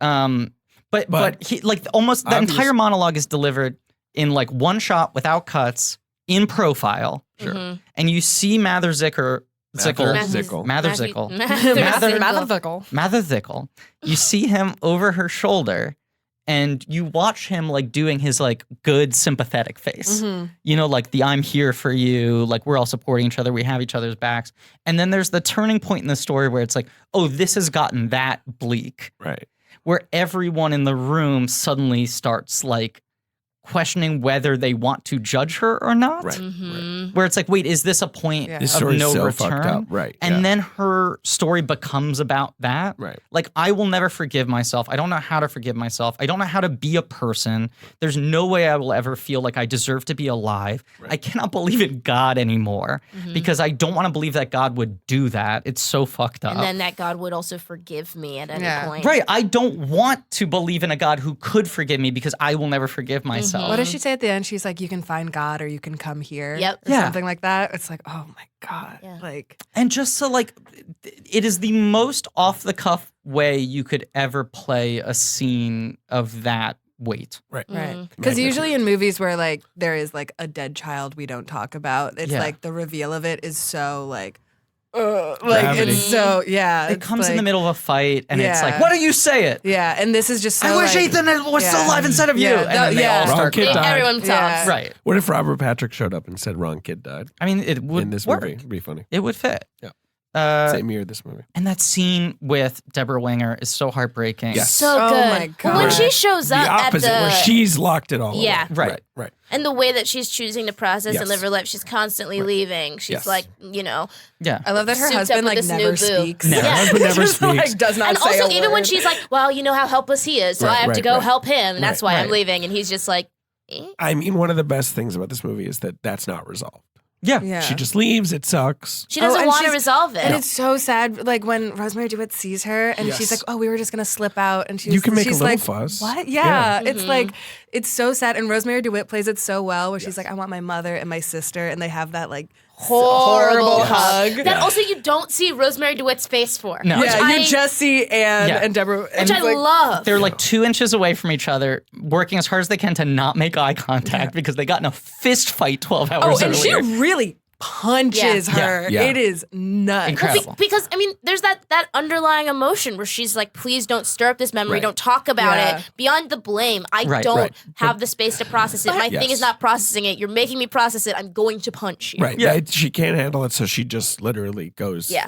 Right. But he like almost the entire monologue is delivered in like one shot without cuts in profile. Sure. And you see Mather Zickel. You see him over her shoulder and you watch him like doing his like good sympathetic face. Like the I'm here for you, like we're all supporting each other, we have each other's backs. And then there's the turning point in the story where it's like, oh, this has gotten that bleak. Right. Where everyone in the room suddenly starts like questioning whether they want to judge her or not. Right. Where it's like, wait, is this a point Yeah. This of story's no so return? fucked up. Right. And yeah. then her story becomes about that. Right. Like, I will never forgive myself. I don't know how to forgive myself. I don't know how to be a person. There's no way I will ever feel like I deserve to be alive. I cannot believe in God anymore because I don't want to believe that God would do that. It's so fucked up. And then that God would also forgive me at any Yeah. point. Right. I don't want to believe in a God who could forgive me because I will never forgive myself. What does she say at the end? She's like, you can find God or you can come here. Yep. Or Yeah. something like that. It's like, oh my God. Yeah. Like, And just so like, it is the most off the cuff way you could ever play a scene of that weight. Right. right. Because usually in movies where like there is like a dead child we don't talk about, it's Yeah. like the reveal of it is so like Gravity. it's so, yeah. It it's comes in the like- middle of a fight and it's Yeah. like, why don't you say it? Yeah. And this is just so I wish like, Ethan was still yeah. alive instead of you. Yeah, And then they yeah. all Wrong start kid crying. died. Everyone talks. Yeah. Right. What if Robert Patrick showed up and said wrong kid died I mean, it would in this work. movie? It'd be funny. It would fit. Yeah. Same year, this movie. And that scene with Deborah Winger is so heartbreaking. Yes. So Oh good. my But when God. she shows The up opposite, at the where she's locked it all. Yeah. away. Right. Right. and the way that she's choosing to process Yes. and live her life, she's constantly leaving. She's Yes. like, Yeah. I love that her Souped up husband with like this new never boo. speaks. Never. Yeah. Husband never Just, like, speaks. does not and say also a even when word. she's like, well, you know how helpless he is, so Right, I have to right, go right. help him, and that's Right, why I'm right. leaving. And he's just like, eh? I mean, one of the best things about this movie is that that's not resolved. Yeah. Yeah. She just leaves. It sucks. She doesn't and want to she's- resolve it. And it's so sad, like when Rosemary DeWitt sees her, and she's Yes. like, "Oh, we were just gonna slip out," and she's You can make a she's little like, fuss. What? Yeah. Yeah, it's like it's so sad. And Rosemary DeWitt plays it so well, where she's like, "I want my mother and my sister," and they have that like horrible hug. that also you don't see Rosemary DeWitt's face for. No. Which Yeah, I, you just see Anne Yeah. and Deborah, which and I it's like, love. They're like 2 inches away from each other, working as hard as they can to not make eye contact because they got in a fist fight 12 hours Oh, and earlier. she really punches Yeah. her. Yeah. It is nuts. Incredible. Because I mean, there's that underlying emotion where she's like, "Please don't stir up this memory. Right. Don't talk about Yeah. it. Beyond the blame, I Right, don't right. have the space to process it. My thing Yes. is not processing it. You're making me process it. I'm going to punch you." Right. Yeah. She can't handle it, so she just literally goes, Yeah.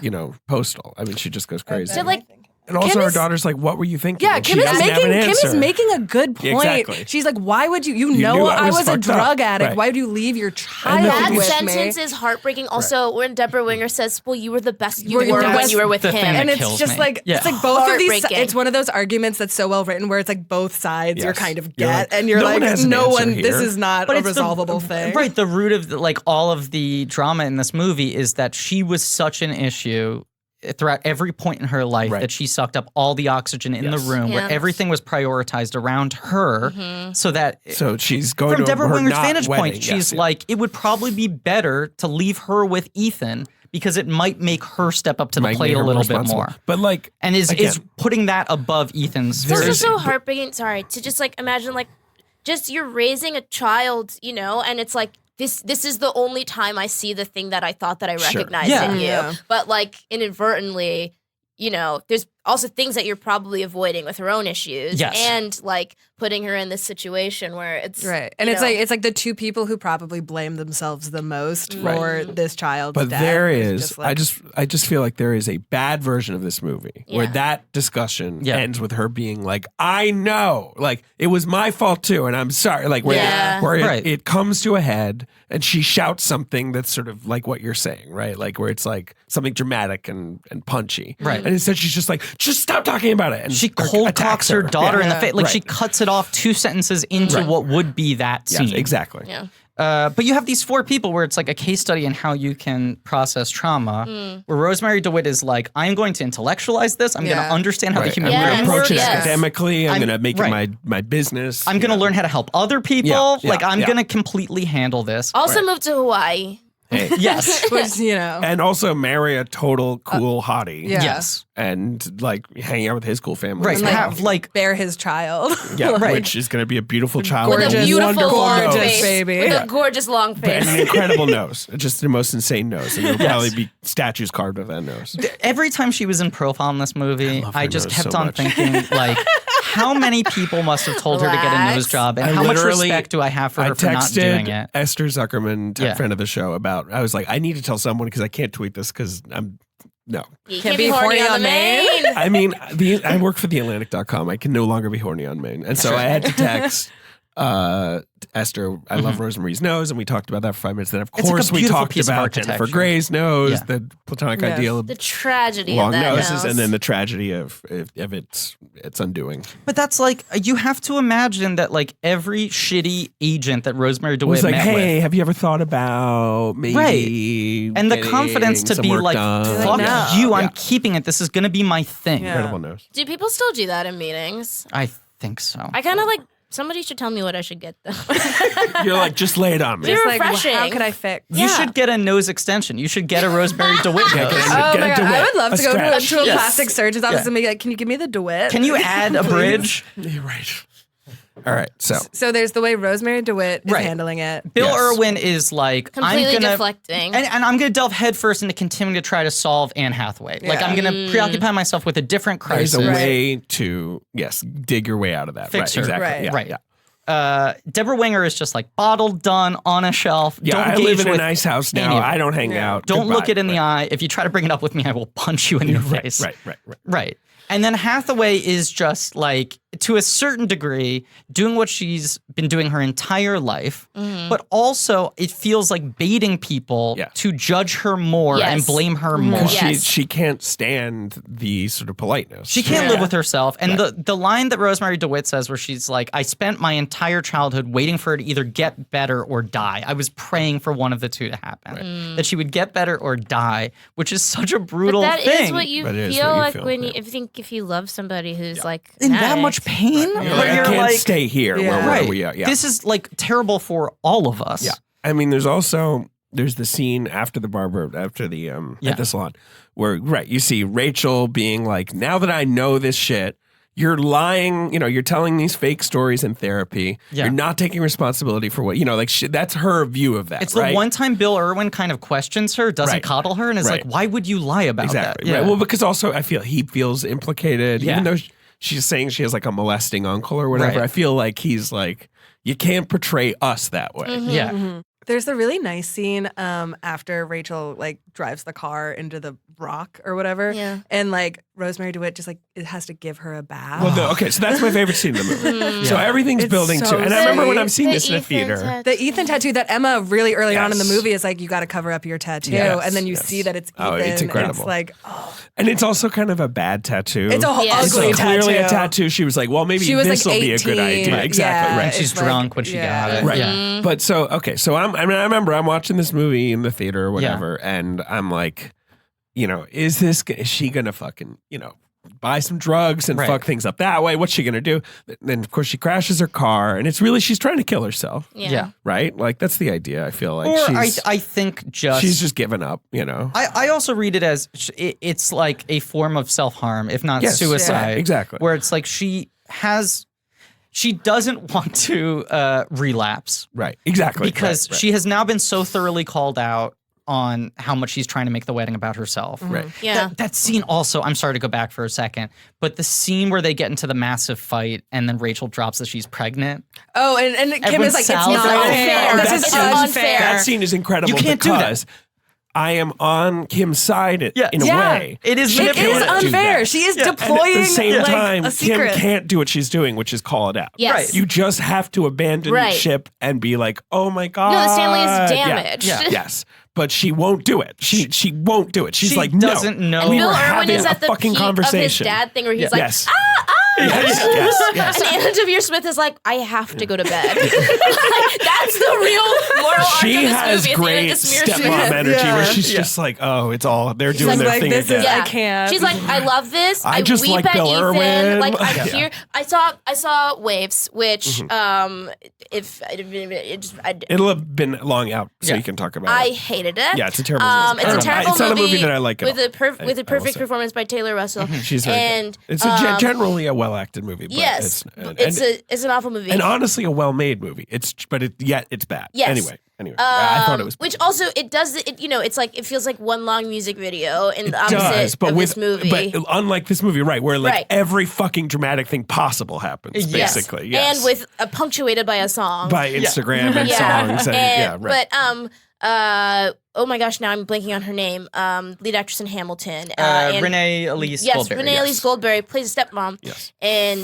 postal. I mean, she just goes crazy. So like, and also, Kim her is- daughter's like, "What were you thinking?" Yeah, And Kim she is doesn't have an answer. making a good point. Exactly. She's like, "Why would you? You knew know I I was was a fucked up. drug addict. Right. Why would you leave your And the child thing that is- with sentence me?" is heartbreaking. Also, when Deborah Winger says, "Well, you were the best you You're were the when best- you were with the him." thing And that it's kills just me. like Yeah. it's like both of these. Heartbreaking. It's one of those arguments that's so well written where it's like both sides you're Yes. kind of You're get, like, and you're no one like, has an no answer one. This here. is not But a it's resolvable thing. Right. The root of like all of the drama in this movie is that she was such an issue throughout every point in her life Right. that she sucked up all the oxygen in the Yes. room, where Yeah. everything was prioritized around her, so that So she's going from to Deborah her Winger's not vantage wedding. point, Yes, she's yeah. like, it would probably be better to leave her with Ethan because it might make her step up to the Might plate make a her little bit responsible. more. But like, And is again, putting that above Ethan's. It's also There's- so heartbreaking. Sorry, to just like imagine like just you're raising a child, and it's like this is the only time I see the thing that I thought that I Sure. recognized Yeah. in you. Yeah. But like inadvertently, you know, there's also things that you're probably avoiding with her own issues. Yes. And like putting her in this situation where it's Right. And you it's know, like the two people who probably blame themselves the most Right. for this child's But death. there It's is, just like- I just feel like there is a bad version of this movie where Yeah. that discussion Yeah. ends with her being like, I know, like it was my fault too, and I'm sorry. Like where, Yeah. where Right. it comes to a head and she shouts something that's sort of like what you're saying, right? Like where it's like something dramatic and punchy. Right. And instead she's just like, just stop talking about it. And She cold attacks cocks her daughter in the Yeah. face. Like Right. she cuts it off 2 sentences into Right. what would be that Yes, scene. exactly. yeah. But you have these 4 people where it's like a case study in how you can process trauma. Where Rosemary DeWitt is like, I'm going to intellectualize this. I'm going Yeah. to understand how the Right. human I'm Yes. going brain to approach works. it Yes. academically. I'm I'm- going to make right. it my business. I'm going to learn how to help other people. Yeah, Like I'm yeah. going to completely handle this. Also moved to Hawaii. Hey. Yes. which, you know. And also marry a total cool hottie. yeah. Yes. And like hang out with his cool family. Right. as like, well. Have like bear his child. Yeah, Right. which is going to be a beautiful child With with a Gorgeous, beautiful long gorgeous face. baby. With Yeah. a gorgeous long face. and an incredible nose, just the most insane nose, and there'll Yes. probably be statues carved of that nose. every time she was in profile in this movie, love her I just nose kept so on much. thinking like, how many people must have told her to get a nose Relax. job, and I how much literally- respect do I have for I her for not doing texted it? Esther Zuckerman, Yeah. friend of the show, about. I was like, I need to tell someone because I can't tweet this because I'm no. You Can't be horny on Maine. I mean, I work for theatlantic.com. I can no longer be horny on Maine, and so I had to text. Esther, I love Rosemary's Nose, and we talked about that for 5 minutes. Then, of It's like a course, we beautiful talked piece of about architecture. Jennifer Grey's nose, Yeah. the platonic Yes. ideal of The tragedy long of that noses, nose. and then the tragedy of its undoing. But that's like, you have to imagine that like every shitty agent that Rosemary It DeWitt was like, met hey, with, have you ever thought about maybe and the getting confidence to some be work like, done? fuck no. you, I'm Yeah. keeping it. This is going to be my thing. Yeah. Incredible nose. Do people still do that in meetings? I think so. I kind of like, somebody should tell me what I should get though. You're like, just lay it on me. You're Just like, refreshing. how could I fix? You should get a nose extension. You should get a Rosemary DeWitt nose. get Oh Get my a god, DeWitt, I would love a to go stretch. to a Yes. plastic surgeon's office Yeah. and be like, can you give me the DeWitt? Can you add a bridge? You're right. All right, so So there's the way Rosemary DeWitt is Right. handling it. Bill Yes. Irwin is like, Completely I'm gonna deflecting. and I'm gonna delve headfirst into continuing to try to solve Anne Hathaway. Like Yeah. I'm gonna preoccupy myself with a different there's crisis. a way to dig your way out of that. Fix right, her. exactly. Right. Yeah, Right. Yeah. Deborah Winger is just like bottled, done, on a shelf. Yeah, Don't I engage live in a with nice house any now. of it. I don't hang out. Don't look Goodbye. it in the eye. If you try to bring it up with me, I will punch you in the Right, face. right. Right. And then Hathaway is just like, to a certain degree, doing what she's been doing her entire life, but also it feels like baiting people Yeah. to judge her more Yes. and blame her more. Because Yes. she can't stand the sort of politeness. She can't Yeah. live with herself. And the line that Rosemary DeWitt says where she's like, I spent my entire childhood waiting for her to either get better or die. I was praying for one of the two to happen. That she would get better or die, which is such a brutal But that thing. is what you But it is feel what you like feel, when yeah. if you love somebody who's like in an that addict. much pain? You're Where like, I you're can't like, stay here. Yeah. Where right. we are. Yeah. This is like terrible for all of us. Yeah. I mean, there's the scene after the barber, after the Yeah. at the salon, where you see Rachel being like, now that I know this shit, you're lying, you're telling these fake stories in therapy. Yeah. You're not taking responsibility for what, that's her view of that. It's right? the one time Bill Irwin kind of questions her, doesn't Right. coddle her, and is Right. like, why would you lie about Exactly. that? Right. Well, because also I feel he feels implicated, Yeah. even though she's saying she has like a molesting uncle or whatever. Right. I feel like he's like, you can't portray us that way. Yeah. There's a really nice scene after Rachel like drives the car into the rock or whatever. Yeah. And like Rosemary DeWitt just like it has to give her a bath. Well, okay, so that's my favorite scene in the movie. So everything's It's building so to, and I remember when sweet. I'm seeing The this in the Ethan theater. tattoo. The Ethan tattoo that Emma really early on in the Yes. movie is like, you got to cover up your tattoo. Yes, And then you yes. see that it's Ethan. Oh, it's and incredible. It's like, oh, And it's also kind of a bad tattoo. it's a whole Yes. ugly It's tattoo. clearly a tattoo. She was like, well, maybe She was this will like be a good 18. idea. Exactly. Yeah, Right. And she's it's like- drunk when she yeah. got it. Right. Yeah. But so I remember I'm watching this movie in the theater or whatever, and I'm like, is she gonna fucking, buy some drugs and Right. fuck things up that way? What's she gonna do? Then of course she crashes her car, and it's really she's trying to kill herself, Yeah. right? Like that's the idea. I feel like Or she's I think just she's just given up, I also read it as it's like a form of self-harm, if not Yes, suicide. yeah, exactly. Where it's like she she doesn't want to relapse Right. Exactly. because right. she has now been so thoroughly called out on how much she's trying to make the wedding about herself. Right. Yeah. That scene also, I'm sorry to go back for a second, but the scene where they get into the massive fight and then Rachel drops that she's pregnant. Oh, and Kim Everyone's is like, it's salivating. not fair. Oh, This that's is unfair. unfair. That scene is incredible You can't do that. because I am on Kim's side in a way. It is It manipulative. is do unfair. that. She is And deploying at the same like time, a Kim secret. can't do what she's doing, which is call it out. Yes. Right. You just have to abandon Right. ship and be like, oh my God. No, this family is Yeah. damaged. Yeah. Yes. But she won't do it. She won't do it. She's She like, no. doesn't know. And We Bill were Irwin having is a at the fucking peak of his conversation. dad thing where he's like, Yes. yes. And Anna Devere Smith is like, I have to go to bed. Like, that's the real moral arc She of this has movie. great Anna Devere stepmom Smith. energy where Yeah. she's just like, oh, it's all, they're doing like, their like, thing this again. is- I can't. She's like, I love this. I just weep like at Bill Ethan. Irwin. Like I'm Yeah. here. I saw Waves, which if it just It'll have been long out, so Yeah. you can talk about I it. hated it. Yeah, it's a terrible movie. It's a terrible It's not a movie that I like at with a all. with I a will perfect say. performance by Taylor Russell. She's very and good. It's generally a well-acted movie. But yes, it's it's an awful movie. and honestly a well-made movie. Yet it's bad. Yes. Anyway, I thought it was. Which also it does it it's like it feels like one long music video in the It does, opposite but of with this movie. but unlike this movie, right, where like Right. every fucking dramatic thing possible happens, Yes. basically. Yes. And with punctuated by a song. by Instagram and songs. And, right. But oh my gosh, now I'm blanking on her name. Lead actress in Hamilton. And- Renee Elise Yes, Goldberry. Renee Elise Goldberry plays a stepmom. Yes. And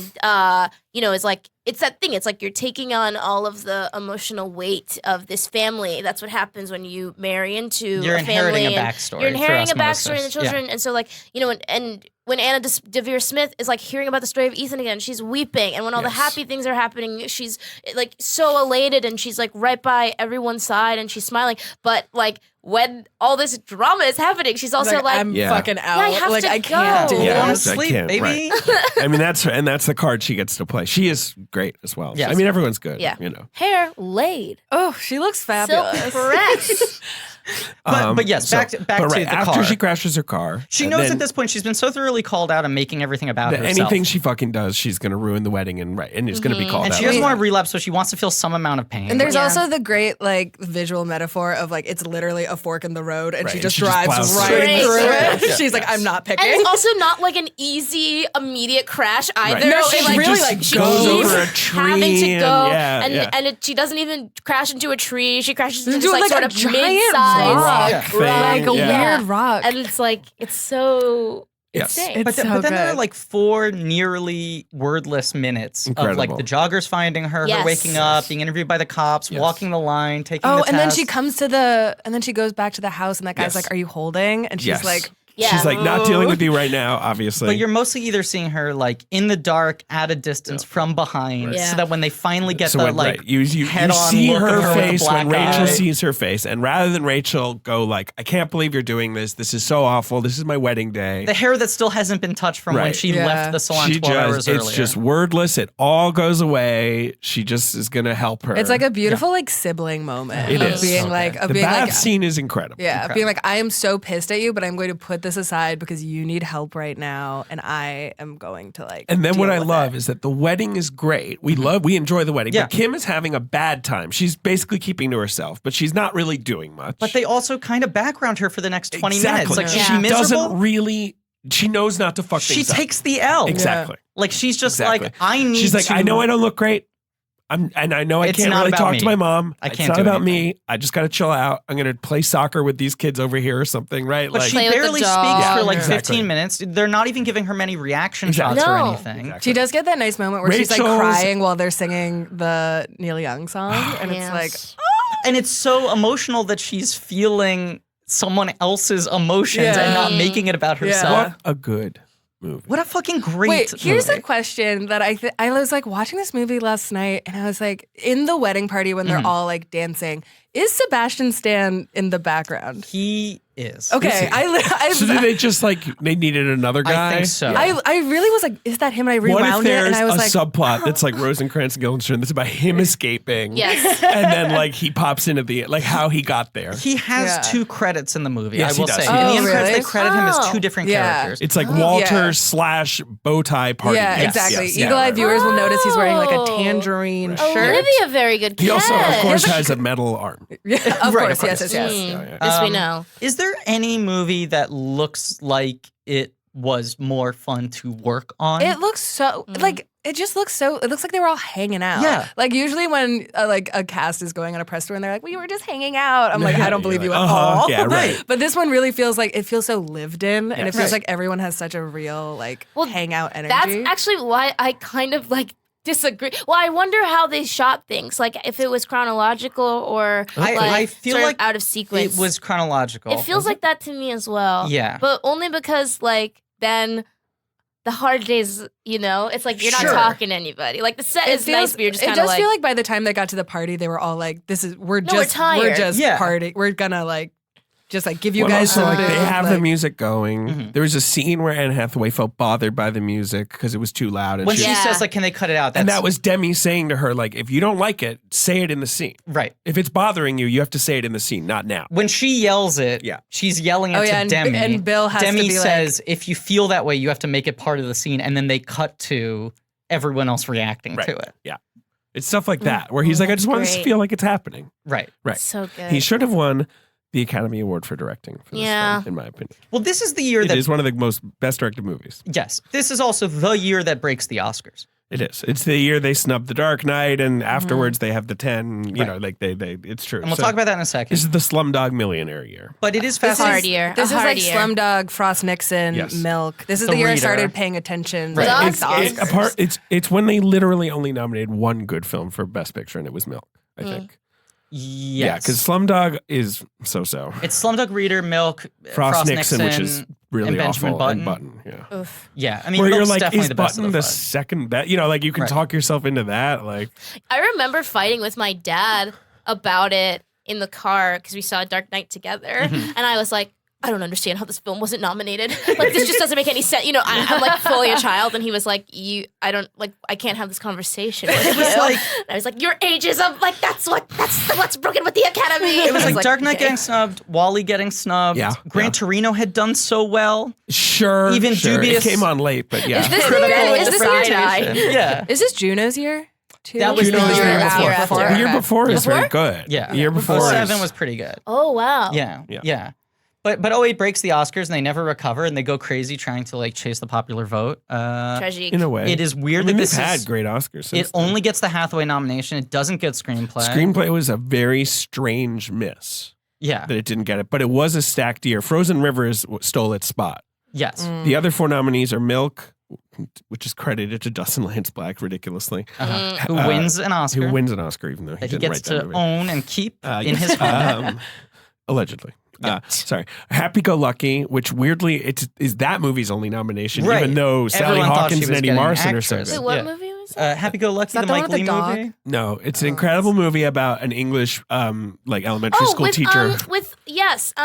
it's like it's that thing. It's like you're taking on all of the emotional weight of this family. That's what happens when you marry into You're a family. inheriting a and backstory You're inheriting a through backstory in the osmosis. Yeah. children, and so like and when Anna Devere Smith is like hearing about the story of Ethan again, she's weeping, and when all the Yes. happy things are happening, she's like so elated, and she's like right by everyone's side, and she's smiling. But like when all this drama is happening, she's also like I'm Yeah. fucking out. I have like to I can't go. do Yeah. Go to this. I sleep, can't, baby. I mean, that's the card she gets to play. She is great as well. Yes. I mean, everyone's good. Yeah. You know. hair laid, Oh, she looks silk fabulous. pressed. But yes, back to but right, the after car. she crashes her car, She and knows then at this point she's been so thoroughly called out and making everything about that herself. anything she fucking does, she's going to ruin the wedding and it's going to be called and out. she doesn't later. want to relapse, so she wants to feel some amount of pain. And there's Yeah. also the great like visual metaphor of like it's literally a fork in the road, and Right, she and just she just drives plows right straight through through it. it. She's like, I'm not picking. And it's also not like an easy, immediate crash either. Right. No, It, she like, really, just like, she goes keeps over a tree having to go, and, yeah. and she doesn't even crash into a tree. She crashes into Into, this like, like, sort a of giant mid-sized rock Yeah. thing, like a yeah. weird rock. and it's like it's so Yes. insane. It's But so then there are good. like 4 nearly wordless minutes of like Incredible. the joggers finding her, Yes. her waking up, being interviewed by the cops, Yes. walking the line, taking Oh, the and then test. she comes to and then she goes back to the house, and that guy's Yes. like, "Are you holding?" And she's Yes. like, Yeah. She's like not dealing with you right now, obviously. But you're mostly either seeing her like in the dark at a distance from behind, Yeah. so that when they finally get so the when, like right, you head-on see look her at her with the face when black Rachel eye. sees her face, and rather than Rachel go like, "I can't believe you're doing this. This is so awful. This is my wedding day." the hair that still hasn't been touched from when Right. she Yeah. left the salon She 12 hours just, earlier. it's just wordless. It all goes away. She just is gonna help her. it's like a beautiful like sibling moment It of is. being Okay. like of the being bath like scene is incredible. yeah, being like, I am so pissed at you, but I'm going to put this aside because you need help right now, and I am going to like. And then what deal I with love it. is that the wedding is great. We enjoy the wedding. Yeah. But Kim is having a bad time. She's basically keeping to herself, but she's not really doing much. But they also kind of background her for the next 20 exactly. minutes. Like Yeah. she's She doesn't miserable. really. She knows not to fuck She things up. takes the L. Exactly. Like she's just Exactly. like, I need She's like, to. I know I don't look great. And I know I It's can't not really about talk me. to my mom. I can't It's not do about anything. me. I just got to chill out. I'm going to play soccer with these kids over here or something, right? But like, she Play with the barely dog. speaks for like Exactly. 15 minutes. They're not even giving her many reaction Exactly. shots or No. anything. Exactly. She does get that nice moment where she's like Rachel's- crying while they're singing the Neil Young song, and it's Yes. like, And it's so emotional that she's feeling someone else's emotions and Yeah. not making it about herself. what a good movie. What a fucking great wait, here's movie. a question that I was like watching this movie last night, and I was like, in the wedding party when they're all like dancing, is Sebastian Stan in the background? He is. Okay, So did they just like they needed another guy? I think so. I really was like, is that him? And I What if rewound it, there's and I was a like, subplot that's like Rosencrantz and Guildenstern that's about him escaping? Yes. And then like he pops into the like how he got there. He has Yeah. 2 credits in the movie. Yes, I he will does. say. Oh, In the end credits, really? they credit him as 2 different Yeah. characters. It's like Walter Yeah. slash bowtie party. yeah, Yes, exactly. yes, Eagle-eyed right. viewers will notice he's wearing like a Oh. tangerine Oh, shirt. Olivia, very good. He also, of catch. course, has a metal arm. Yeah, of Right, course, of course. yes, yes, yes. Mm, This we know. Is there any movie that looks like it was more fun to work on? It looks so like it just looks so. It looks like they were all hanging out. Yeah. Like usually when like a cast is going on a press tour and they're like, "We were just hanging out." I'm like, I don't You're believe like, you at uh-huh, all. yeah, right. But this one really feels like it feels so lived in, and it feels Right. like everyone has such a real like Well, hangout energy. That's actually why I kind of like disagree. Well, I wonder how they shot things. Like if it was chronological or I feel sort of like out of sequence. It was chronological. It feels like that to me as well. Yeah. But only because like then the hard days, you know, it's like you're Sure. not talking to anybody. Like the set is nice, but you're just it kind does of like feel like by the time they got to the party, they were all like, "This is we're No, we're just tired. Yeah. party. We're gonna like just like give you Well, guys also, some like they food," have the like- music going. Mhm. There was a scene where Anne Hathaway felt bothered by the music because it was too loud, and when she she Yeah. says like, "Can they cut it out?" and That's that was Demi saying to her like, if you don't like it, say it in the scene. right. If it's bothering you, you have to say it in the scene, not now. When she yells it, Yeah. she's yelling it Oh, to yeah, and- Demi. and Bill has to Demi be like- says, "If you feel that way, you have to make it part of the scene," and then they cut to everyone else reacting Right. to it. It's stuff like that where he's like, I just want this to Great. feel like it's happening. Right. Right. so good. He should have won the Academy Award for directing for this Yeah. film, in my opinion. Well, this is the year It that is one of the most best directed movies. yes, this is also the year that breaks the Oscars. It is. It's the year they snubbed The Dark Knight, and afterwards they have the 10. You Right. know, like they. It's true. And we'll So talk about that in a second. This is the Slumdog Millionaire year. But it is This fascinating. hard year. This A is hard like year. Slumdog, Frost Nixon, Yes. Milk. This is The the year I Reader. started paying attention Right. to like, It's, the Oscars. Oscars. it's when they literally only nominated one good film for Best Picture, and it was Milk, I think. Yes. Yeah, because Slumdog is so-so. it's Slumdog Reader, Milk, Frost Nixon, which is really and Benjamin awful, and Button. Button. Yeah. Oof. Yeah, I mean, Where you're Milk's like, definitely is the best Button of the the five. second best? You know, like you can Right. talk yourself into that. Like, I remember fighting with my dad about it in the car because we saw Dark Knight together, and I was like, I don't understand how this film wasn't nominated. Like this just doesn't make any sense. You know, I'm like fully a child, and he was like, I can't have this conversation with It was you. like- And I was like, your ageism, like that's what's broken with the Academy. It was I like Dark Knight okay. getting snubbed, Wall-E getting snubbed. Yeah, Gran yeah. Torino had done so well. sure. Even sure. dubious- It came on late, but yeah. Is this Critical the year? Is this the year? interpretation. Yeah. Is this Juno's year? Too? That was Juno the was year the year after. before. The year Okay. before is very good. Yeah. The year before 07 is- was pretty good. Oh wow. Yeah. Yeah. Yeah. But 08 breaks the Oscars and they never recover and they go crazy trying to like chase the popular vote. Tragic. in a way. It is weird I mean, that they've this had is. great Oscars. Since It only gets the Hathaway nomination. It doesn't get screenplay. Screenplay was a very strange miss Yeah. that it didn't get it, but it was a stacked year. Frozen Rivers stole its spot. Yes. The other 4 nominees are Milk, which is credited to Dustin Lance Black ridiculously, Who wins an Oscar? who wins an Oscar even though he that he didn't gets write that to movie. own and keep in Yes. his home. Allegedly. Sorry. Happy Go Lucky, which weirdly is that movie's only nomination, Right. even though Sally Everyone thought she Hawkins was and Eddie getting Marson are so actress. good. Wait, what Yeah. movie was that? Happy Go Lucky, that the the one Mike with Lee the dog? movie. No, it's an incredible movie about an English like elementary school with, teacher. Sally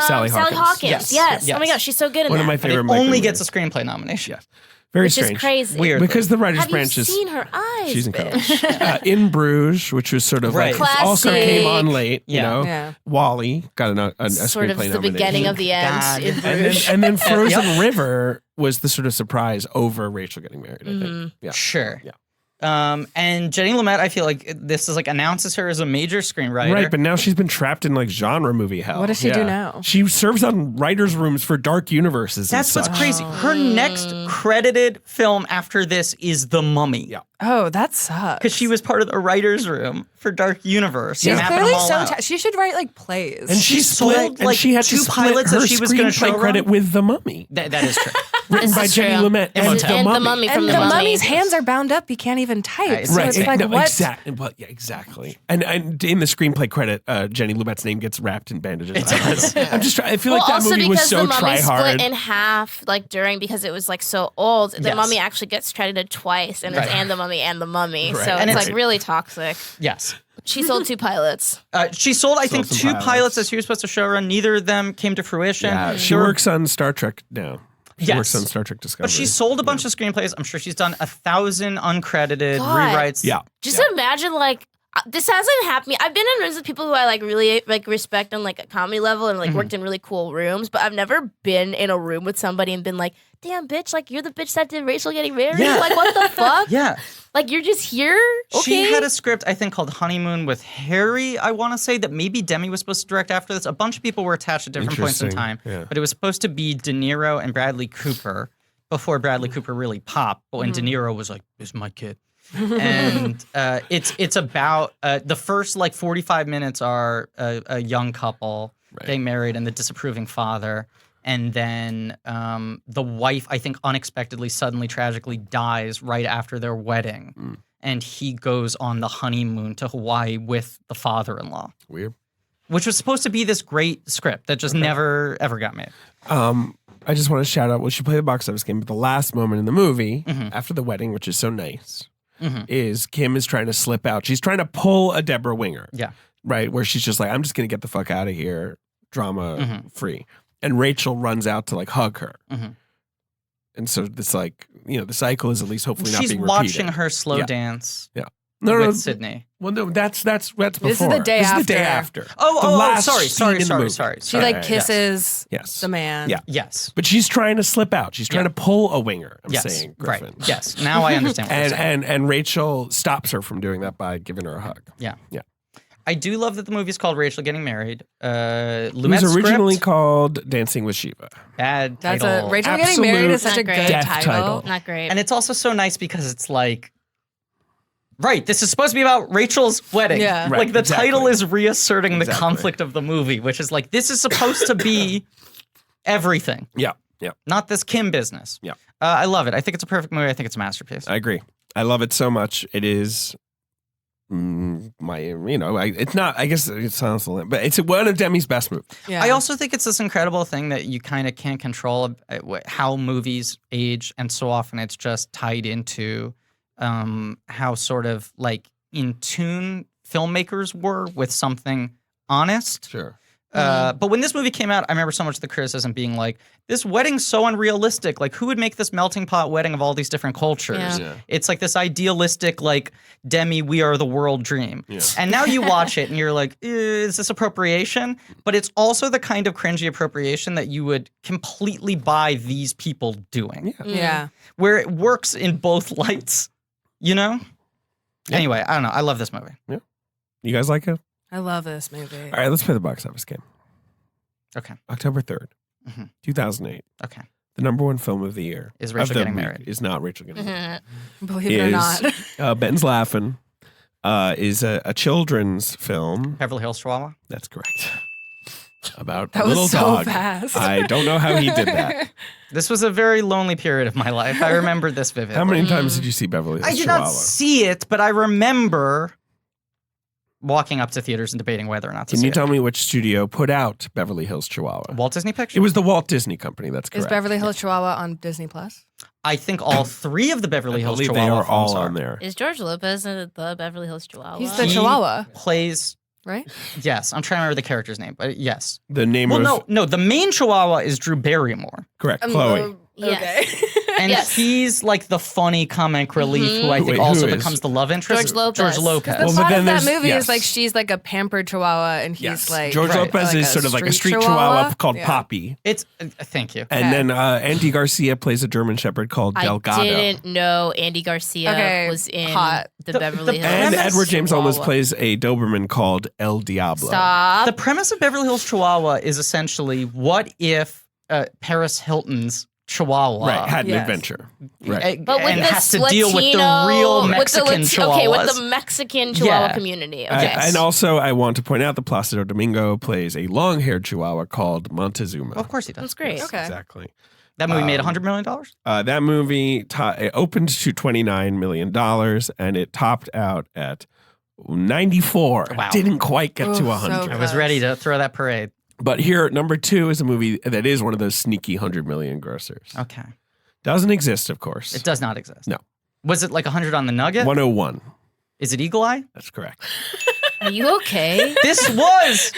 Sally Hawkins. Hawkins. Yes. Oh my Yes. gosh, she's so good in One that. of my And favorite it Mike only Lee gets a movies. screenplay nomination. Yes. Very Which strange. is crazy. Weird. Because the writer's Have branch you is seen her eyes? she's babe? incredible. In Bruges, which was sort of Right. like also came Classic. on late, you Yeah. know. Yeah. Wally got a Sort of screenplay the nomination. beginning of the end. God. In And then, Bruges. and then Frozen River was the sort of surprise over Rachel getting married, I think. Mhm. Yeah. Sure. Yeah. And Jenny Lumet, I feel like this is like announces her as a major screenwriter. Right, but now she's been trapped in like genre movie hell. What does she do now? She serves on writers' rooms for dark universes. That's and what's such. crazy. Her next credited film after this is The Mummy. Yeah. Oh, that sucks. Because she was part of the writer's room for Dark Universe. She's mapping clearly them all so. out. She should write like plays. And she sold, split, and like, she had to 2 split pilots her that she was gonna screenplay show credit run. with The Mummy. That is true. written This by is Jenny true. Lumet And and the mummy from And the the mummy. mummy's hands are bound up. He can't even type. So Right. it's like, no, what? Exactly. Well, yeah, exactly. And in the screenplay credit, Jenny Lumet's name gets wrapped in bandages. It does. I'm just trying. I feel Well, like that also movie was because so the mummy try hard. split in half, like because it was like so old. The Yes. mummy actually gets credited twice, and it's Right. and the mummy and the mummy. Right. So And it's it's- like really toxic. Yes. She sold 2 pilots. She sold, I think, some 2 pilots. pilots that she was supposed to show run. Neither of them came to fruition. Yeah, she There were- works on Star Trek now. She Yes. works on Star Trek Discovery. But she sold a bunch of screenplays. I'm sure she's done 1,000 uncredited God. rewrites. Yeah. Just imagine like this hasn't happened. I've been in rooms with people who I like really like respect on like a comedy level and like worked in really cool rooms, but I've never been in a room with somebody and been like, "Damn, bitch! Like you're the bitch that did Rachel getting married. Yeah. Like what the fuck? Yeah. Like you're just here." Okay. She had a script, I think, called Honeymoon with Harry, I want to say, that maybe Demi was supposed to direct after this. A bunch of people were attached at different points in Interesting. time. Yeah. But it was supposed to be De Niro and Bradley Cooper before Bradley Cooper really popped. But when De Niro was like, "This is my kid." And it's about the first like 45 minutes are a young couple getting married and the disapproving father. And then the wife, I think, unexpectedly, suddenly, tragically dies right after their wedding. And he goes on the honeymoon to Hawaii with the father-in-law, Weird. which was supposed to be this great script that just never, ever got made. I just want to shout out, well, she played the box office game, but the last moment in the movie, Mm-hmm. after the wedding, which is so nice, is Kim is trying to slip out. She's trying to pull a Deborah Winger, Yeah. right? Where she's just like, I'm just going to get the fuck out of here, drama Mm-hmm. free. And Rachel runs out to like hug her. Mhm. And so it's like, the cycle is at least hopefully not She's being watching repeated. her slow Yeah. dance No, with Sydney. Well, no, that's before. This is the day This is the day after. after. Oh, The last sorry. scene in the movie. She like Yes. kisses Yes. the man. Yeah. Yes. But she's trying to slip out. She's trying Yeah. to pull a winger. I'm Yes. saying, Right. Griffin. Yes. Now I understand what you're saying. And Rachel stops her from doing that by giving her a hug. Yeah. Yeah. I do love that the movie's called Rachel Getting Married. It Lumet's was originally script, called Dancing with Shiva. bad That's title. a Rachel getting married is such a Absolute good death title. title. Not great. And it's also so nice because it's like, right, this is supposed to be about Rachel's wedding. Yeah. Right, Like the exactly. title is reasserting the Exactly. conflict of the movie, which is like, this is supposed to be everything, Yeah. Yeah. not this Kim business. Yeah. I love it. I think it's a perfect movie. I think it's a masterpiece. I agree. I love it so much. It is it's not, I guess it sounds a little, but it's one of Demi's best movies. Yeah. I also think it's this incredible thing that you kind of can't control how movies age, and so often it's just tied into how sort of like in tune filmmakers were with something honest. Sure. But when this movie came out, I remember so much of the criticism being like, this wedding's so unrealistic. Like, who would make this melting pot wedding of all these different cultures? Yeah. Yeah. It's like this idealistic, like, Demi, we are the world dream. Yeah. And now you watch it and you're like, is this appropriation? But it's also the kind of cringy appropriation that you would completely buy these people doing, Yeah. where it works in both lights, you know? Anyway, I don't know. I love this movie. You guys like it? I love this movie. All right, let's play the box office game. Okay. October 3rd, Mhm. 2008. Okay. The number one film of the year. Is of Rachel the Getting week Married. Is not Rachel Getting Married. Believe it or not. Ben's Laughing is a children's film. Beverly Hills Chihuahua. That's correct. About That a little was so dog. fast. I don't know how he did that. This was a very lonely period of my life. I remember this vividly. How many times did you see Beverly Hills I did Chihuahua? not see it, but I remember walking up to theaters and debating whether or not to Can see you it. tell me which studio put out Beverly Hills Chihuahua? Walt Disney Pictures? It was the Walt Disney Company. That's correct. Is Beverly Hills Chihuahua on Disney Plus? I think all three of the Beverly I Hills believe Chihuahua they are films all on there. Is George Lopez in the Beverly Hills Chihuahua? He's the He Chihuahua, plays, right? yes, I'm trying to remember the character's name, but yes. The name Well, of no, the main Chihuahua is Drew Barrymore. correct, Chloe. Yes. And Yes. he's like the funny comic relief who I think Wait, also who is? becomes the love interest. George Lopez. George The Lopez. Well, but plot then of that there's- movie yes. is like she's like a pampered Chihuahua and he's Yes. like George Right. Lopez like is a sort of like a street street chihuahua, chihuahua? called Yeah. Poppy. It's thank you. And Okay. then Andy Garcia plays a German Shepherd called Delgado. I didn't know Andy Garcia Okay, was in hot. the The- Beverly the Hills. And premise- Edward James Olmos Chihuahua. plays a Doberman called El Diablo. Stop. The premise of Beverly Hills Chihuahua is essentially, what if Paris Hilton's Chihuahua Right, had an Yes. adventure. Right. But with and this has to Latino, deal with the real with the Mexican Chihuahuas. Okay, with the Mexican Chihuahua Yeah. community. Okay. And also, I want to point out that Placido Domingo plays a long-haired Chihuahua called Montezuma. Of course he does. That's great. Okay. Exactly. That movie made $100 million? That movie it opened to $29 million and it topped out at 94. Wow. Didn't quite get to Oh, 100. so I was ready to throw that parade. But here, number 2 is a movie that is one of those sneaky 100 million grossers. Okay. Doesn't exist, of course. It does not exist. No. Was it like 100 on the nugget? 101. Is it Eagle Eye? That's correct. Are you okay? This was.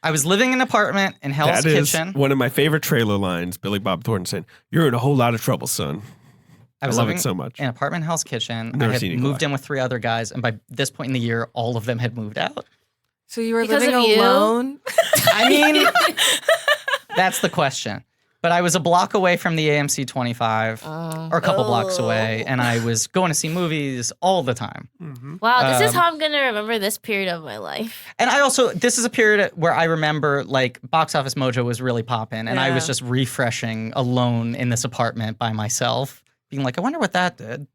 I was living in an apartment in Hell's That is Kitchen. one of my favorite trailer lines. Billy Bob Thornton saying, "You're in a whole lot of trouble, son." I was love living it so much. in an apartment in Hell's Kitchen. Never I had seen Eagle moved Eye. in with 3 other guys, and by this point in the year, all of them had moved out. So you were Because living of you? alone? I mean, that's the question. But I was a block away from the AMC 25, or a couple blocks away, and I was going to see movies all the time. Wow, this is how I'm gonna remember this period of my life. And I also, this is a period where I remember like Box Office Mojo was really popping, and I was Yeah. just refreshing alone in this apartment by myself, being like, I wonder what that did.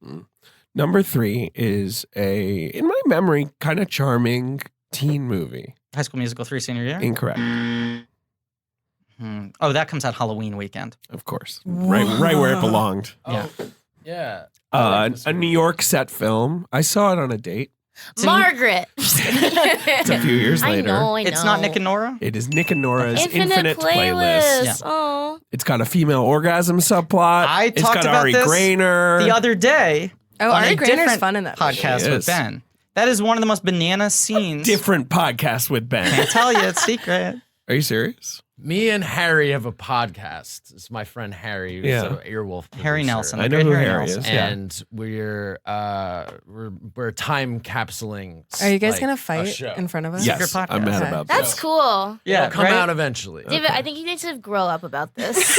Number 3 is in my memory, kind of charming teen movie. High School Musical 3 senior year? Incorrect, Oh, that comes out Halloween weekend. of course. Right where it belonged. Yeah. Yeah. I like this A movie. New York set film. I saw it on a date. Margaret. It's a few years I later. know. It's not Nick and Nora? It is Nick and Nora's Infinite Playlist. Yeah. Oh. It's got a female orgasm subplot. I It's talked got about Ari this Grainer. The other day Oh, on Ari a Grainer's different fun in that movie. podcast She with is. Ben. That is one of the most banana scenes. Different podcast with Ben. Can't tell you, it's secret. Are you serious? Me and Harry have a podcast. It's my friend Harry, who's Yeah. an Earwolf Harry producer. Nelson. I the know great who Harry Harry Nelson. is. Yeah. And we're time capsuling. Are you guys like, gonna a fight show. in front of us? Yes, podcast. I'm mad Okay. about That's that. cool. Yeah, It'll come right? out eventually. David, I think you need to grow up about this.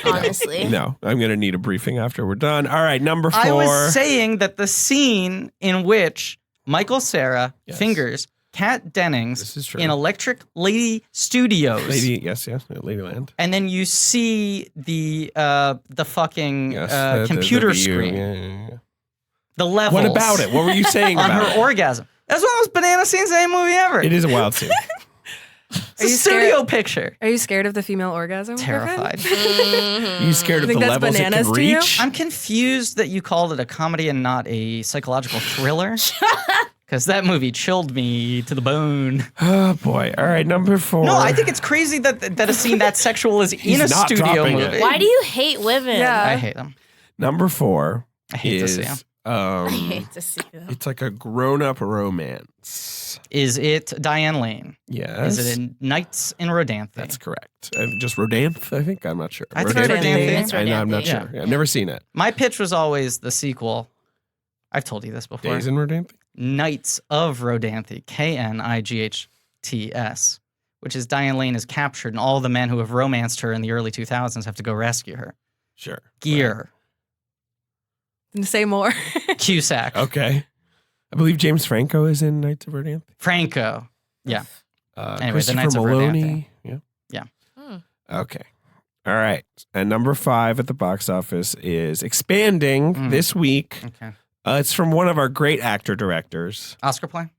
Honestly. No, I'm going to need a briefing after we're done. All right, number 4. I was saying that the scene in which Michael Cera Yes. fingers Kat Dennings This is true. in Electric Lady Studios, Ladyland. and then you see the fucking Yes, the computer view. screen, Yeah. the levels. What about it? What were you saying on about her orgasm? That's one of those banana scenes in any movie ever. it? It is a wild scene. It's Are a you studio scared? picture. Are you scared of the female orgasm? Griffin? Terrified. You scared of Think the that's levels it bananas can to you? reach? I'm confused that you called it a comedy and not a psychological thriller. Because that movie chilled me to the bone. Oh boy! All right, number 4. No, I think it's crazy that a scene that sexual is in a not studio dropping it. movie. Why do you hate women? Yeah. I hate them. number 4 I hate to is see 'em. I hate to see them. it's like a grown-up romance. Is it Diane Lane? Yes, Is it in Nights in Rodanthe? That's correct. Just Rodanthe, I think. I'm not sure. I think it's Rodanthe. It's I'm not Rodanthe. sure. Yeah, I've never seen it. My pitch was always the sequel. I've told you this before. Days in Rodanthe. Knights of Rodanthe, Knights, which is Diane Lane is captured, and all the men who have romanced her in the early 2000s have to go rescue her. Sure. Gear, Say more. Cusack, Okay. I believe James Franco is in Knights of Rodanthe. Franco. Yeah. Anyway, the Christopher Knights of Maloney. Yeah. Yeah. Hmm. Okay. All right. And number 5 at the box office is expanding this week. Okay. It's from one of our great actor directors, Oscar play?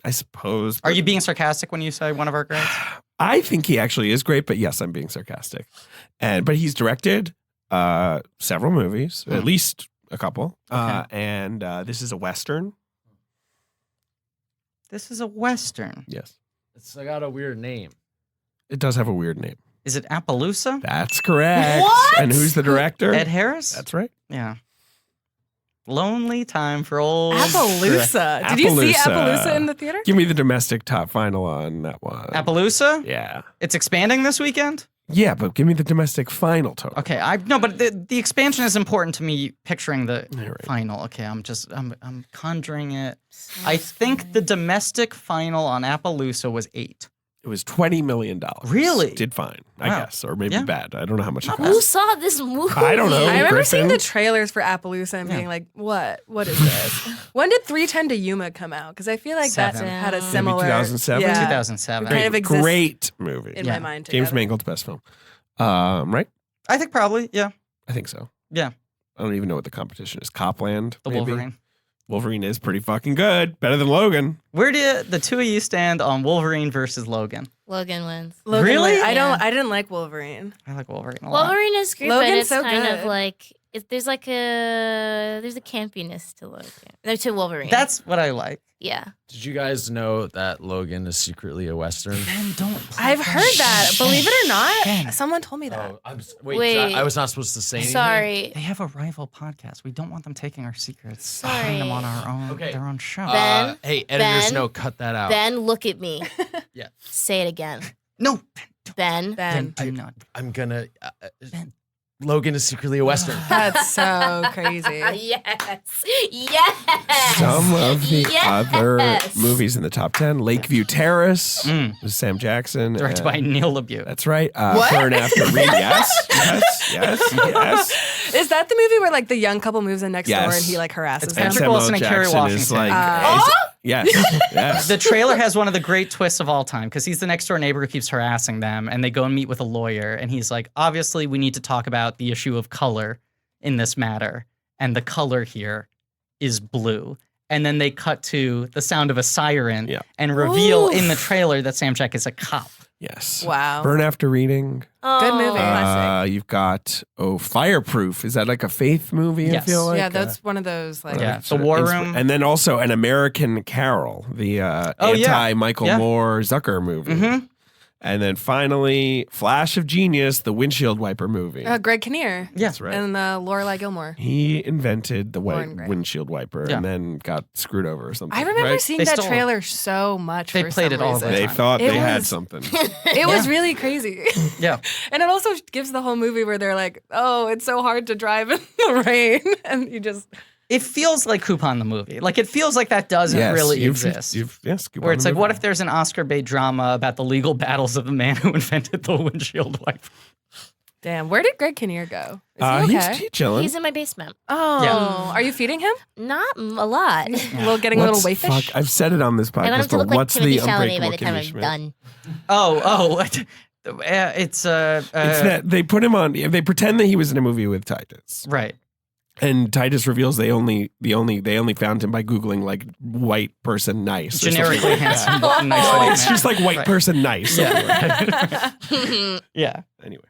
I suppose. Are you being sarcastic when you say one of our greats? I think he actually is great, but yes, I'm being sarcastic. But he's directed several movies, at least a couple. And this is a Western. This is a Western. Yes. It's got a weird name. It does have a weird name. Is it Appaloosa? That's correct. What? And who's the director? Ed Harris? That's right. Yeah. Lonely time for old. Appaloosa. Did you see Appaloosa. Appaloosa in the theater? Give me the domestic top final on that one. Appaloosa? Yeah. It's expanding this weekend? Yeah, but give me the domestic final total. Okay, but the expansion is important to me picturing the All right. final. Okay, I'm conjuring it. I think the domestic final on Appaloosa was 8. It was $20 million. Really? Did fine, I Wow. guess. Or maybe Yeah. bad. I don't know how much it Who cost. saw this movie? I don't know. I remember seeing Griffin? the trailers for Appaloosa and Yeah. being like, what? What is this? When did 310 to Yuma come out? Because I feel like that 7. had a Maybe similar. 2007? Yeah, 2007. Kind of exists Great movie. in Yeah. my mind. James together. Mangold's best film. Right? I think probably, yeah. I think so. Yeah. I don't even know what the competition is. Copland? The maybe? Wolverine. Wolverine is pretty fucking good. Better than Logan. Where do the two of you stand on Wolverine versus Logan? Logan wins. Logan, Really? I didn't like Wolverine. I like Wolverine a lot. Wolverine is great, but Logan's it's so kind good. of like there's a campiness to Logan. No, to Wolverine. That's what I like. yeah. Did you guys know that Logan is secretly a Western? Ben, don't. I've heard that. Believe it or not, Ben. someone told me that. Oh, Wait. I was not supposed to say anything. Sorry. They have a rival podcast. We don't want them taking our secrets. Sorry. Putting them on our own, Okay. their own show. Ben, Hey, editor's Ben, note, cut that out. Ben, look at me. Yeah. Say it again. No, Ben. Ben. do not. I'm gonna. Ben. Logan is secretly a Western. That's so crazy. Yes. Yes. Some of the Yes. other movies in the top 10. Lakeview Terrace Mm. with Sam Jackson. Directed by Neil LaBute. That's right. What? Burn After Reading. Yes. Is that the movie where like the young couple moves in next door Yes. and he like harasses And them? Patrick Samuel Wilson and Kerry Jackson is Washington. like, yes. The trailer has one of the great twists of all time because he's the next door neighbor who keeps harassing them, and they go and meet with a lawyer, and he's like, obviously, we need to talk about the issue of color in this matter, and the color here is blue. And then they cut to the sound of a siren Yeah. and reveal Oof. in the trailer that Sam Jack is a cop. Yes. Wow. Burn After Reading. Good movie. Classic. You've got Fireproof. Is that like a faith movie? I Yes. feel like Yeah, that's one of those like. Yeah. The War Room. and then also An American Carol, the Oh, yeah. anti-Michael Yeah. Moore Zucker movie. Mm-hmm. And then finally, Flash of Genius, the windshield wiper movie. Greg Kinnear. Yeah. That's right. And Lorelai Gilmore. He invented the Lauren Gray. windshield wiper Yeah. and then got screwed over or something. I remember right? seeing They that stole- trailer so much. They for played some it all reason. the They time. thought It they had was- something. It was really crazy. Yeah. And it also gives the whole movie where they're like, oh, it's so hard to drive in the rain. And you just. It feels like Coupon the movie. Like, it feels like that doesn't really exist. Yes, Where it's like, what if there's an Oscar bait drama about the legal battles of the man who invented the windshield wiper? Damn, where did Greg Kinnear go? Is he okay? he's chilling. He's in my basement. Oh, Yeah. are you feeding him? Not a lot. Getting a little What's- wayfish? fuck, I've said it on this I want him podcast, to look but like what's Timothy the Chalamet by Unbreakable the time Kimmy I'm Schmidt? done. It's It's that they put him on. They pretend that he was in a movie with Titus, right. and Titus reveals they only found him by googling like white person nice, or something Generically like handsome, that. nice Oh, white it's man. just like white Right. person nice. Yeah. Yeah. Anyway,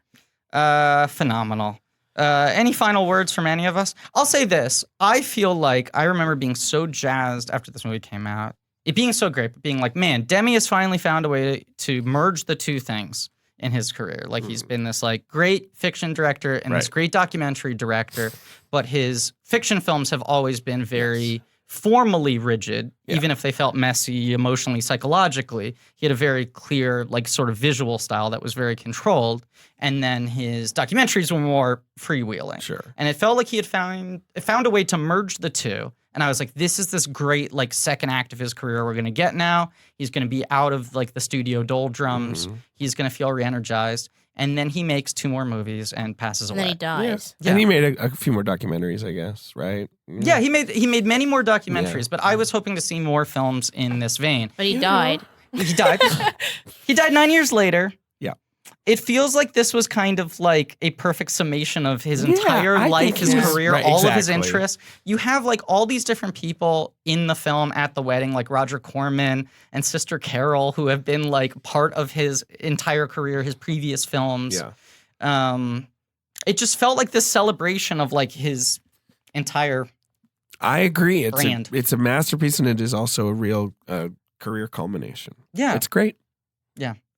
Phenomenal. Any final words from any of us? I'll say this. I feel like I remember being so jazzed after this movie came out. It being so great, but being like, man, Demi has finally found a way to merge the two things in his career. Like, he's been this like great fiction director and this Right. great documentary director, but his fiction films have always been very formally rigid, even if they felt messy emotionally, psychologically. He had a very clear, like, sort of visual style that was very controlled. And then his documentaries were more freewheeling. sure. And it felt like he had found a way to merge the two. And I was like, this is this great, like, second act of his career we're going to get now. He's going to be out of, like, the studio doldrums. He's going to feel re-energized. And then he makes 2 more movies and passes And away. then he dies. Yeah. And he made a few more documentaries, I guess, right? Yeah, he made many more documentaries, but I was hoping to see more films in this vein. But he died. He died. He died 9 years later. Yeah. It feels like this was kind of like a perfect summation of his entire I life, think his it was. career, Right, all of his exactly. interests. You have like all these different people in the film at the wedding, like Roger Corman and Sister Carol, who have been like part of his entire career, his previous films. Yeah. It just felt like this celebration of like his entire. I agree. Brand. It's a masterpiece, and it is also a real career culmination. Yeah, It's great.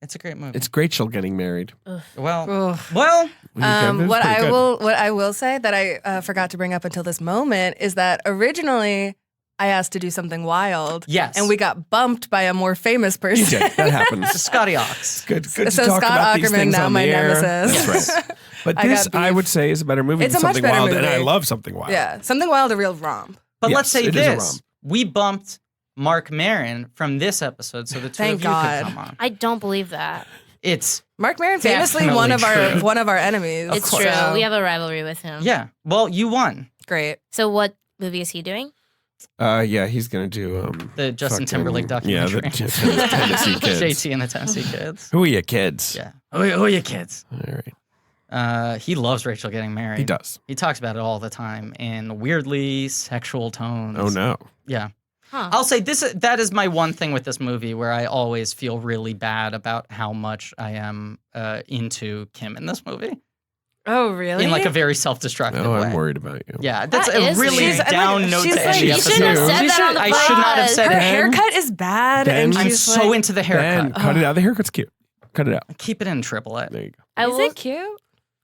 it's a great movie. It's Rachel getting married. well, Ugh. It's What pretty good. what I will say that I forgot to bring up until this moment is that originally I asked to do something wild. yes, And we got bumped by a more famous You person. did. That happens. Scotty Ox. Good to So talk Scott about these Aukerman, things now on my the air. nemesis. That's right. But I this, got I beef. would say, is a better movie It's than a much Something better Wild, and I movie. love Something Wild. Yeah, Something Wild, a real romp. But Yes, let's say it is a this: romp. we bumped Mark Maron from this episode, so the two Thank of you God. could come on. I don't believe that. It's Mark Maron, famously Definitely one true. of our enemies. It's so- true. We have a rivalry with him. yeah. Well, you won Great. So what movie is he doing? Yeah, he's gonna do the Justin fucking- Timberlake Yeah, documentary. the Tennessee Kids. JT and the Tennessee Kids. Who are you kids? Yeah. Who are you kids? All right. He loves Rachel getting married. He does. He talks about it all the time in weirdly sexual tones. Oh no. Yeah. Huh. I'll say that is my one thing with this movie where I always feel really bad about how much I am into Kim in this movie. Oh, really? In like a very self-destructive Oh, way. I'm worried about you. Yeah, that's That a is really weird. down note she's to like- end the you You shouldn't have episode. said that on the I should not have pod. said Her it. haircut is bad. Ben, and I'm she's so like, into the Ben, haircut. cut it out. The haircut's cute. Cut it out. Keep it in triplet. There you go. I Is will. it cute?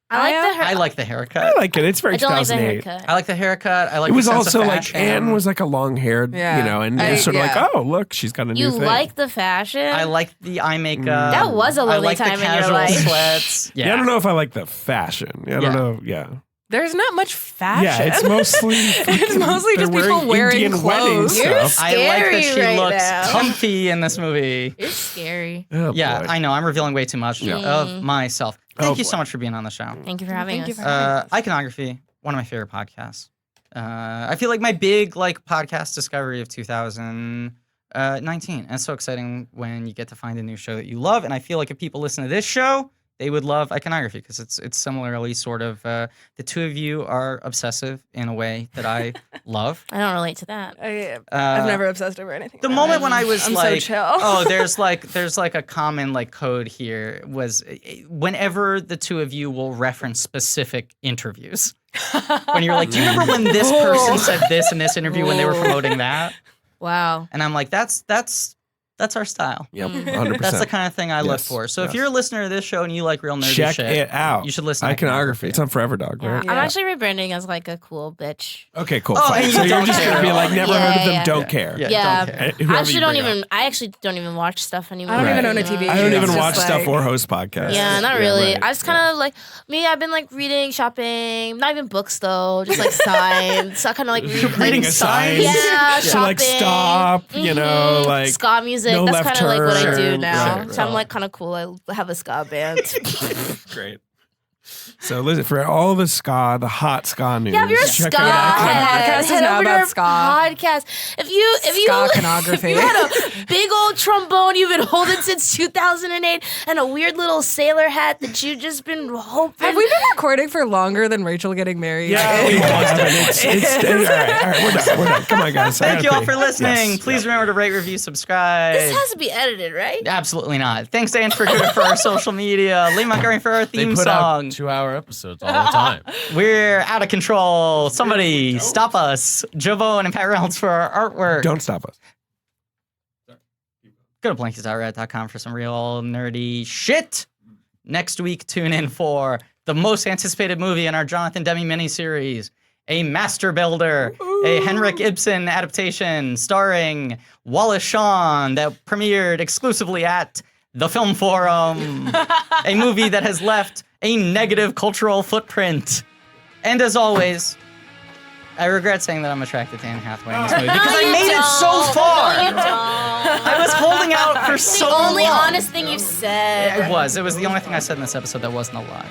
I like the I hair. like the I haircut. like it. It's very I don't like the 2008. haircut. I like the haircut. I like It was the sense also of like fashion. Anne was like a long haired, Yeah. and I- it's sort of yeah. like, oh look, she's got a new You thing. like the fashion? I like the eye makeup. That was a I lonely like time the in your casual life. sweats. Yeah, I don't know if I like the fashion. I don't Yeah. know. Yeah. There's not much fashion. Yeah, it's mostly It's mostly they're just people wearing Indian wedding clothes. You're stuff. I like that Scary she right looks now. comfy in this movie. You're scary. Oh, Yeah, boy. I know. I'm revealing way too much Yeah. of myself. Thank Oh, you so boy. much for being on the show. Thank you for having Thank you us. for having us. Iconography, one of my favorite podcasts. I feel like my big podcast discovery of 2019. And it's so exciting when you get to find a new show that you love. And I feel like if people listen to this show, they would love Iconography because it's similarly sort of the two of you are obsessive in a way that I love. I don't relate to that. I've never obsessed over anything. The about moment it. when I was I'm like, so chill. oh, there's like a common like code here was whenever the two of you will reference specific interviews. When you're like, do you remember when this person said this in this interview when they were promoting that? Wow. And I'm like, that's our style. Yep, 100%. That's the kind of thing I look Yes, for. So if yes. you're a listener to this show and you like real nerdy Check shit, it out. you should listen to Iconography. It's on Forever Dog, Yeah. right? I'm actually rebranding as like a cool bitch. Okay, cool. Oh, fine. and So you you're don't just care gonna be at like, all. never Yeah, heard of them, yeah. don't care. Yeah, Yeah. don't care. Whoever I actually you don't bring up. even. I actually don't even watch stuff anymore. I don't even own a you know? TV. I don't It's even just watch stuff like- or host podcasts. Yeah, not really. right. I just kind of like me. I've been like reading, shopping, not even books though, just like signs. So I kind of like Reading a sign. Yeah, So like shopping. stop, you know, Mhm. like ska music. no That's left kind of like what I do turn. now. Right, So I'm right. like kind of cool. I have a ska band. great. So listen, for all the ska, the hot ska news. Yeah, if you're a check ska it out. podcast head, is head now over to about our ska. podcast. If you Ska-conography. if you had a big old trombone you've been holding since 2008 and a weird little sailor hat that you've just been hoping. Have we been recording for longer than Rachel getting married? Yeah, we have. It's all right, we're done. Come on, guys. I Thank you gotta all for pee. listening. Yes, Please remember to rate, review, subscribe. This has to be edited, right? Absolutely not. Thanks to Ange for our social media. Lee Montgomery for our They theme put song. out 2-hour episodes all the time. We're out of control. Somebody stop us. Javone and Pat Reynolds for our artwork. Don't stop us. Go to blankets.red.com for some real nerdy shit. Next week, tune in for the most anticipated movie in our Jonathan Demme miniseries, A Master Builder, a Henrik Ibsen adaptation starring Wallace Shawn that premiered exclusively at the Film Forum, a movie that has left a negative cultural footprint. And as always, I regret saying that I'm attracted to Anne Hathaway in this movie because I made it so far. No, you don't. I was holding out for It's so the only long. honest thing you've said. It was the only thing I said in this episode that wasn't a lie.